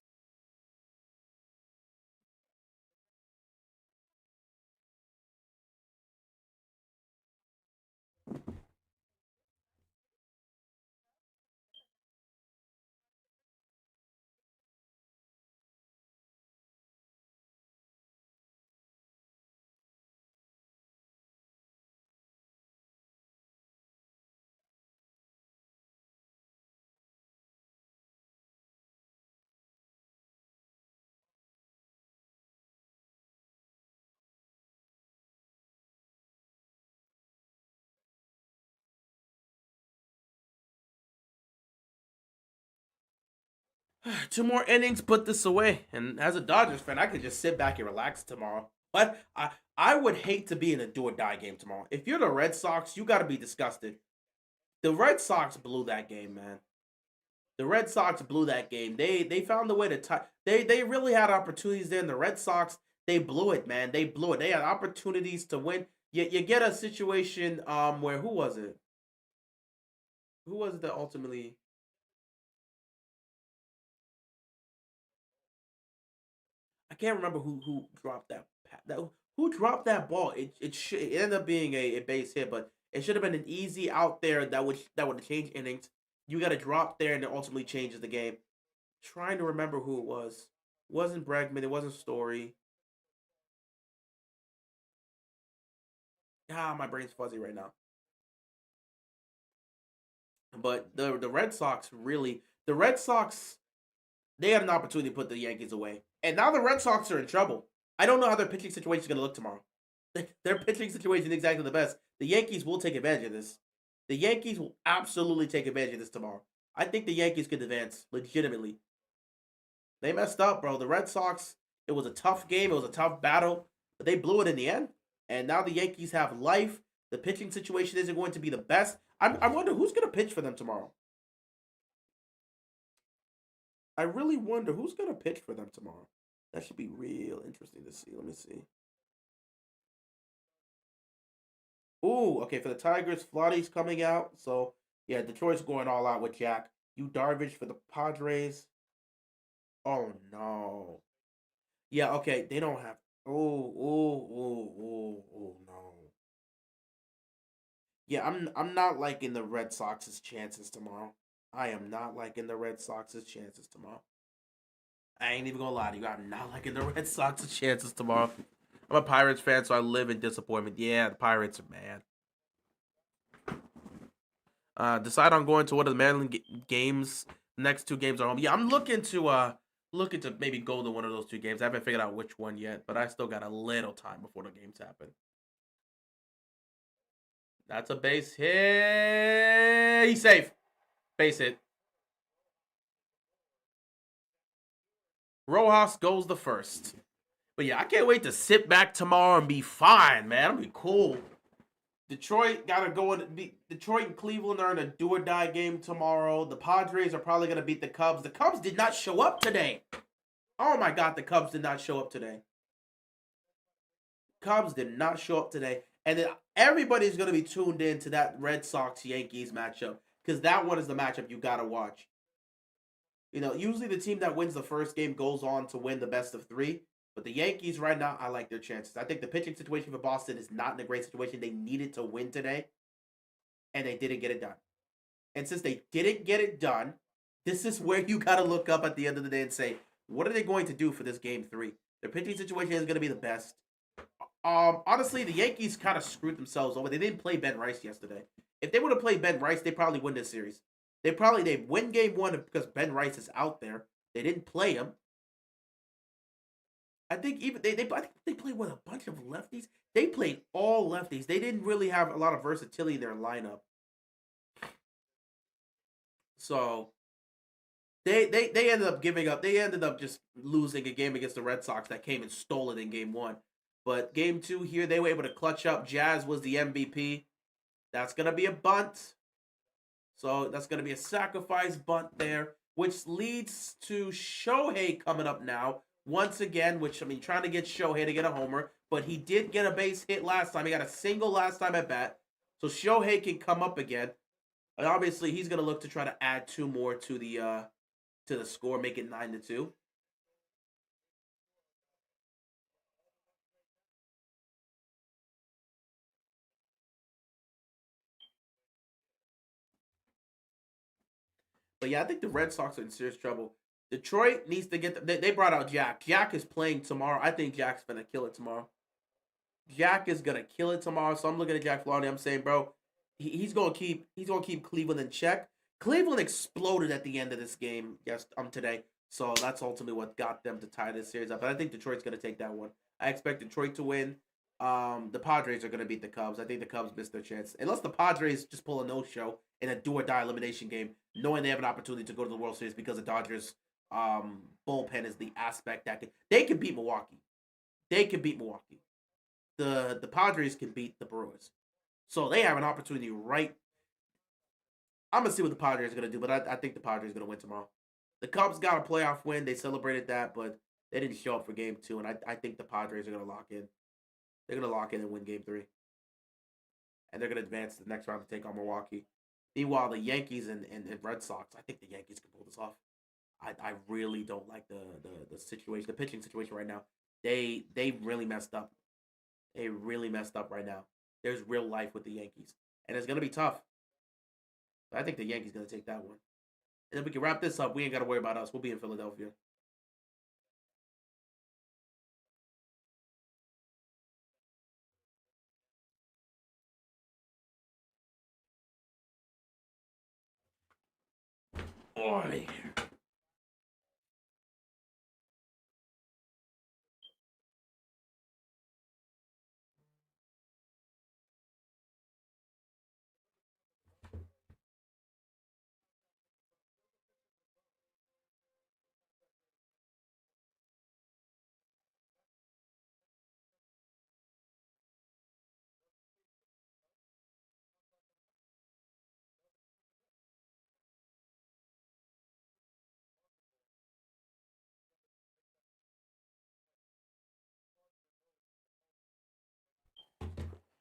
Two more innings, put this away. And as a Dodgers fan, I could just sit back and relax tomorrow. But I would hate to be in a do or die game tomorrow. If you're the Red Sox, you got to be disgusted. The Red Sox blew that game, man. The Red Sox blew that game. They found a way to tie. They really had opportunities there. And the Red Sox, they blew it, man. They blew it. They had opportunities to win. You get a situation where who was it? Who was it that ultimately? I can't remember who dropped that who dropped that ball. It ended up being a base hit, but it should have been an easy out there that would change innings. You got to drop there, and it ultimately changes the game. Trying to remember who it was. It wasn't Bregman. It wasn't Story. Ah, my brain's fuzzy right now. But the Red Sox really the Red Sox they had an opportunity to put the Yankees away, and now the Red Sox are in trouble. I don't know how their pitching situation is going to look tomorrow. Their pitching situation is exactly the best. The Yankees will take advantage of this. The Yankees will absolutely take advantage of this tomorrow. I think the Yankees could advance legitimately. They messed up, bro. The Red Sox, it was a tough game. It was a tough battle, but they blew it in the end. And now the Yankees have life. The pitching situation isn't going to be the best. I wonder who's going to pitch for them tomorrow. I really wonder who's going to pitch for them tomorrow. That should be real interesting to see. Let me see. Ooh, okay. For the Tigers, Vladdy's coming out. So, yeah, Detroit's going all out with Jack. You Darvish for the Padres. Oh, no. Yeah, okay. They don't have. Oh, oh, oh, oh, oh, no. Yeah, I'm not liking the Red Sox's chances tomorrow. I am not liking the Red Sox's chances tomorrow. I ain't even gonna lie to you. I'm not liking the Red Sox's chances tomorrow. I'm a Pirates fan, so I live in disappointment. Yeah, the Pirates are mad. Decide on going to one of the Maryland games. Next two games are home. Yeah, I'm looking to maybe go to one of those two games. I haven't figured out which one yet, but I still got a little time before the games happen. That's a base hit. He's safe. Base hit. Rojas goes the first. But yeah, I can't wait to sit back tomorrow and be fine, man. It'll be cool. Detroit gotta go and Detroit and Cleveland are in a do or die game tomorrow. The Padres are probably gonna beat the Cubs. The Cubs did not show up today. Oh my god, the Cubs did not show up today. Cubs did not show up today. And then everybody's gonna be tuned in to that Red Sox Yankees matchup. Because that one is the matchup you gotta watch. You know, usually the team that wins the first game goes on to win the best of three. But the Yankees right now, I like their chances. I think the pitching situation for Boston is not in a great situation. They needed to win today, and they didn't get it done. And since they didn't get it done, this is where you got to look up at the end of the day and say, what are they going to do for this game three? Their pitching situation is going to be the best. Honestly, the Yankees kind of screwed themselves over. They didn't play Ben Rice yesterday. If they would have played Ben Rice, they probably win this series. They win game one because Ben Rice is out there. They didn't play him. I think even I think they played with a bunch of lefties. They played all lefties. They didn't really have a lot of versatility in their lineup. So they ended up giving up. They ended up just losing a game against the Red Sox that came and stole it in game one. But game two here, they were able to clutch up. Jazz was the MVP. That's gonna be a bunt. So that's gonna be a sacrifice bunt there, which leads to Shohei coming up now once again. Which I mean, trying to get Shohei to get a homer, but he did get a base hit last time. He got a single last time at bat, so Shohei can come up again. And obviously, he's gonna look to try to add two more to the score, make it 9-2. But yeah, I think the Red Sox are in serious trouble. Detroit needs to get. They brought out Jack. Jack is playing tomorrow. I think Jack's gonna kill it tomorrow. Jack is gonna kill it tomorrow. So I'm looking at Jack Flaherty. I'm saying, bro, he's gonna keep Cleveland in check. Cleveland exploded at the end of this game. Yes, today. So that's ultimately what got them to tie this series up. But I think Detroit's gonna take that one. I expect Detroit to win. The Padres are gonna beat the Cubs. I think the Cubs missed their chance. Unless the Padres just pull a no show in a do or die elimination game, knowing they have an opportunity to go to the World Series because the Dodgers bullpen is the aspect that they can beat Milwaukee. They can beat Milwaukee. The Padres can beat the Brewers. So they have an opportunity right. I'm gonna see what the Padres are gonna do, but I think the Padres are gonna win tomorrow. The Cubs got a playoff win. They celebrated that, but they didn't show up for game two, and I think the Padres are gonna lock in. They're gonna lock in and win game three. And they're gonna advance to the next round to take on Milwaukee. Meanwhile, the Yankees and Red Sox, I think the Yankees can pull this off. I really don't like the situation, the pitching situation right now. They really messed up. They really messed up right now. There's real life with the Yankees, and it's gonna be tough. But I think the Yankees gonna take that one. And then we can wrap this up. We ain't gotta worry about us. We'll be in Philadelphia. Boy.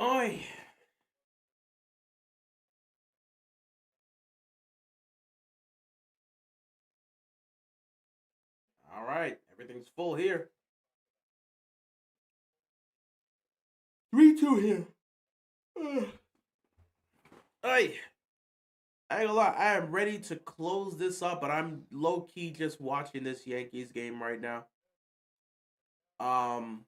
Oi. All right, everything's full here. 3-2 here. Hey, I ain't gonna lie, I am ready to close this up, but I'm low key just watching this Yankees game right now. Um,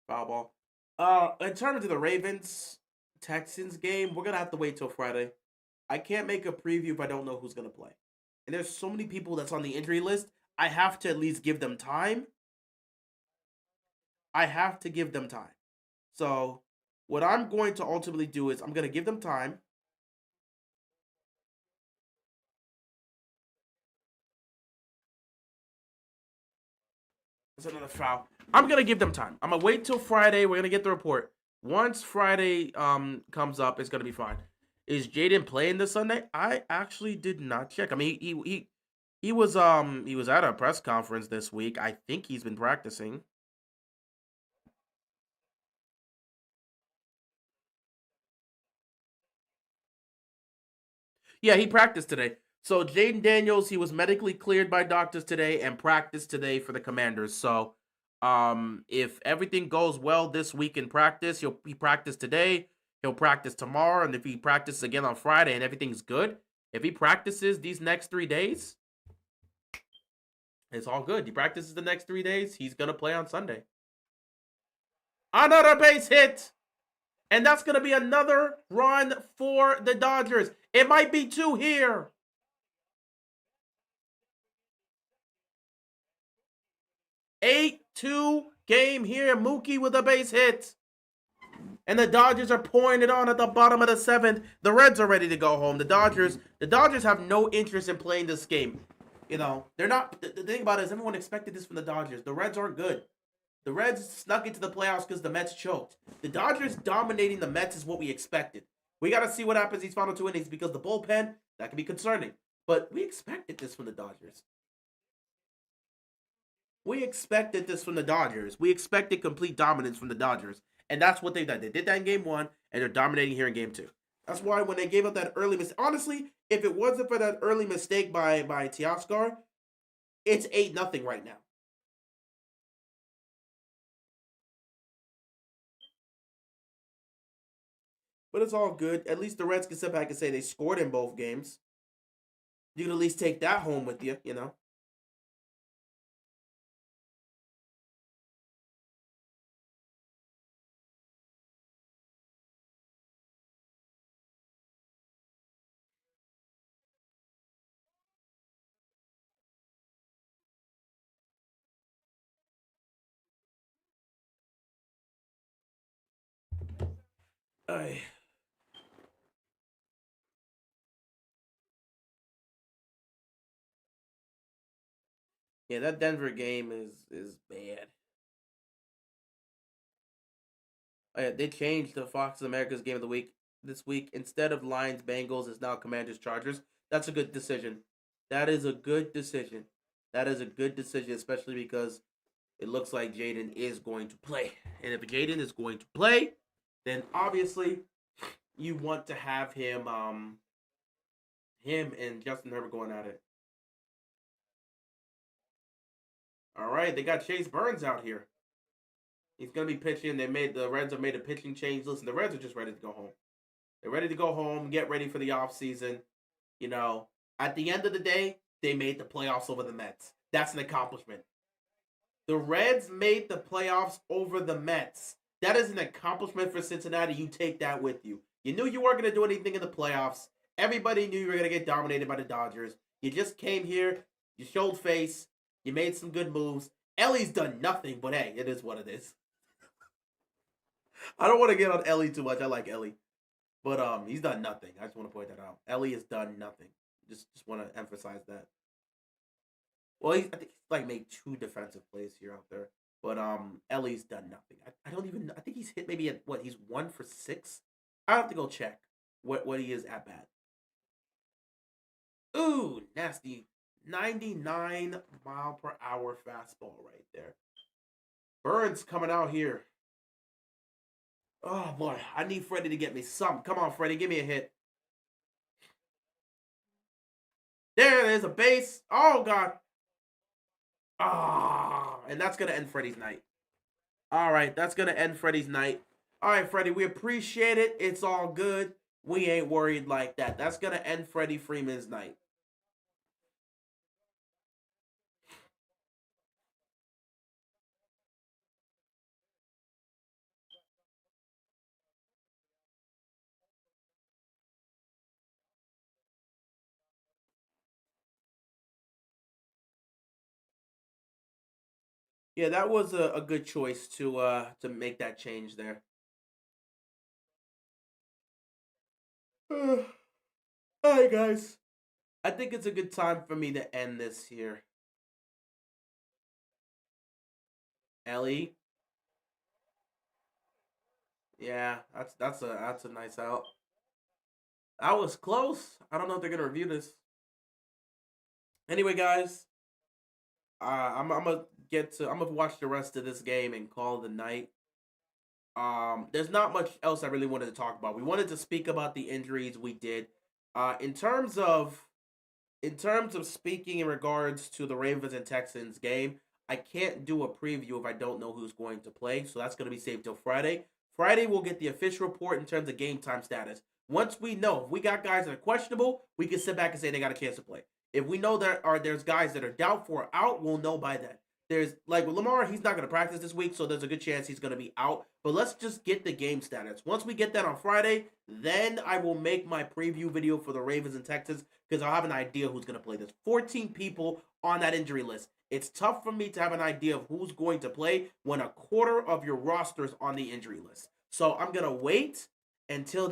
Foul ball. In terms of the Ravens Texans game, we're gonna have to wait till Friday. I can't make a preview if I don't know who's gonna play. And there's so many people that's on the injury list. I have to at least give them time. I have to give them time. So what I'm going to ultimately do is I'm gonna give them time. That's another foul. I'm gonna give them time. I'm gonna wait till Friday. We're gonna get the report. Once Friday comes up, it's gonna be fine. Is Jaden playing this Sunday? I actually did not check. I mean, he was at a press conference this week. I think he's been practicing. Yeah, he practiced today. So Jaden Daniels, he was medically cleared by doctors today and practiced today for the Commanders. So if everything goes well this week in practice, he practiced today, he'll practice tomorrow, and if he practices again on Friday and everything's good, if he practices these next 3 days, it's all good. He practices the next 3 days, he's gonna play on Sunday. Another base hit! And that's gonna be another run for the Dodgers. It might be 2 here. 8-2 game here. Mookie with a base hit. And the Dodgers are pouring it on at the bottom of the 7th. The Reds are ready to go home. The Dodgers have no interest in playing this game. You know, they're not. The thing about it is everyone expected this from the Dodgers. The Reds aren't good. The Reds snuck into the playoffs because the Mets choked. The Dodgers dominating the Mets is what we expected. We got to see what happens these final 2 innings because the bullpen, that can be concerning. But we expected this from the Dodgers. We expected this from the Dodgers. We expected complete dominance from the Dodgers. And that's what they've done. They did that in game 1, and they're dominating here in game 2. That's why when they gave up that early mistake, honestly, if it wasn't for that early mistake by Teoscar, it's 8-0 right now. But it's all good. At least the Reds can sit back and say they scored in both games. You can at least take that home with you, you know. Ay. Yeah, that Denver game is bad. Oh, yeah, they changed the Fox America's game of the week this week. Instead of Lions Bengals, it's now Commanders Chargers. That's a good decision. That is a good decision. That is a good decision, especially because it looks like Jaden is going to play. And if Jaden is going to play, then obviously you want to have him and Justin Herbert going at it. All right, they got Chase Burns out here. He's gonna be pitching. The Reds have made a pitching change. Listen, the Reds are just ready to go home. They're ready to go home, get ready for the offseason. You know, at the end of the day, they made the playoffs over the Mets. That's an accomplishment. The Reds made the playoffs over the Mets. That is an accomplishment for Cincinnati. You take that with you. You knew you weren't going to do anything in the playoffs. Everybody knew you were going to get dominated by the Dodgers. You just came here. You showed face. You made some good moves. Ellie's done nothing, but hey, it is what it is. I don't want to get on Ellie too much. I like Ellie. But he's done nothing. I just want to point that out. Ellie has done nothing. Just want to emphasize that. Well, I think he's like made 2 defensive plays here out there. But Ellie's done nothing. I don't even. I think he's hit maybe at what, he's 1 for 6. I have to go check what he is at bat. Ooh, nasty 99-mile-per-hour fastball right there. Burns coming out here. Oh boy, I need Freddie to get me some. Come on, Freddie, give me a hit. There's a base. Oh god. Ah, and that's gonna end Freddie's night. All right, that's gonna end Freddie's night. All right, Freddie, we appreciate it. It's all good. we ain't worried like that. That's going to end Freddie Freeman's night. Yeah, that was a good choice to make that change there. All right, guys. I think it's a good time for me to end this here. Ellie. Yeah, that's a nice out. That was close. I don't know if they're gonna review this. Anyway, guys, I'm gonna watch the rest of this game and call it a night. There's not much else I really wanted to talk about. We wanted to speak about the injuries we did. In terms of speaking in regards to the Ravens and Texans game, I can't do a preview if I don't know who's going to play, so that's going to be saved till Friday. Friday we'll get the official report in terms of game time status. Once we know if we got guys that are questionable, we can sit back and say they got a chance to play. If we know there's guys that are doubtful or out, we'll know by then. There's like with Lamar, he's not going to practice this week, so there's a good chance he's going to be out. But let's just get the game status. Once we get that on Friday, then I will make my preview video for the Ravens and Texans because I'll have an idea who's going to play. There's 14 people on that injury list. It's tough for me to have an idea of who's going to play when a quarter of your roster is on the injury list. So I'm going to wait until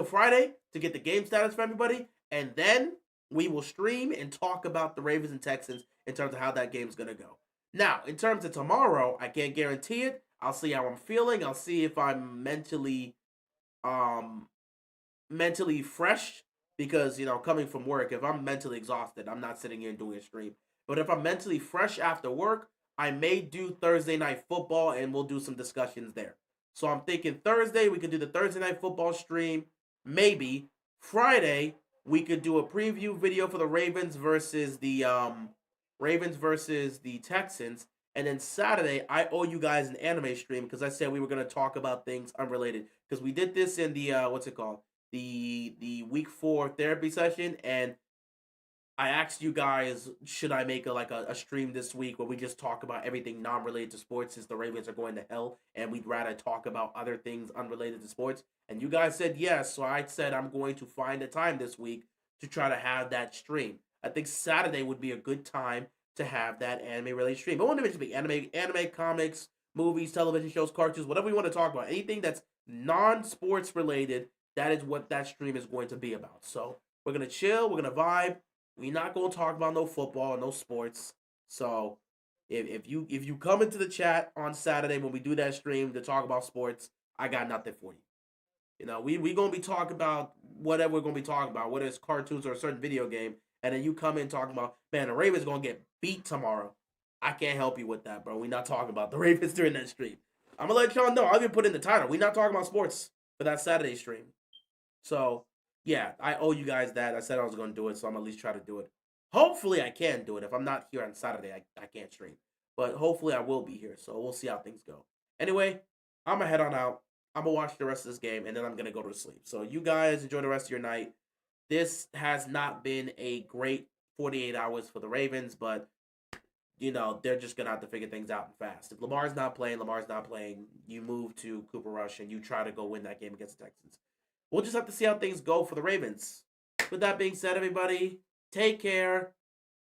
Friday to get the game status for everybody, and then we will stream and talk about the Ravens and Texans in terms of how that game's going to go. Now, in terms of tomorrow, I can't guarantee it. I'll see how I'm feeling. I'll see if I'm mentally fresh because, coming from work, if I'm mentally exhausted, I'm not sitting here and doing a stream. But if I'm mentally fresh after work, I may do Thursday Night Football and we'll do some discussions there. So I'm thinking Thursday, we could do the Thursday Night Football stream. Maybe Friday, we could do a preview video for the Ravens versus the Texans. And then Saturday, I owe you guys an anime stream because I said we were going to talk about things unrelated. Because we did this in the, the week 4 therapy session. And I asked you guys, should I make a stream this week where we just talk about everything non-related to sports since the Ravens are going to hell and we'd rather talk about other things unrelated to sports? And you guys said yes, so I said I'm going to find a time this week to try to have that stream. I think Saturday would be a good time to have that anime-related stream. But what it be anime, comics, movies, television shows, cartoons, whatever we want to talk about. Anything that's non-sports related, that is what that stream is going to be about. So we're going to chill, we're going to vibe. We're not going to talk about no football, no sports. So if you come into the chat on Saturday when we do that stream to talk about sports, I got nothing for you. We going to be talking about whatever we're going to be talking about, whether it's cartoons or a certain video game, and then you come in talking about, man, the Ravens going to get beat tomorrow. I can't help you with that, bro. We're not talking about the Ravens during that stream. I'm going to let y'all know. I'll even put in the title. We're not talking about sports for that Saturday stream. So, yeah, I owe you guys that. I said I was going to do it, so I'm at least try to do it. Hopefully, I can do it. If I'm not here on Saturday, I can't stream. But hopefully, I will be here, so we'll see how things go. Anyway, I'm going to head on out. I'm going to watch the rest of this game, and then I'm going to go to sleep. So, you guys enjoy the rest of your night. This has not been a great 48 hours for the Ravens, but, they're just going to have to figure things out fast. If Lamar's not playing, you move to Cooper Rush, and you try to go win that game against the Texans. We'll just have to see how things go for the Ravens. With that being said, everybody, take care.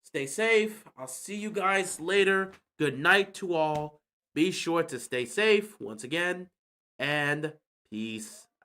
Stay safe. I'll see you guys later. Good night to all. Be sure to stay safe once again. And peace